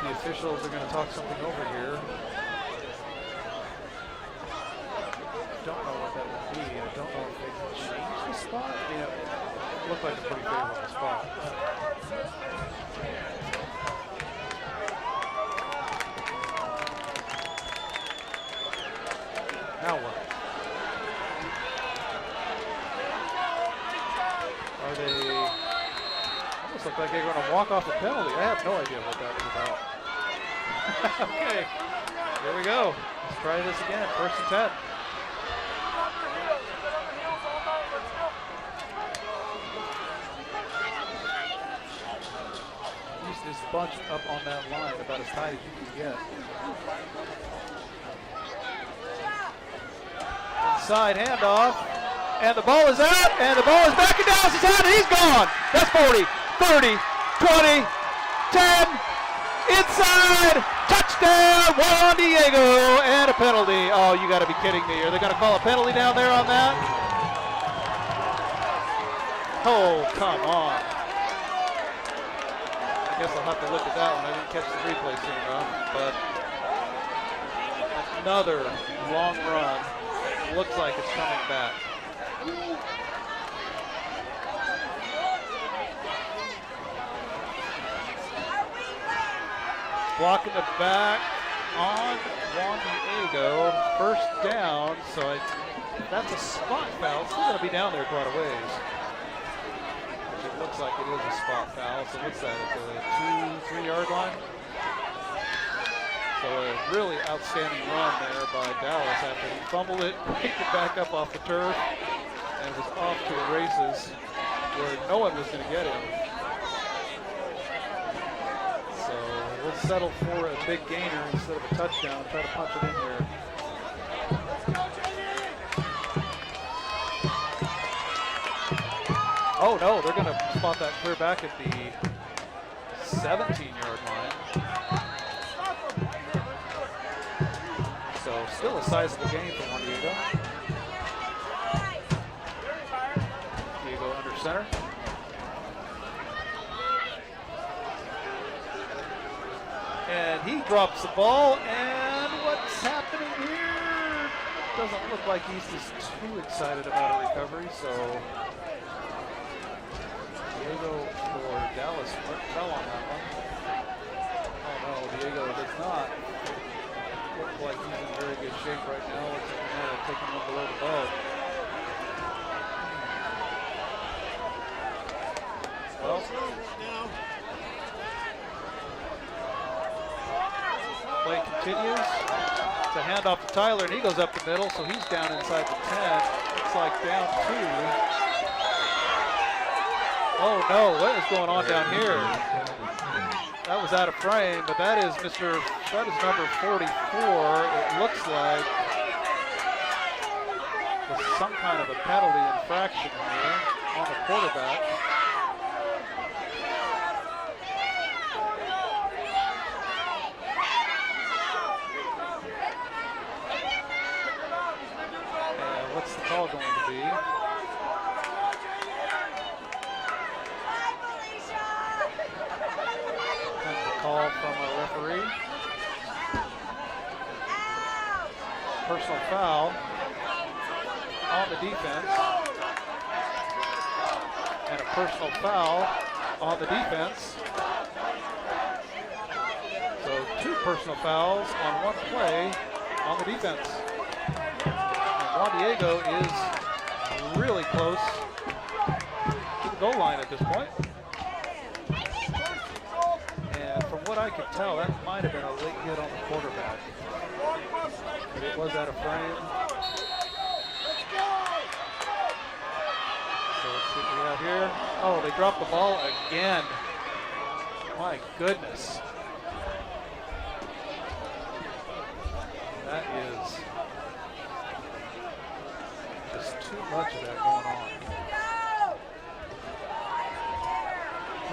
the officials are going to talk something over here. Don't know what that would be. I don't know if they can change the spot. Yeah, it looked like a pretty favorable spot. Now what? They almost look like they're going to walk off a penalty. I have no idea what that was about. Okay, here we go. Let's try this again. 1st and 10. He's just bunched up on that line about as tight as you can get. Inside handoff. And the ball is out, and the ball is back in Dallas' hand, and he's gone. That's 40, 30, 20, 10, inside, touchdown, Juan Diego, and a penalty. Oh, you got to be kidding me. Are they going to call a penalty down there on that? Oh, come on. I guess I'll have to look at that one. I didn't catch the replay soon enough, but another long run. Looks like it's coming back. Blocking the back on Juan Diego. 1st down, so that's a spot foul. It's still going to be down there quite a ways. Which it looks like it is a spot foul. So what's that, at the 2-3 yard line? So a really outstanding run there by Dallas after he fumbled it, picked it back up off the turf, and was off to the races where no one was going to get him. So we'll settle for a big gainer instead of a touchdown, try to punch it in here. Oh no, they're going to spot that clear back at the 17-yard line. So still a sizable gain for Juan Diego. Diego under center. And he drops the ball, and what's happening here? Doesn't look like he's just too excited about a recovery, so Diego or Dallas fell on that one. Oh no, Diego does not look like he's in very good shape right now. Looks like they're taking him below the boat. play continues. It's a handoff to Tyler, and he goes up the middle, so he's down inside the 10. Looks like down 2. Oh no, what is going on down here? That was out of frame, but that is number 44, it looks like. With some kind of a penalty infraction here on the quarterback. And what's the call going to be? Comes the call from our referee. Personal foul on the defense, and a personal foul on the defense. So 2 personal fouls on 1 play on the defense. And Juan Diego is really close to the goal line at this point. And from what I could tell, that might have been a late hit on the quarterback. But it was out of frame. Let's see what we have here. Oh, they dropped the ball again. My goodness. That is just too much of that going on.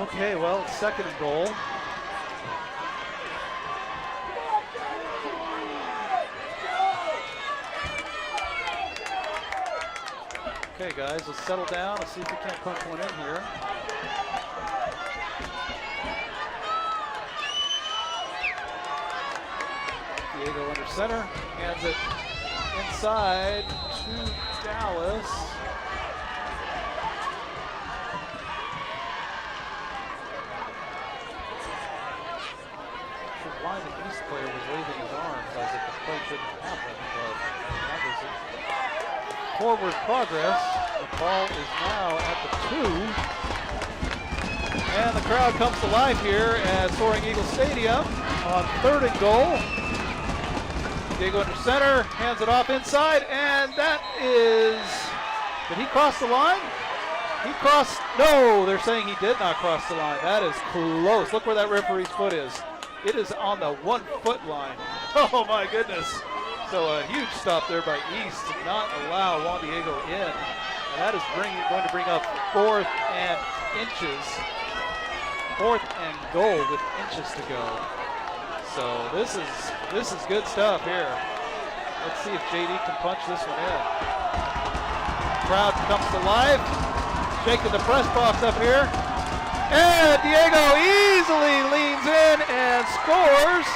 Okay, well, it's 2nd and goal. Okay, guys, let's settle down. Let's see if we can't punch one in here. Diego under center, hands it inside to Dallas. Why the East player was waving his arms as if the play shouldn't happen, but that was it. Forward progress. The ball is now at the 2. And the crowd comes to life here at Soaring Eagle Stadium on 3rd and goal. Diego under center, hands it off inside, and that is, did he cross the line? He crossed, no, they're saying he did not cross the line. That is close. Look where that referee's foot is. It is on the 1 foot line. Oh my goodness. So a huge stop there by East to not allow Juan Diego in. And that is going to bring up 4th and inches. 4th and goal with inches to go. So this is good stuff here. Let's see if JD can punch this one in. Crowd comes to life. Shaking the press box up here. And Diego easily leans in and scores.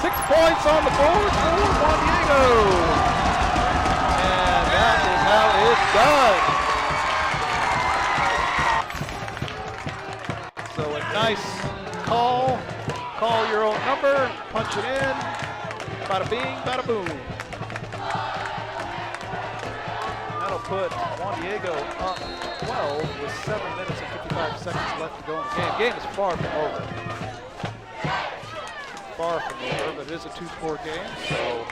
6 points on the board for Juan Diego. And that is how it's done. So a nice call. Call your own number. Punch it in. Bada bing, bada boom. That'll put Juan Diego up 12 with 7 minutes and 55 seconds left to go in the game. Game is far from over. Far from over, but it is a 2-score game, so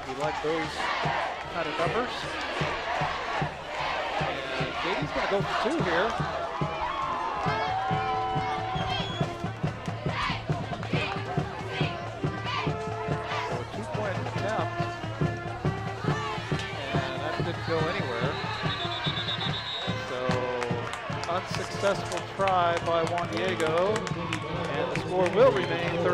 we like those kind of numbers. And JD's going to go for 2 here. So a 2-point attempt, and that didn't go anywhere. So unsuccessful try by Juan Diego. And the score will remain 34-22.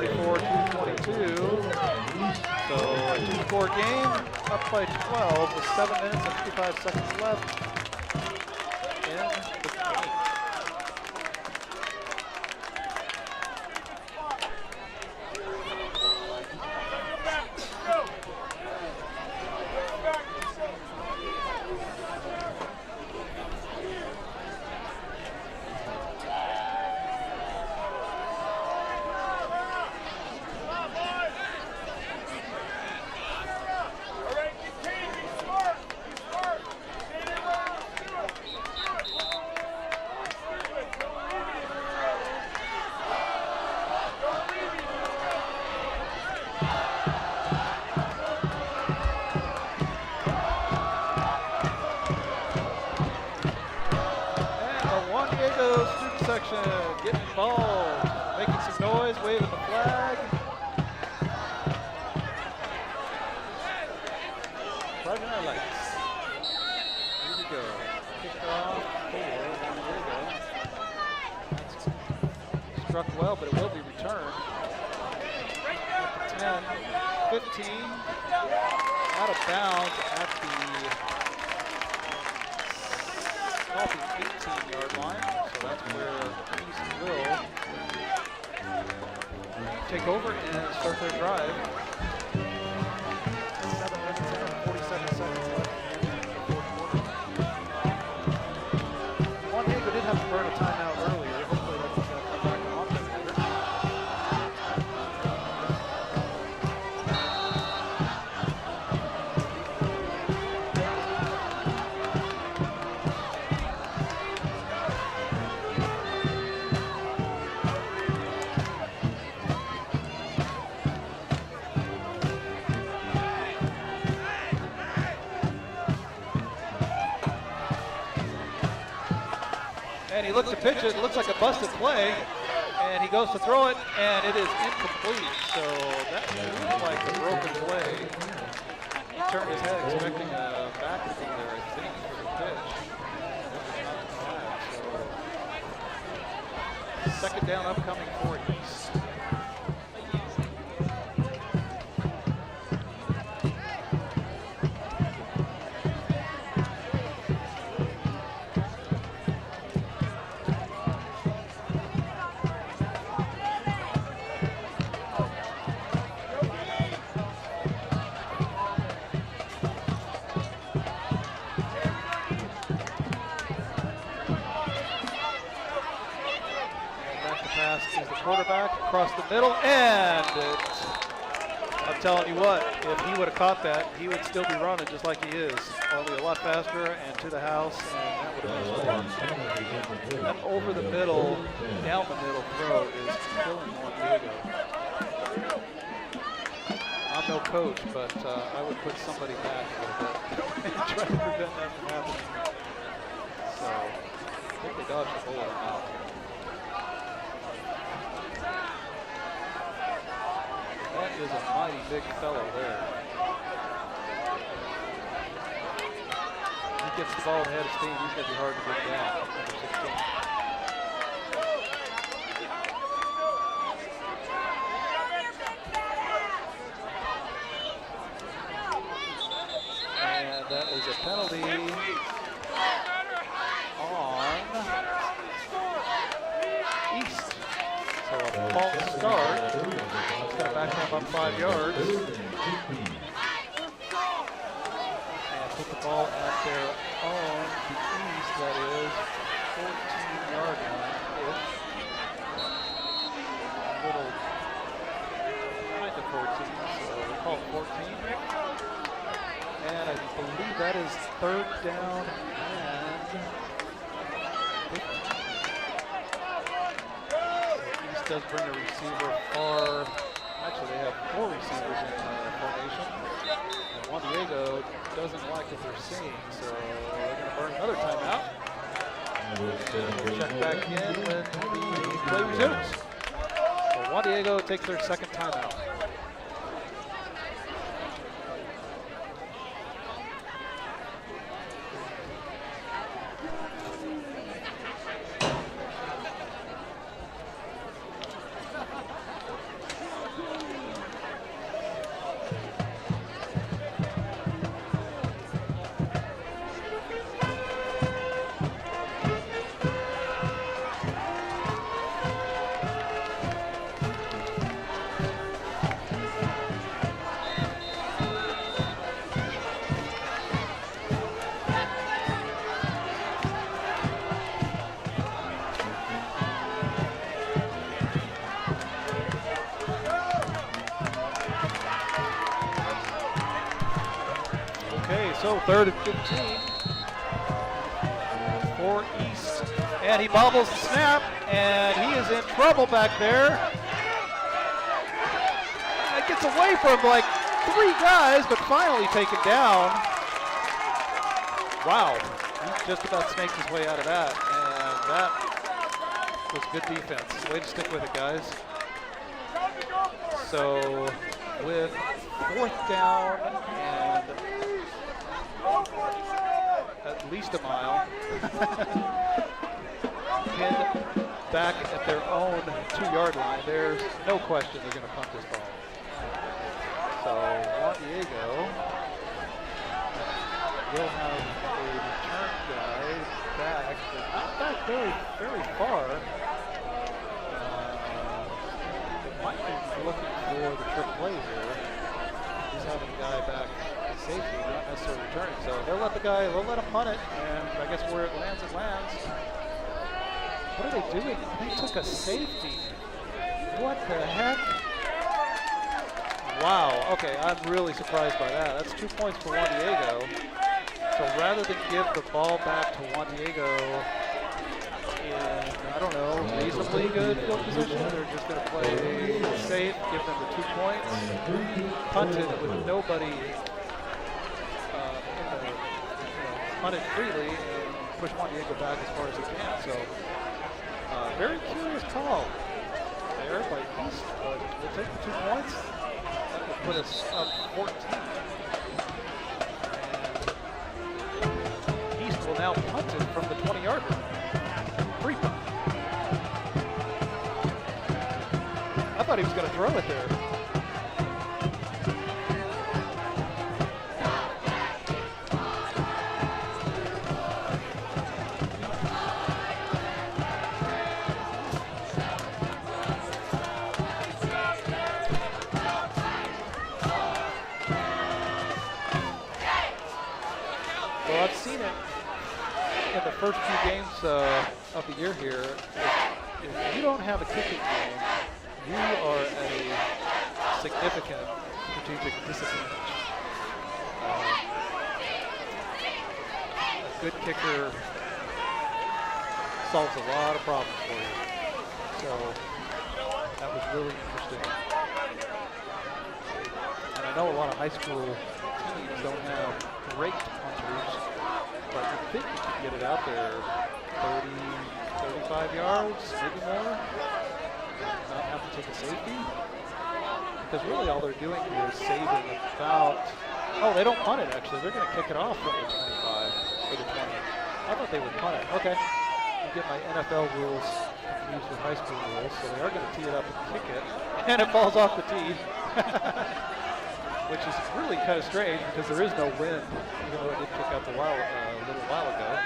So a 2-score game, up by 12 with 7 minutes and 55 seconds left in the game. direction, getting involved, making some noise, waving the flag. Friday Night Lights. Here we go. Kicked off for Juan Diego. Struck well, but it will be returned. 10, 15, out of bounds at the 18-yard line. So that's where East will take over and start their drive. 7 minutes and 47 seconds left in the fourth quarter. Juan Diego did have to burn a timeout earlier. Hopefully that's going to come back on offense later. And he looks to pitch it, looks like a busted play, and he goes to throw it, and it is incomplete. So that looked like a broken play. He turned his head expecting a back to be there, I think, for the pitch. So second down upcoming for East. Quarterback across the middle, and I'm telling you what, if he would have caught that, he would still be running just like he is, only a lot faster and to the house, and that would have been scored. That over the middle, down the middle throw is killing Juan Diego. I'm no coach, but I would put somebody back a little bit and try to prevent that from happening. So I think they dodged the bullet now. That is a mighty big fellow there. He gets the ball ahead of steam, he's going to be hard to bring down. Number 16. And that is a penalty on East. So a false start. Got back him up 5 yards. And put the ball at their own, the East, that is, 14-yard line-ish. A little kind of 14, so we call it 14. And I believe that is third down and 15. East does bring a receiver far. Actually, they have 4 receivers in formation. And Juan Diego doesn't like what they're seeing, so they're going to burn another timeout. Check back in when the play resumes. So Juan Diego takes their second timeout. So third and 15 for East. And he bobbles the snap, and he is in trouble back there. And it gets away from like 3 guys, but finally taken down. Wow, he just about snaked his way out of that. And that was good defense. Way to stick with it, guys. So with 4th down and at least a mile, pinned back at their own 2-yard line, there's no question they're going to punt this ball. So Juan Diego will have a return guy back, but not back very far. Might be looking for the trick play here. He's having a guy back safety, not necessarily returning. So they'll let him punt it, and I guess where it lands, it lands. What are they doing? They took a safety. What the heck? Wow, okay, I'm really surprised by that. That's 2 points for Juan Diego. So rather than give the ball back to Juan Diego in, I don't know, reasonably good field position, they're just going to play safe, give them the 2 points, punt it with nobody punt it freely, and push Juan Diego back as far as he can. So very curious call there by East, but we'll take the 2 points. That would put us up 14. And East will now punt it from the 20-yard line. Free punt. I thought he was going to throw it there. Well, I've seen it in the first few games of the year here. If you don't have a kicking game, you are at a significant strategic disadvantage. A good kicker solves a lot of problems for you. So that was really interesting. And I know a lot of high school teams don't have great punters, but you think you can get it out there 30, 35 yards, maybe more, and not have to take a safety. Because really all they're doing here is saving about, oh, they don't punt it actually. They're going to kick it off from the 25 or the 20. I thought they would punt it. Okay. I get my NFL rules confused with high school rules, so they are going to tee it up and kick it, and it falls off the tee. Which is really kind of strange because there is no wind, even though it did kick out a little while ago.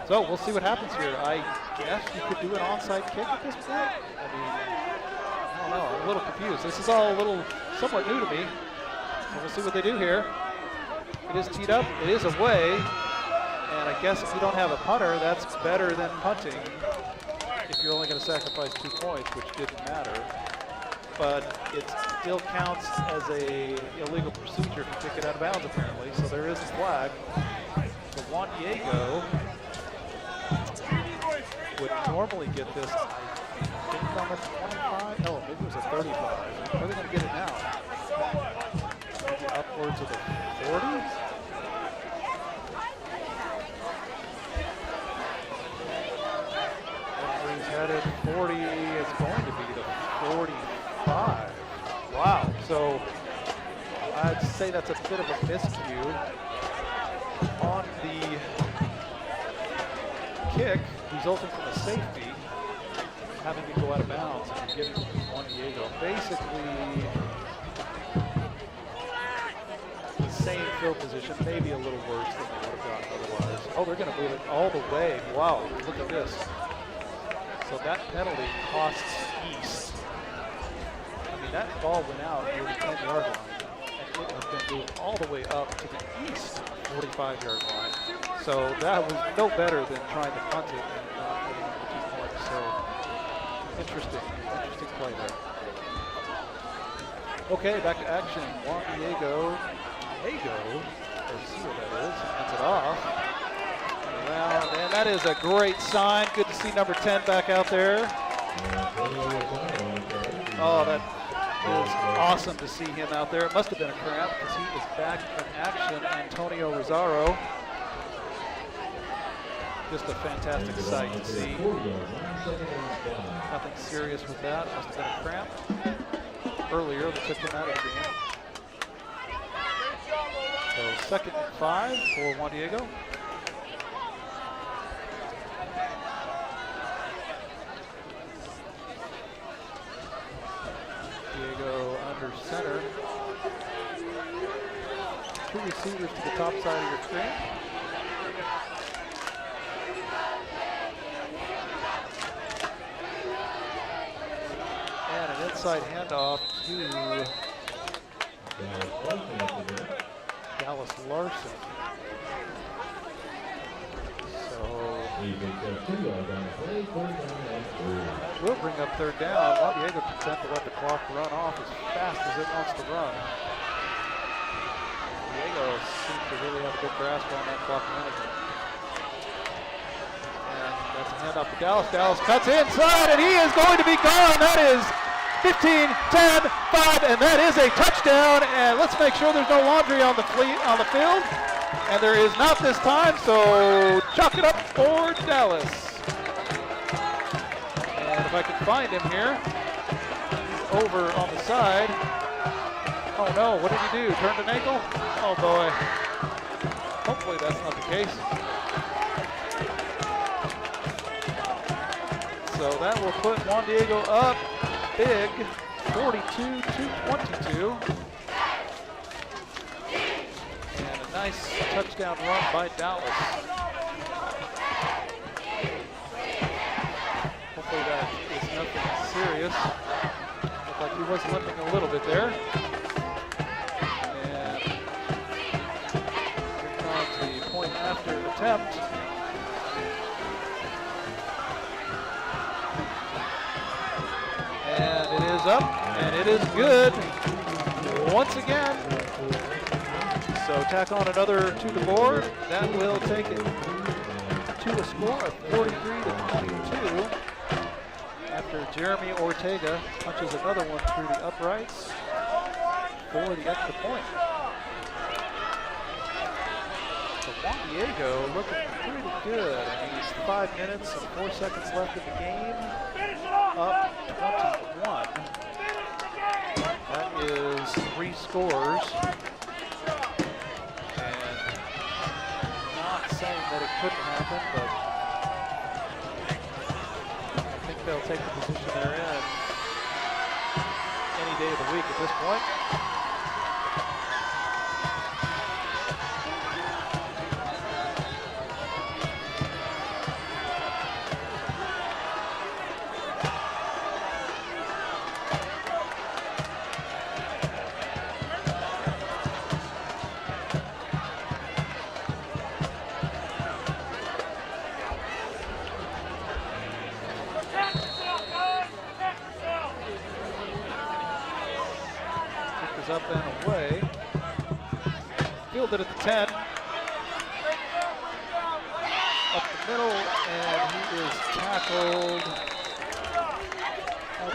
So we'll see what happens here. I guess you could do an onside kick at this point. I mean, I don't know. I'm a little confused. This is all a little somewhat new to me. So we'll see what they do here. It is teed up. It is away. And I guess if you don't have a punter, that's better than punting if you're only going to sacrifice 2 points, which didn't matter. But it still counts as a illegal procedure if you kick it out of bounds, apparently. So there is a flag. So Juan Diego would normally get this, I think, on the 25. Oh, maybe it was a 35. Where are they going to get it now? Maybe upwards of the 40? Referee's headed 40 is going to be the 45. Wow. So I'd say that's a bit of a miscue on the kick, resulting from a safety, having to go out of bounds and giving Juan Diego basically the same field position, maybe a little worse than they would have gotten otherwise. Oh, they're going to move it all the way. Wow, look at this. So that penalty costs East. I mean, that ball went out near the 10-yard line, and it has been moved all the way up to the East 45-yard line. So that was no better than trying to punt it and not getting the 2 points. So interesting play there. Okay, back to action. Juan Diego, let's see what that is, hands it off. And around, and that is a great sign. Good to see number 10 back out there. Oh, that is awesome to see him out there. It must have been a cramp because he is back in action. Antonio Rosario. just a fantastic sight to see. Nothing serious with that. Must have been a cramp earlier that took him out of the game. So 2nd and 5 for Juan Diego. Diego under center. 2 receivers to the top side of your screen. And an inside handoff to Dallas Larson. So we'll bring up 3rd down. Juan Diego can attempt to let the clock run off as fast as it wants to run. Diego seems to really have a good grasp on that clock management. And that's a handoff to Dallas. Dallas cuts inside, and he is going to be gone. That is 15, 10, 5, and that is a touchdown. And let's make sure there's no laundry on the field. And there is not this time, so chalk it up for Dallas. And if I can find him here, he's over on the side. Oh no, what did he do? Turned an ankle? Oh boy. Hopefully that's not the case. So that will put Juan Diego up big, 42-22. And a nice touchdown run by Dallas. Hopefully that is nothing serious. Looked like he was limping a little bit there. And here comes the point after attempt. And it is up, and it is good once again. So tack on another to the board. That will take it to a score of 43-22 after Jeremy Ortega punches another one through the uprights for the extra point. So Juan Diego looking pretty good. I mean, it's 5 minutes and 4 seconds left in the game. Up 21. That is 3 scores. And not saying that it couldn't happen, but I think they'll take the position they're in any day of the week at this point. Up and away. Fielded at the 10. Up the middle, and he is tackled at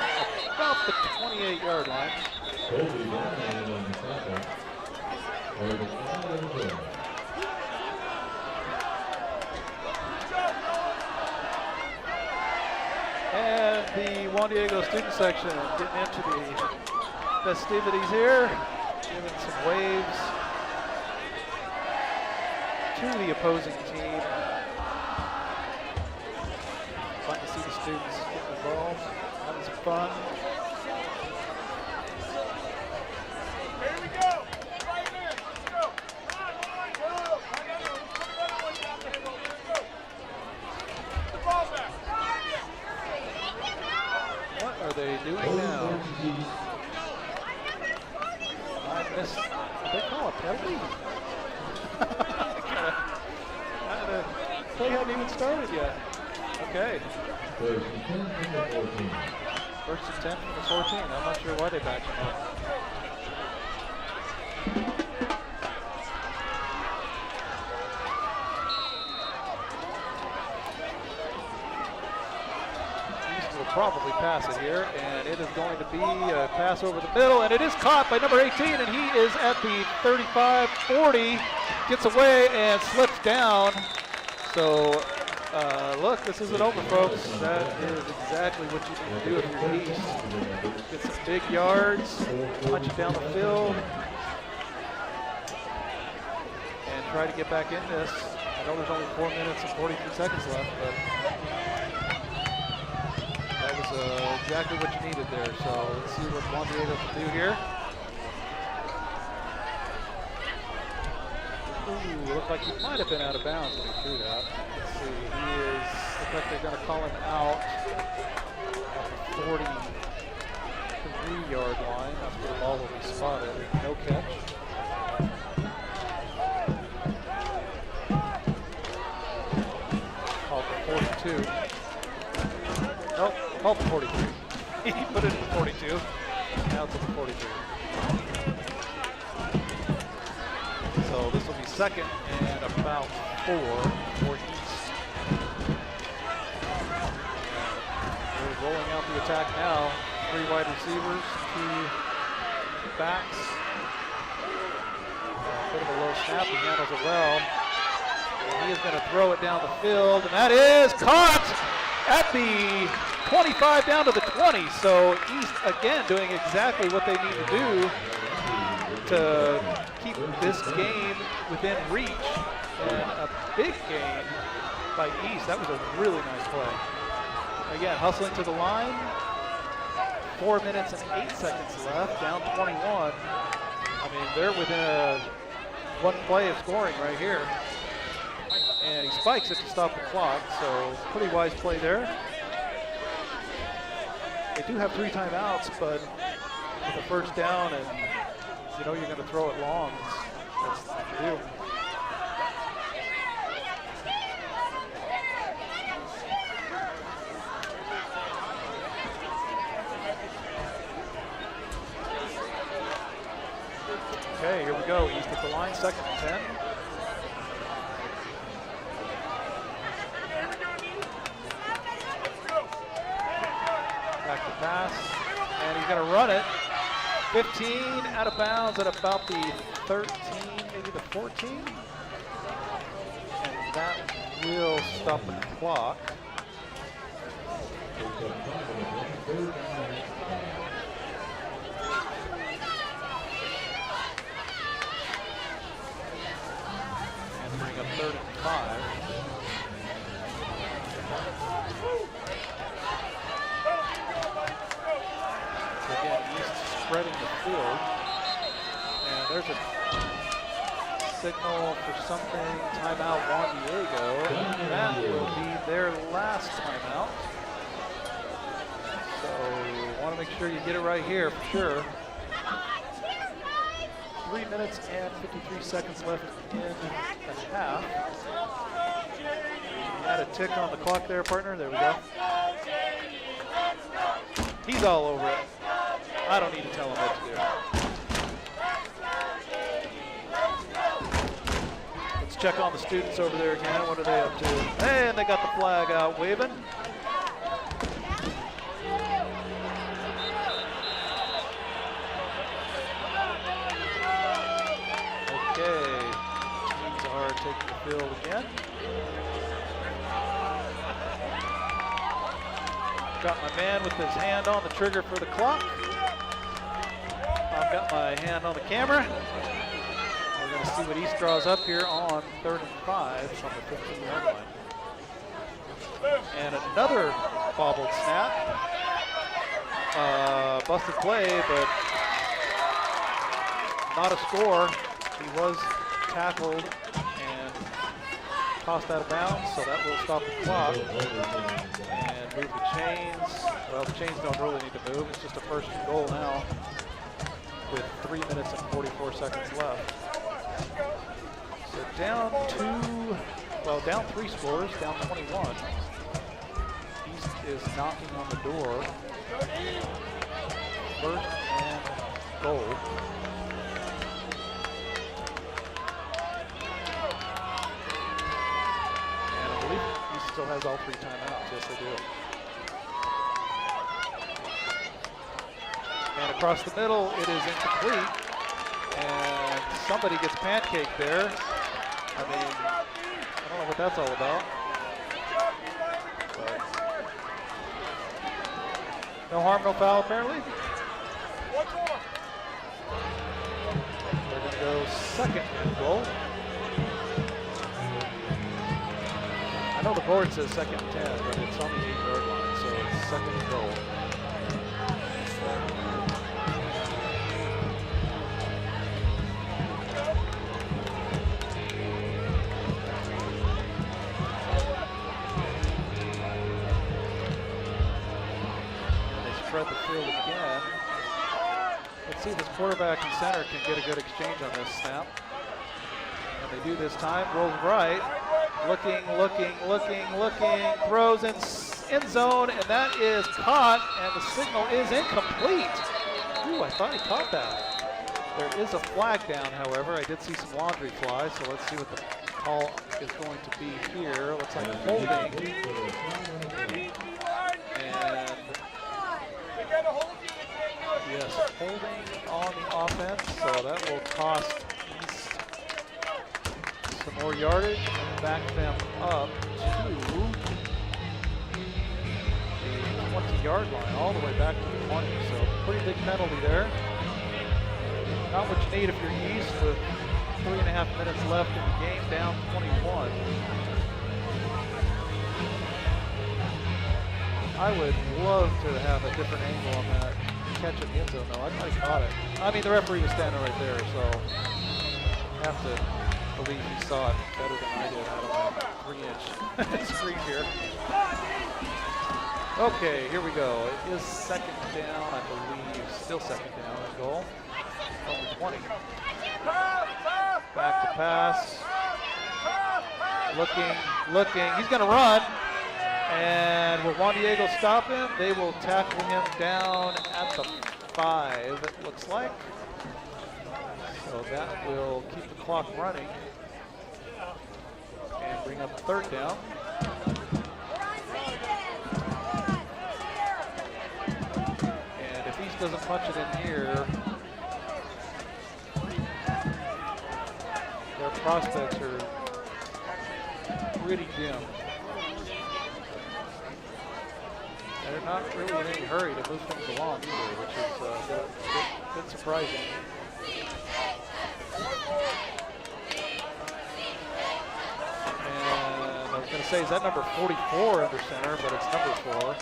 about the 28-yard line. And the Juan Diego student section getting into the festivities here, giving some waves to the opposing team. Fun to see the students get involved, having some fun. Here we go. Right here. Let's go. The ball back. What are they doing now? They call a penalty? The play hadn't even started yet. Okay. First and 10 from the 14. I'm not sure why they backed him up. East will probably pass it here, and it is going to be a pass over the middle, and it is caught by number 18, and he is at the 35-40, gets away and slips down. So Look, this isn't over, folks. That is exactly what you need to do if you're East. Get some big yards, punch it down the field, and try to get back in this. I know there's only 4 minutes and 43 seconds left, but that was exactly what you needed there. So let's see what Juan Diego can do here. Ooh, looked like he might have been out of bounds when he threw that. Let's see, he is, looks like they're going to call him out at the 43-yard line. That's where the ball will be spotted. No catch. Called for 42. Nope, called for 43. He put it in the 42. Now it's at the 43. So this will be second and about 4 for East. We're rolling out the attack now. 3 wide receivers, 2 backs. A bit of a low snap, he handles it well. And he is going to throw it down the field, and that is caught at the 25 down to the 20. So East again doing exactly what they need to do to keep this game within reach, and a big gain by East. That was a really nice play. Again, hustling to the line. 4 minutes and 8 seconds left, down 21. I mean, they're within one play of scoring right here. And he spikes it to stop the clock, so pretty wise play there. They do have 3 timeouts, but with a first down and you know you're going to throw it long. That's the deal. Okay, here we go. East at the line, second and 10. Back to pass, and he's going to run it. 15 out of bounds at about the 13, maybe the 14. And that will stop the clock. And bring up 3rd and 5. So again, East spreading the field, and there's a signal for something, timeout Juan Diego, and that will be their last timeout. So you want to make sure you get it right here for sure. 3 minutes and 53 seconds left in the half. Add a tick on the clock there, partner. There we go. He's all over it. I don't need to tell him what to do. Let's check on the students over there again. What are they up to? And they got the flag out waving. Okay, teams are taking the field again. Got my man with his hand on the trigger for the clock. I've got my hand on the camera. We're going to see what East draws up here on 3rd and 5 from the 15-yard line. And another bobbled snap. Busted play, but not a score. He was tackled and tossed out of bounds, so that will stop the clock. And move the chains. Well, the chains don't really need to move. It's just a 1st and goal now with 3 minutes and 44 seconds left. So down down 3 scores, down 21. East is knocking on the door. 1st and goal. And I believe East still has all 3 timeouts. Yes, they do. And across the middle, it is incomplete. And somebody gets pancaked there. I mean, I don't know what that's all about. No harm, no foul, apparently. They're going to go second and goal. I know the board says second and 10, but it's on the 8-yard line, so it's second and goal. Spread the field again. Let's see if this quarterback and center can get a good exchange on this snap. And they do this time. Rolls right. Looking. Throws in end zone, and that is caught, and the signal is incomplete. Ooh, I thought he caught that. There is a flag down, however. I did see some laundry fly, so let's see what the call is going to be here. Looks like holding. And yes, holding on the offense, so that will cost East some more yardage and back them up to the 20-yard line, all the way back to the 20. So pretty big penalty there. Not what you need if you're East with 3.5 minutes left in the game, down 21. I would love to have a different angle on that catch in the end zone, though. I thought he caught it. I mean, the referee was standing right there, so I have to believe he saw it better than I did out of my 3-inch screen here. Okay, here we go. It is second down, I believe. Still second down and goal. From the 20. Back to pass. Looking. He's going to run. And will Juan Diego stop him? They will tackle him down at the 5, it looks like. So that will keep the clock running and bring up third down. And if East doesn't punch it in here, their prospects are pretty dim. They're not really in any hurry to move things along either, which is a bit surprising. And I was going to say, is that number 44 under center, but it's number 4.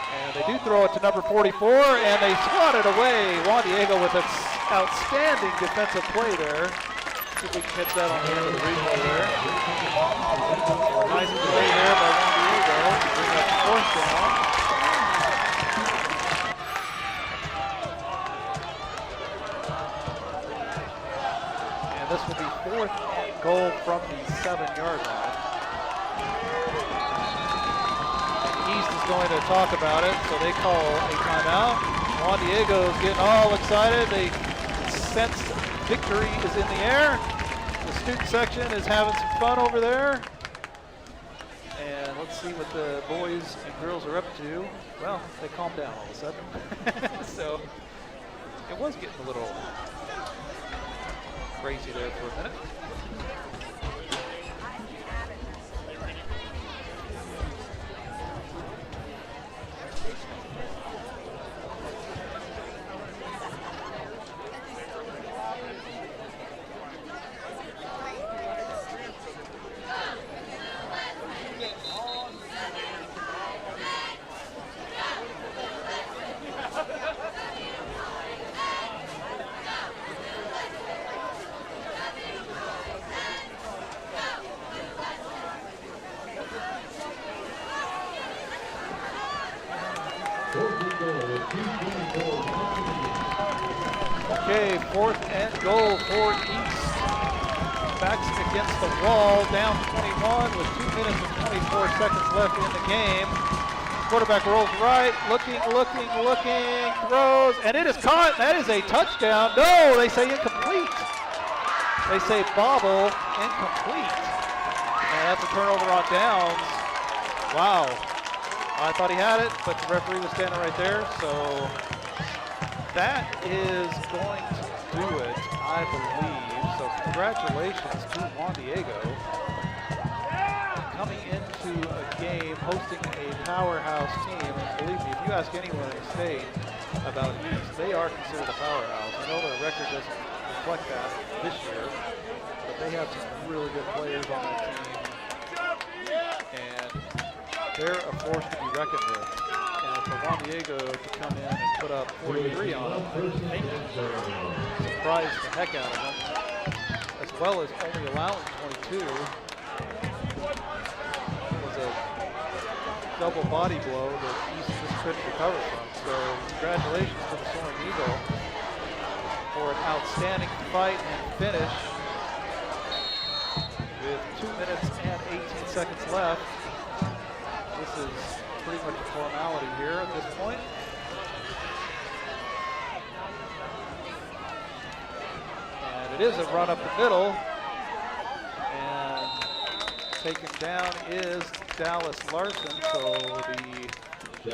And they do throw it to number 44, and they swat it away. Juan Diego with an outstanding defensive play there. See if we can catch that on the end of the replay there. Nice play there by Juan Diego. Bring up fourth down. And this will be 4th and goal from the 7-yard line. And East is going to talk about it, so they call a timeout. Juan Diego is getting all excited. They sense victory is in the air. The student section is having some fun over there. And let's see what the boys and girls are up to. Well, they calmed down all of a sudden. So it was getting a little crazy there for a minute. Okay, 4th and goal for East. Backs against the wall, down 21 with 2 minutes and 24 seconds left in the game. Quarterback rolls right, looking, throws, and it is caught. That is a touchdown. No, they say incomplete. They say bobble, incomplete. And that's a turnover on downs. Wow. I thought he had it, but the referee was standing right there, so that is going to do it, I believe. So congratulations to Juan Diego. coming into a game hosting a powerhouse team. And believe me, if you ask anyone in the state about East, they are considered a powerhouse. I know their record doesn't reflect that this year, but they have some really good players on that team. And they're a force to be reckoned with. And for Juan Diego to come in and put up 43 on them, I think surprised the heck out of them, as well as only allowing 22. Was a double body blow that East just couldn't recover from. So congratulations to the Soaring Eagle for an outstanding fight and finish with 2 minutes and 18 seconds left. This is pretty much a formality here at this point. And it is a run up the middle. And taken down is Dallas Larson. So the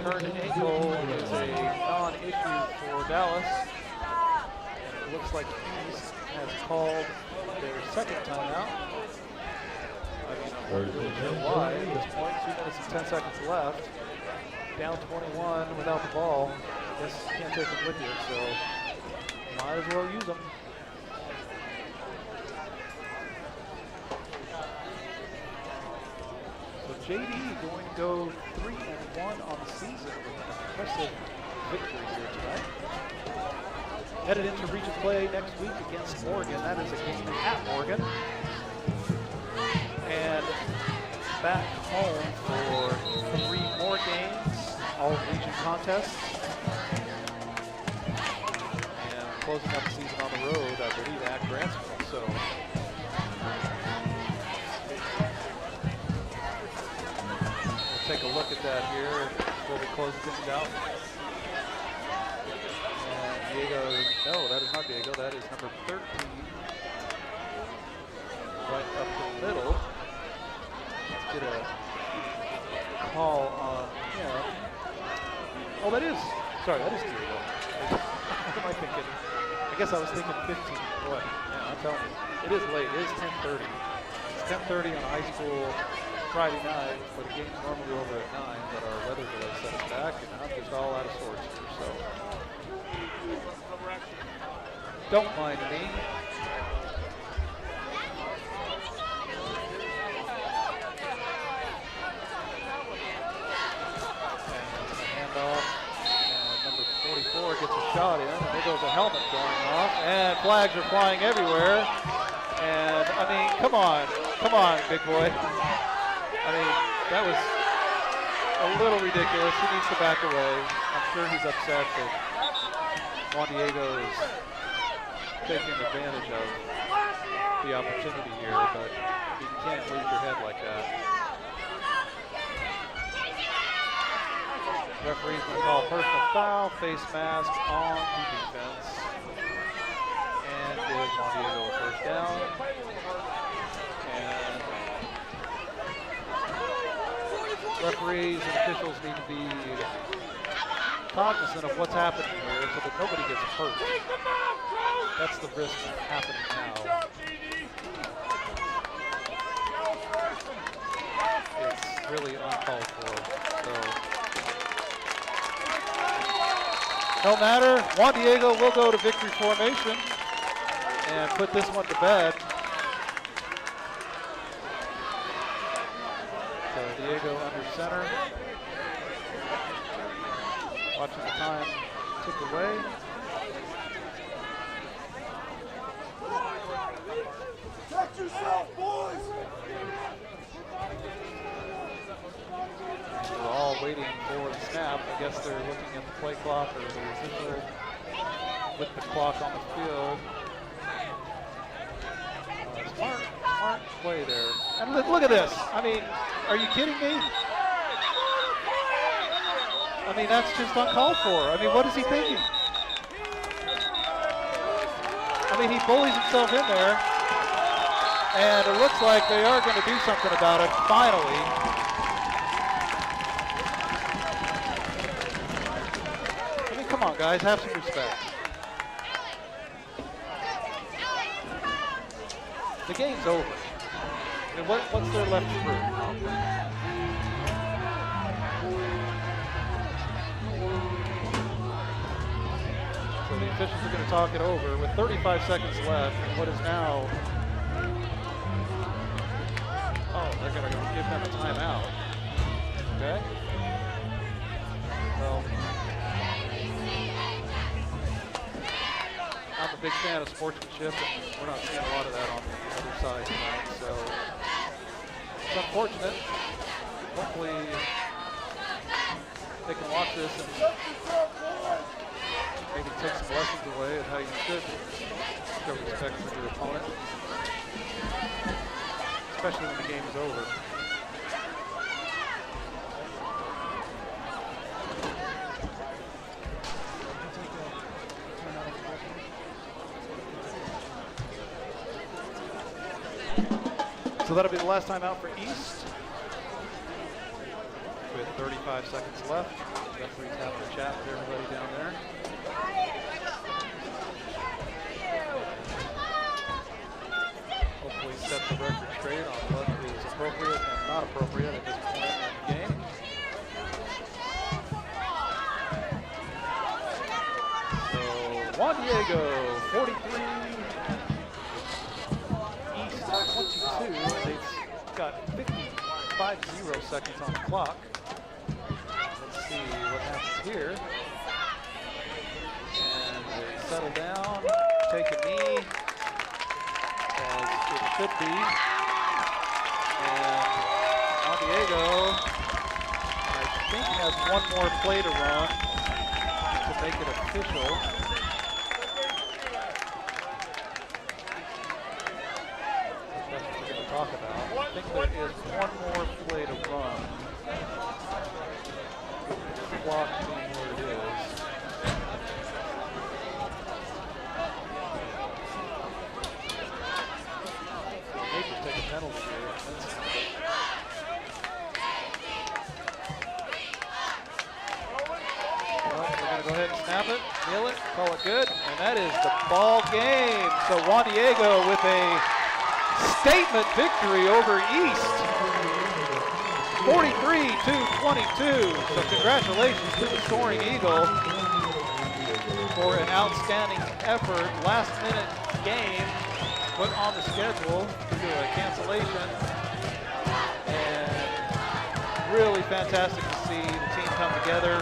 turned ankle is a non-issue for Dallas. And it looks like East has called their second timeout. I mean, I'm not really sure why at this point. 2 minutes and 10 seconds left. Down 21 without the ball. Guess you can't take them with you, so might as well use them. So JD going to go 3-1 on the season with an impressive victory here tonight. Headed into region play next week against Morgan. That is a game at Morgan. And back home for 3 more games, all region contests. And closing up the season on the road, I believe, at Grantsville. So we'll take a look at that here before we close things out. And Diego, no, that is not Diego, that is number 13. Right up the middle. Let's get a call on him. Oh, that is Diego. What am I thinking? I guess I was thinking 15. Boy, yeah, I'm telling you, it is late. It is 10:30. It's 10:30 on a high school Friday night, but the game's normally over at 9, but our weather delay set us back, and I'm just all out of sorts here, so don't mind me. And number 44 gets a shot in, and there goes a helmet flying off, and flags are flying everywhere. And I mean, come on, big boy. I mean, that was a little ridiculous. He needs to back away. I'm sure he's upset that Juan Diego is taking advantage of the opportunity here, but you can't lose your head like that. Referee's going to call personal foul, face mask on the defense, and give Juan Diego a first down. And referees and officials need to be cognizant of what's happening here so that nobody gets hurt. That's the risk happening now. It's really uncalled for. So no matter, Juan Diego will go to victory formation and put this one to bed. So Diego under center. Watching the time tick away. Protect yourself, boys! We're all waiting for the snap. I guess they're looking at the play clock or the official with the clock on the field. Smart play there. And look at this. I mean, are you kidding me? I mean, that's just uncalled for. I mean, what is he thinking? I mean, he bullies himself in there. And it looks like they are going to do something about it, finally. I mean, come on, guys, have some respect. The game's over. And what's there left to prove? So the officials are going to talk it over with 35 seconds left. And what is now? Oh, they're going to give them a timeout. Okay. Well, I'm a big fan of sportsmanship, and we're not seeing a lot of that on the other side tonight. So it's unfortunate. Hopefully they can watch this and maybe take some lessons away of how you should show respect for your opponent, especially when the game is over. So that'll be the last time out for East. With 35 seconds left. Referee's having a chat with everybody down there. Hopefully set the record straight on what is appropriate and not appropriate at this point in the game. So Juan Diego, 43. East, 22. They've got 50 seconds on the clock. Let's see what happens here. And they settle down, take a knee, as it should be. And Juan Diego, I think, has one more play to run to make it official. That's what we're going to talk about. I think there is one more play to run. The clock being where it is. Maybe take a penalty here. Well, we're going to go ahead and snap it, kneel it, call it good, and that is the ball game. So Juan Diego with a statement victory over East. 43-22. So congratulations to the Soaring Eagle for an outstanding effort. Last minute game put on the schedule due to a cancellation. And really fantastic to see the team come together.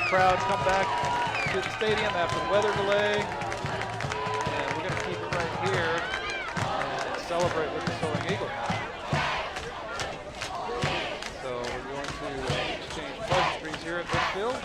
Crowd come back to the stadium after the weather delay. And we're going to keep it right here and celebrate with the Soaring Eagle. So we're going to exchange pleasantries here at midfield.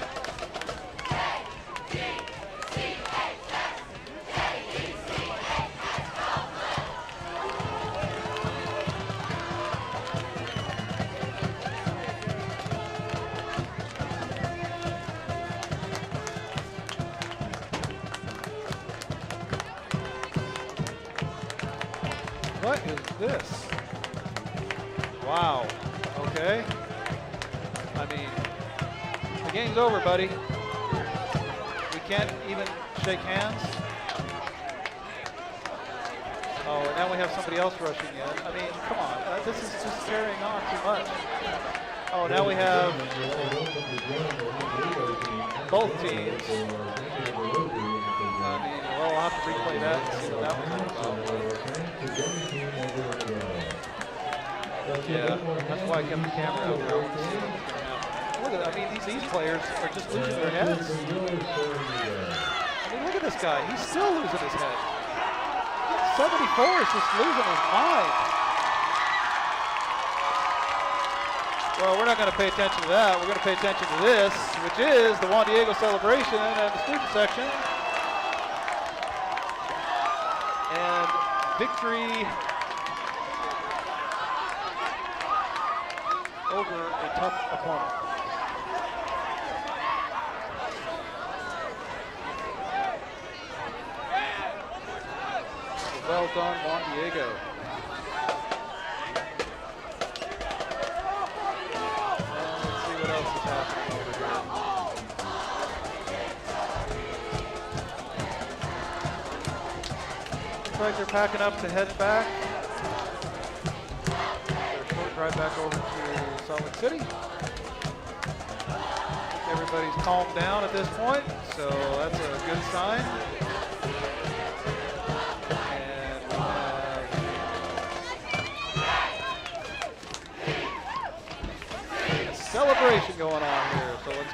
What is this? Wow. Okay. I mean, the game's over, buddy. We can't even shake hands. Oh, and now we have somebody else rushing in. I mean, come on. This is just carrying on too much. Oh, now we have both teams. I mean, well, I'll have to replay that and see what that was all about. Yeah, that's why I kept the camera out there. Look at that. I mean, these players are just losing their heads. I mean, look at this guy. He's still losing his head. 74 is just losing his mind. Well, we're not going to pay attention to that. We're going to pay attention to this, which is the Juan Diego celebration and the student section. And victory over a tough opponent. Well done, Juan Diego. And let's see what else is happening over here. Looks like they're packing up to head back. drive back over to Salt Lake City. Everybody's calmed down at this point, so that's a good sign. And we have a celebration going on here, so let's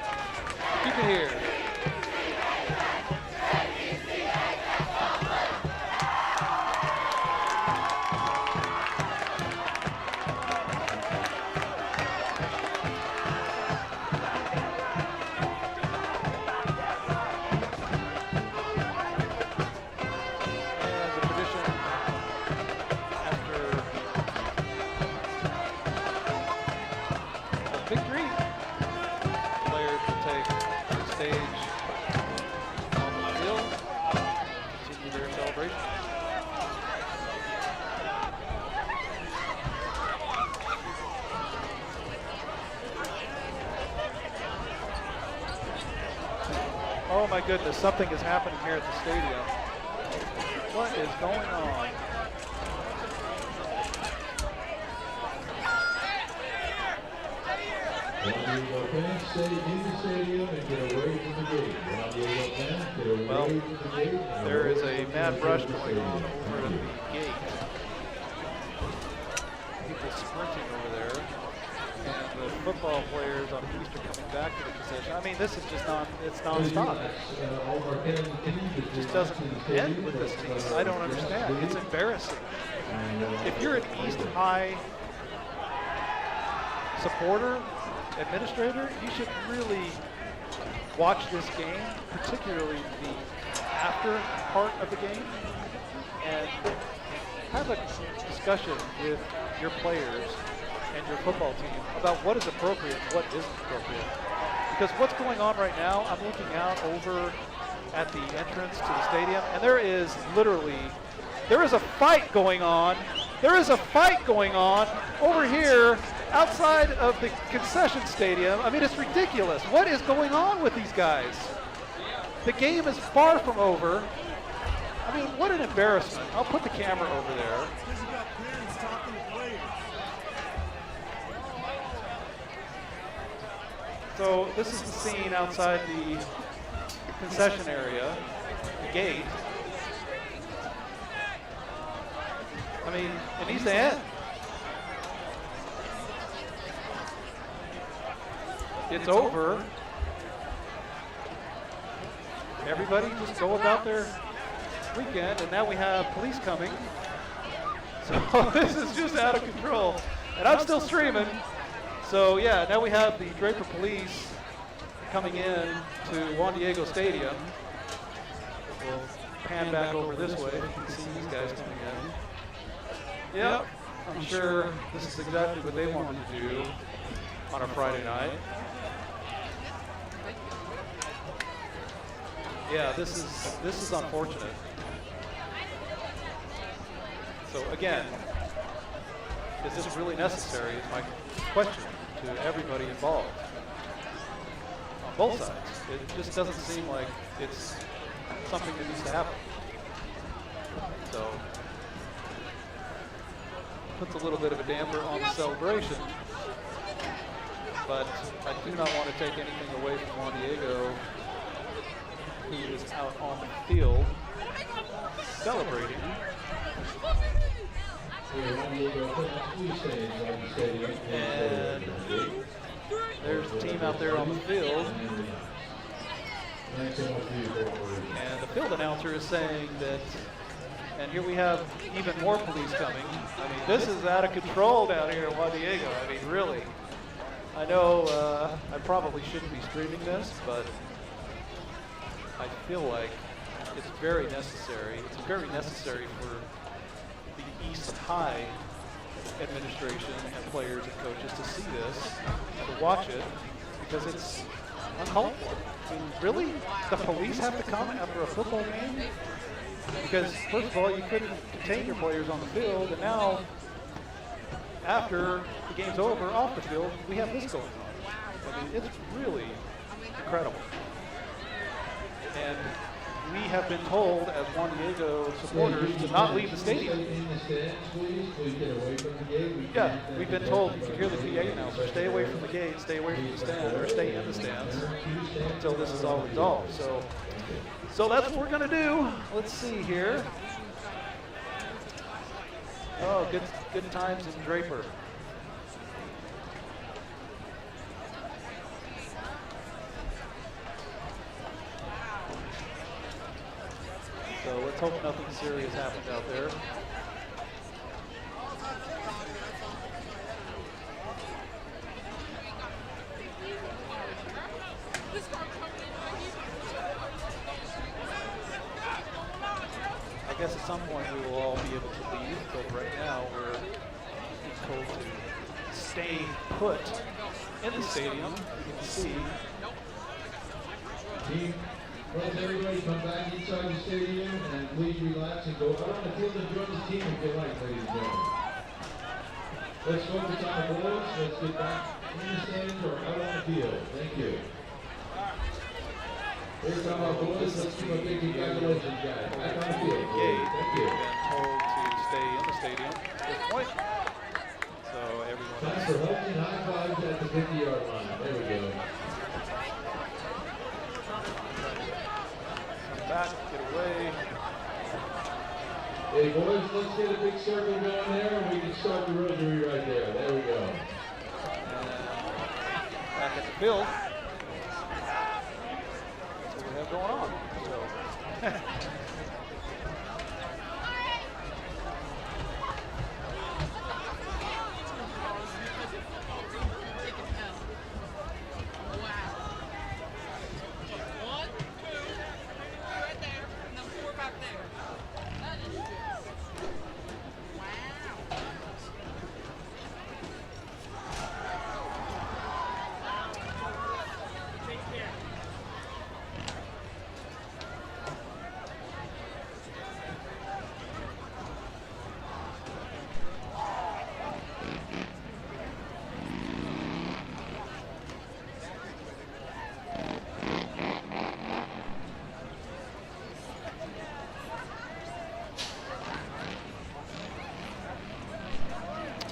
keep it here. Oh my goodness, something is happening here at the stadium. What is going on? Well, there is a mad rush going on over at the gate. People sprinting over there. And the football players on the east are coming back to the position. I mean, this is just it's non-stop. It just doesn't end with this team. I don't understand. It's embarrassing. If you're an East High supporter, administrator, you should really watch this game, particularly the after part of the game, and have a discussion with your players and your football team about what is appropriate and what isn't appropriate. Because what's going on right now, I'm looking out over at the entrance to the stadium, and there is a fight going on. There is a fight going on over here outside of the concession stadium. I mean, it's ridiculous. What is going on with these guys? The game is far from over. I mean, what an embarrassment. I'll put the camera over there. So this is the scene outside the concession area, the gate. I mean, it needs to end. It's over. Everybody just go about their weekend, and now we have police coming. So this is just out of control. And I'm still streaming. So yeah, now we have the Draper Police coming in to Juan Diego Stadium. We'll pan back over this way. You can see these guys coming in. Yep, I'm sure this is exactly what they wanted to do on a Friday night. Yeah, this is unfortunate. So again, is this really necessary is my question to everybody involved on both sides. It just doesn't seem like it's something that needs to happen. So puts a little bit of a damper on the celebration, but I do not want to take anything away from Juan Diego, who is out on the field celebrating. And there's the team out there on the field. And the field announcer is saying that, and here we have even more police coming. I mean, this is out of control down here in Juan Diego. I mean, really. I know I probably shouldn't be streaming this, but I feel like it's very necessary. It's very necessary for the East High administration and players and coaches to see this and to watch it, because it's uncalled for. I mean, really? The police have to come after a football game? Because first of all, you couldn't contain your players on the field, and now after the game's over, off the field, we have this going on. I mean, it's really incredible. And we have been told as Juan Diego supporters to not leave the stadium. Yeah, we've been told, you can hear the PA announcer, stay away from the gate, stay away from the stand, or stay in the stands until this is all resolved. So that's what we're going to do. Let's see here. Oh, good times in Draper. So let's hope nothing serious happens out there. I guess at some point we will all be able to leave, but right now we're told to stay put in the stadium. You can see. Let everybody come back inside the stadium and please relax and go out on the field and join the team if you like, ladies and gentlemen. Let's focus on the boys. Let's get back in the stands or out on the field. Thank you. Here come our boys. Let's give a big congratulations, guys. Back on the field. Thank you. We've been told to stay in the stadium at this point. So everyone. Time for hugs and high fives at the 50-yard line. There we go. Back, get away. Hey boys, let's get a big circle going there and we can start the rosary right there. There we go. Back at the field. That's what we have going on. So.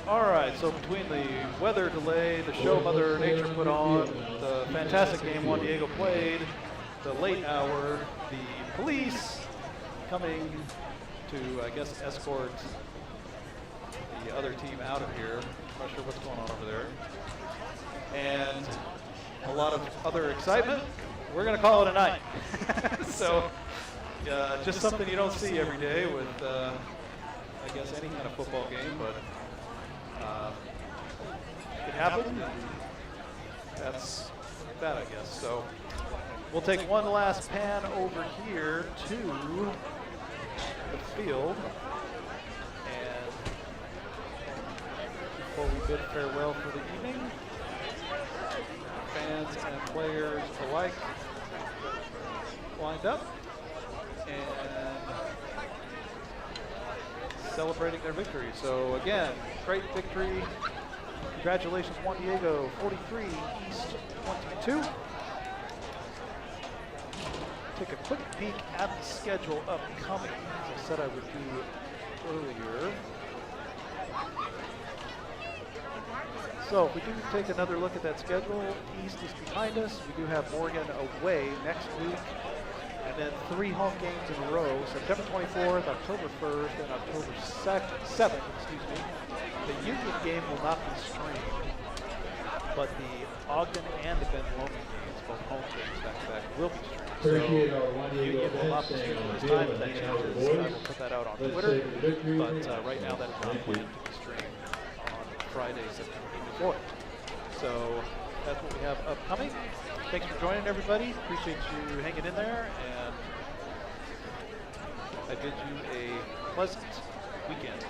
All right, so between the weather delay, the show Mother Nature put on, the fantastic game Juan Diego played, the late hour, the police coming to, I guess, escort the other team out of here. I'm not sure what's going on over there. And a lot of other excitement. We're going to call it a night. So just something you don't see every day with, I guess, any kind of football game, but it happened. That's that, I guess. So we'll take one last pan over here to the field. And before we bid farewell for the evening, fans and players alike lined up and celebrating their victory. So again, great victory. Congratulations, Juan Diego, 43, East 22. Take a quick peek at the schedule upcoming, as I said I would do earlier. So if we do take another look at that schedule, East is behind us. We do have Morgan away next week, and then 3 home games in a row, September 24th, October 1st, and October 7th, The Union game will not be streamed, but the Ogden and the Ben Lomond games, both home games back-to-back, will be streamed. So Union will not be streamed at this time, but that changes. I will put that out on Twitter, but right now that is not planned to be streamed on Friday, September 24th. So that's what we have upcoming. Thanks for joining, everybody. Appreciate you hanging in there, and I bid you a pleasant weekend.